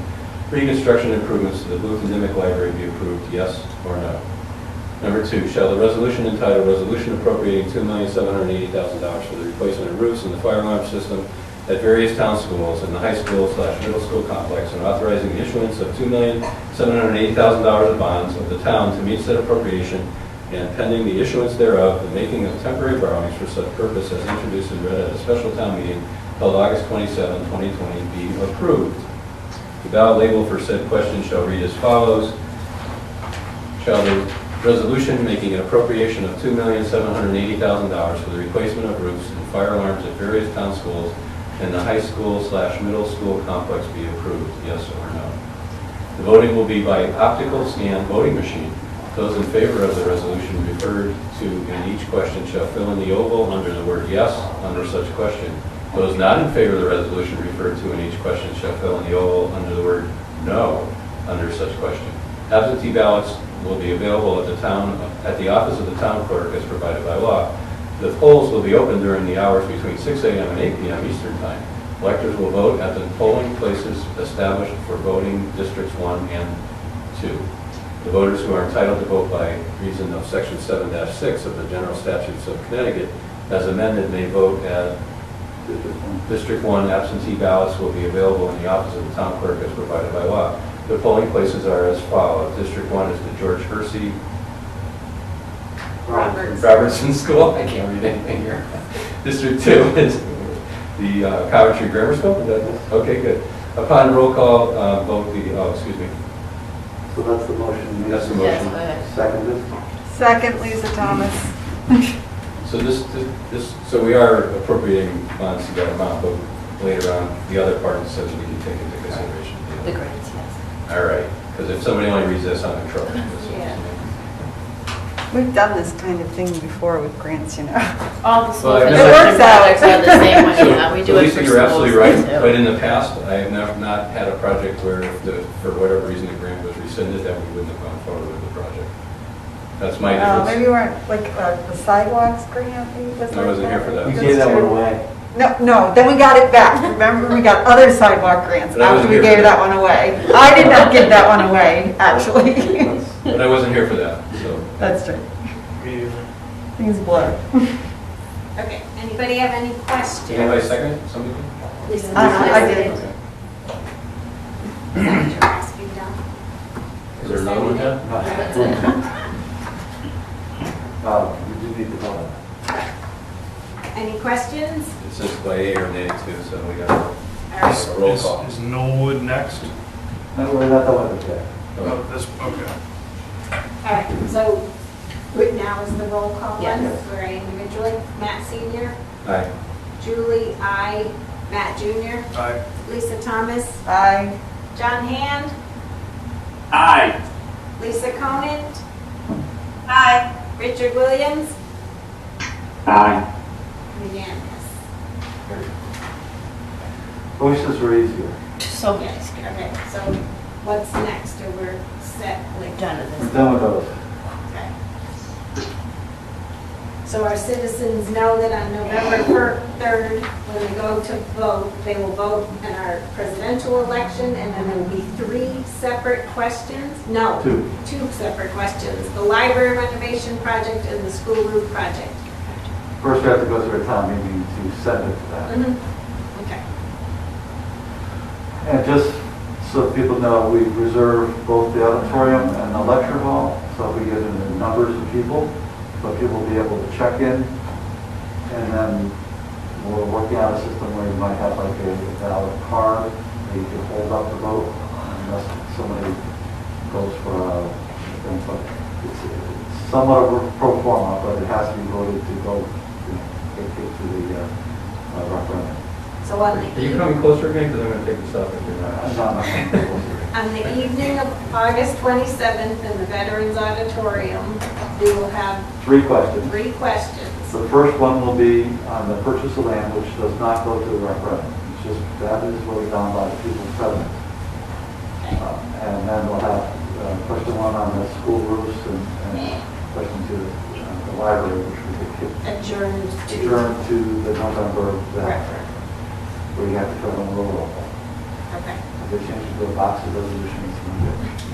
reconstruction improvements to the Booth and Dimick Library be approved, yes or no? Number 2, shall the resolution entitled Resolution Appropriating $2,780,000 for the replacement of roofs and the fire alarm system at various town schools and the high school/middle school complex, and authorizing the issuance of $2,780,000 of bonds of the town to meet said appropriation, and pending the issuance thereof, the making of temporary borrowings for such purpose as introduced and read at a special town meeting held August 27, 2020 be approved. The ballot label for said question shall read as follows. Shall the resolution making an appropriation of $2,780,000 for the replacement of roofs and fire alarms at various town schools and the high school/middle school complex be approved, yes or no? The voting will be by optical scan voting machine. Those in favor of the resolution referred to in each question shall fill in the oval under the word yes under such question. Those not in favor of the resolution referred to in each question shall fill in the oval under the word no under such question. Absentee ballots will be available at the office of the town clerk as provided by law. The polls will be open during the hours between 6 a.m. and 8 p.m. Eastern Time. Electors will vote at the polling places established for voting districts 1 and 2. The voters who are entitled to vote by reason of Section 7-6 of the General Statutes of Connecticut, as amended, may vote at District 1. Absentee ballots will be available in the office of the town clerk as provided by law. The polling places are as follows. District 1 is the George Hersey Robertson School. I can't read anything here. District 2 is the Coventry Grammar School. Is that it? Okay, good. Upon roll call vote, excuse me. So that's the motion. That's the Yes, motion. go ahead. Seconded? Second, Lisa Thomas. So so we are appropriating funds to that amount, but later on, the other part says we can take into consideration. The grants, yes. All right, because if somebody only reads this, I'm in trouble. Yeah. We've done this kind of thing before with grants, you know. All the school Well, I've construction never- It works out. projects are the same way. Yeah, we do it Lisa, for you're absolutely right, schools, too. but in the past, I have not had a project where if for whatever reason the grant was rescinded, that we wouldn't have gone forward with the project. That's my Maybe difference. you weren't, like, the sidewalks grant, maybe was I like wasn't here for that. We That's gave that one true. away. No, then we got it back. Remember, we got other sidewalk grants But I after wasn't we here for gave that that. one away. I did not give that one away, actually. But I wasn't here for that, so. That's true. Things blur. Okay, anybody have any questions? Did anybody second it? Somebody? Lisa, I did. Okay. Is that what you're asking, Don? Is there another one, Jen? That's it. You do need to vote. Any questions? It says by A or nay too, so we got All right. a roll call. Is Knollwood next? No, we're not the one today. Oh, this, okay. All right, so now is the roll call Yes. one, for individually. Matt Senior, Aye. Julie, I, Matt Junior, Aye. Lisa Thomas, Aye. John Hand, Aye. Lisa Conant, Aye. Richard Williams, Aye. unanimous. Voices were easier. So Yes, okay, so what's next, or we're set with? done with We're this. done with those. Okay. So our citizens know that on November 3rd, when they go to vote, they will vote in our presidential election, and then there will be 3 separate questions? No. 2. 2 separate questions, the library renovation project and the school roof project. First, we have to go through a town meeting to send it to that. Okay. And just so people know, we reserve both the auditorium and the lecture hall, so we get in the numbers of people, so people will be able to check in. And then we're working on a system where you might have like a valid card that you can hold up the vote unless somebody goes for a thing. But it's somewhat of a pro forma, but it has to be voted to go to the referendum. So on Are you the, coming closer again? Because I'm going to take this off if you're not. on the evening of August 27th in the Veterans Auditorium, we will have 3 questions. 3 questions. The first one will be on the purchase of land, which does not go to the referendum. It's just, that is voted on by the people present. And then we'll have question 1 on the school roofs and question 2 on the library, which we could keep Adjourned to adjourned to the November, referendum. where you have to fill in a little roll. Okay. If they change it to a box of resolutions,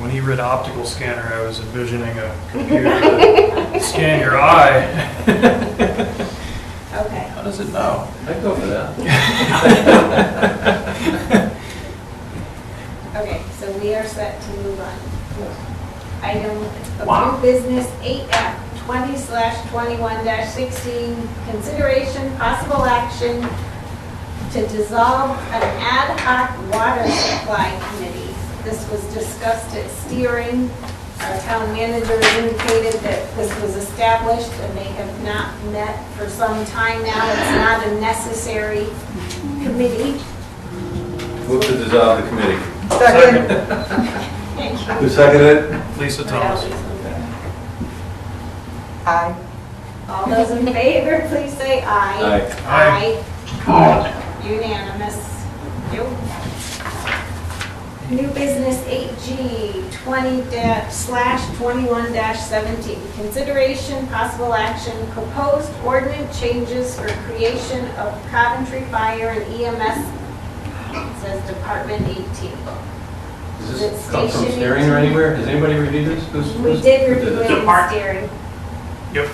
When he read optical scanner, I was envisioning a computer to scan your eye. Okay. How does it know? I'd go for that. Okay, so we are set to move on. Item of new business 8F 20/21-16, consideration possible action to dissolve an ad hoc water supply committee. This was discussed at steering. Our town manager indicated that this was established and they have not met for some time now. It's not a necessary committee. Move to dissolve the committee. Second. Who seconded it? Lisa Thomas. Aye. All those in favor, please say aye. Aye. Aye. Unanimous. Yep. New business 8G 20/21-17. Consideration, possible action, proposed ordinance changes for creation of Coventry Fire and EMS. It says Department 18. Does Is it this come from station steering 18? or anywhere? Has anybody reviewed this? We did review this? it in Depart- steering. Yep.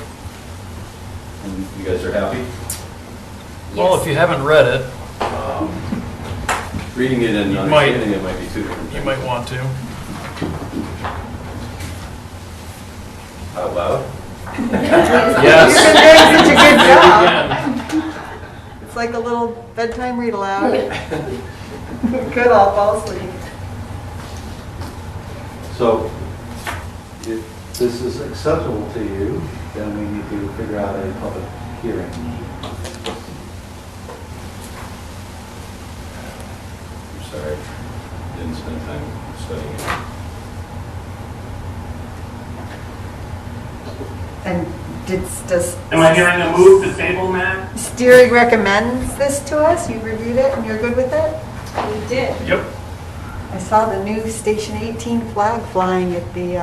And you guys are happy? Well, if you haven't read it, Reading it and You might- understanding it might be two different you things. might want to. Out loud? Yes. You've been doing such a good job. It's like a little bedtime read aloud. Good, I'll fall asleep. So if this is acceptable to you, then we need to figure out a public hearing. I'm sorry, didn't spend time studying it. And does Am I hearing a move to table, Matt? steering recommends this to us? You reviewed it and you're good with it? We did. Yep. I saw the new Station 18 flag flying at the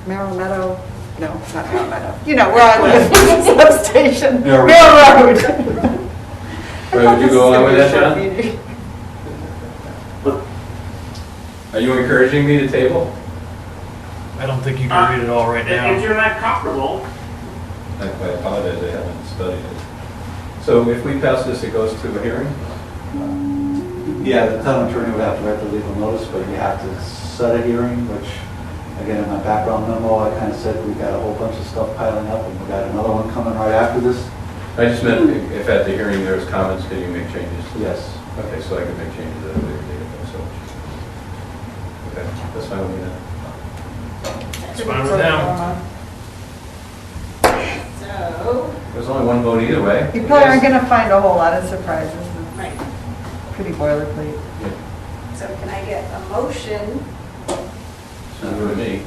Merrill Meadow, no, not Merrill Meadow. You know where I live, substation, Merrill Mill Road. Right, would you go along with that, John? Are you encouraging me to table? I don't think you can read it all right If now. you're not comfortable, I apologize, I haven't studied it. So if we pass this, it goes to a hearing? Yeah, the town attorney would have to write the legal notice, but you have to set a hearing, which, again, in my background memo, I kind of said we've got a whole bunch of stuff piling up, and we've got another one coming right after this. I just meant if at the hearing there was comments, can you make changes? Yes. Okay, so I can make changes at a later date, so. Okay, that's fine with me then. It's fine with them. So, There's only one vote either way. You probably aren't gonna find a whole lot of surprises. right. It's pretty boilerplate. So can I get a motion? Sounds good to me.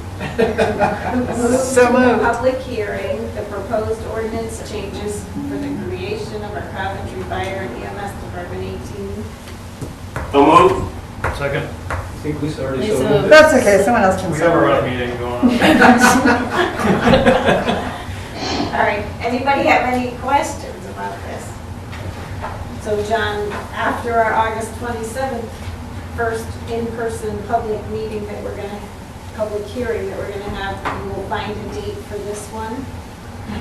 So moved. Public hearing, the proposed ordinance changes for the creation of our Coventry Fire and EMS Department 18. so move. Second. I think Lisa already so moved it. That's okay, someone else can We have a say run it. meeting going on. All right, anybody have any questions about this? So John, after our August 27th first in-person public meeting that we're gonna, public hearing that we're gonna have, we will find a date for this one.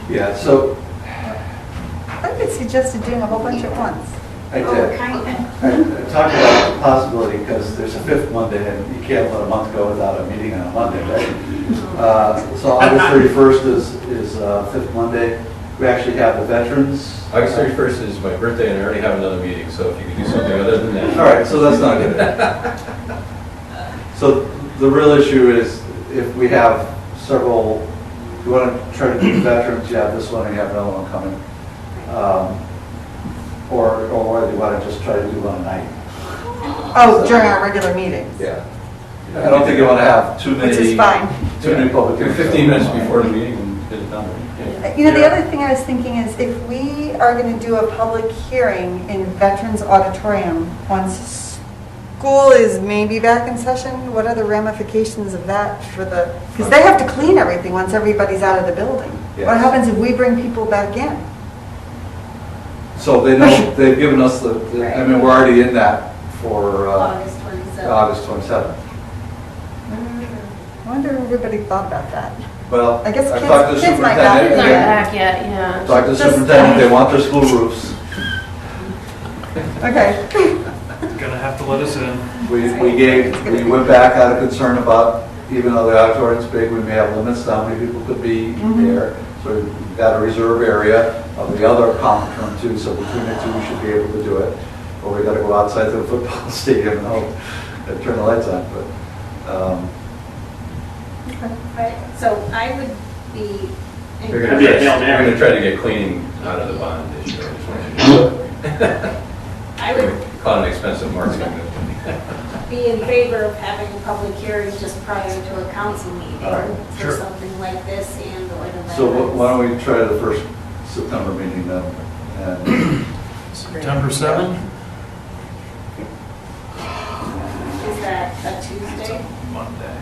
Yeah, so I could suggested doing a whole bunch at once. I Oh, did. kind of. I talked about the possibility, because there's a fifth Monday, and you can't let a month go without a meeting on a Monday, right? So August 31st is fifth Monday. We actually have the veterans. August 31st is my birthday, and I already have another meeting, so if you could do something other than that. All right, so that's not good. So the real issue is if we have several, if you want to try to do veterans, you have this one and you have another one coming. Or whether you want to just try to do one a night. Oh, during our regular meetings, Yeah. I don't think you want to have too many. which is fine. Too many public Do hearings. 15 minutes before the meeting and get it done. Yeah. You know, the other thing I was thinking is if we are going to do a public hearing in Veterans Auditorium once school is maybe back in session, what are the ramifications of that for the, because they have to clean everything once everybody's out of the building. What Yes. happens if we bring people back in? So they know, they've given us I mean, we're already in that for August 27th. August 27th. I wonder if everybody thought about that. Well, I guess I've talked to the kids might not superintendent. be Not there. back yet, yeah. Talked to the Just- superintendent, they want their school roofs. Okay. Gonna have to let us in. We went back out of concern about, even though the auditorium's big, we may have limits to how many people could be there. So we've got a reserve area of the other conference room too, so between the two, we should be able to do it. Or we gotta go outside to the football stadium and hope, and turn the lights on, but, Right, so I would be. We're That'd be a Hail Mary. gonna try to get cleaning out of the bond issue. I just want you to know. I would, Call it an expensive marketing. be in favor of having a public hearing just prior to a council meeting All right. for Sure. something like this and or the So veterans. why don't we try the first September meeting then? And September 7th? Is that a Tuesday? Monday.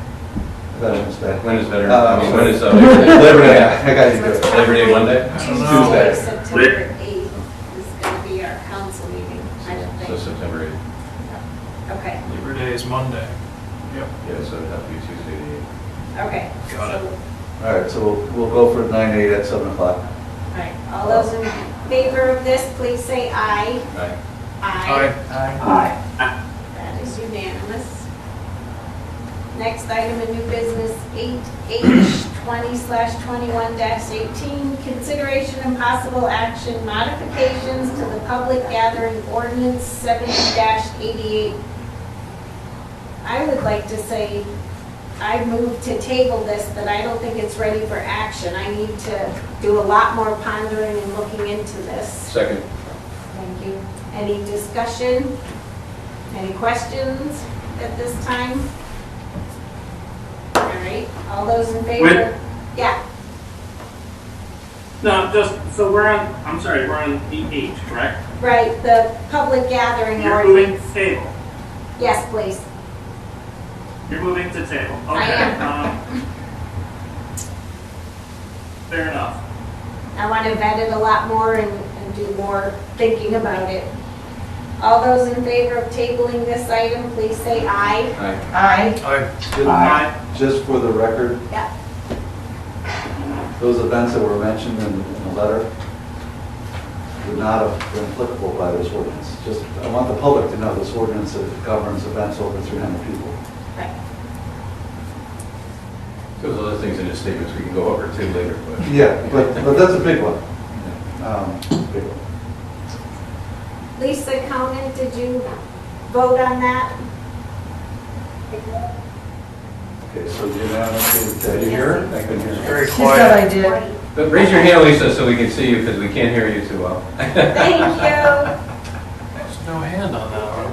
Veterans Day. When is Veterans, Uh, when is Labor Day, I got you good. Labor Day Monday? Tuesday, Tuesday. September 8th is going to be our council meeting, I don't So think. September 8th. Okay, Labor Day is Monday. Yep. Yeah, so it'd have to be Tuesday the 8th. okay. Got it. So, All right, so we'll go for 9/8 at 7 o'clock. all right, all those in favor of this, please say aye. Aye. Aye. Aye. That is unanimous. Next item in new business, 8H 20/21-18, consideration and possible action modifications to the public gathering ordinance 70-88. I would like to say, I move to table this, but I don't think it's ready for action. I need to do a lot more pondering and looking into this. Second. Thank you. Any discussion? Any questions at this time? All right, all those in favor? Wait. Yeah, No, just, so we're on, I'm sorry, we're on 8H, correct? right, the public gathering You're moving ordinance. to table. Yes, please. You're moving to table. I Okay. am. Fair enough. I want to vet it a lot more and do more thinking about it. All those in favor of tabling this item, please say aye. Aye. Aye. Aye. Just for the record, Yeah, those events that were mentioned in the letter would not have been applicable by this ordinance. Just, I want the public to know this ordinance governs events over 300 people. right. There's other things in his statements we can go over too later, but. Yeah, but that's a big one. Big one. Lisa Conan, did you vote on that? Okay, so unanimously, Did you hear her? I couldn't hear her. Very She quiet. said I did. But raise your hand, Lisa, so we can see you, because we can't hear you too well. Thank you. There's no hand on that one.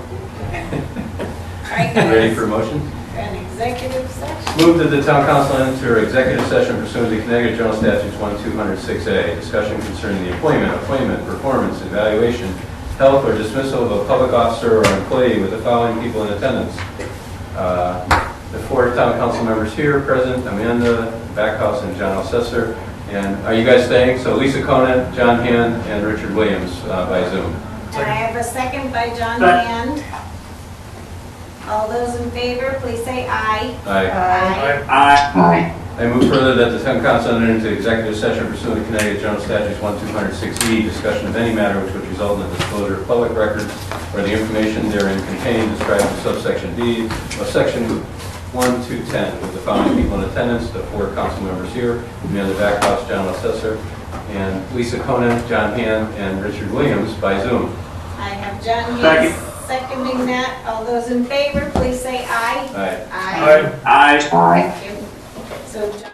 All right, Ready guys. for a motion? An executive session. Move that the town council enter executive session pursuant to Connecticut General Statutes 1206A, discussion concerning the appointment, performance, evaluation, health, or dismissal of a public officer or employee with the following people in attendance. The four town council members here present, Amanda Backhouse and John Alcester. And are you guys staying? So Lisa Conant, John Hand, and Richard Williams by Zoom. And I have a second by John Second. Hand. All those in favor, please say aye. Aye. Aye. Aye. I move further that the town council enter into executive session pursuant to Connecticut General Statutes 1206E, discussion of any matter which would result in the disclosure of public records or the information therein contained described in subsection D of section 1 to 10, with the following people in attendance, the four council members here, Amanda Backhouse, John Alcester, and Lisa Conan, John Hand, and Richard Williams by Zoom. I have John Second. Hayes seconding that. All those in favor, please say aye. Aye. Aye. Aye. Aye. Thank you. So John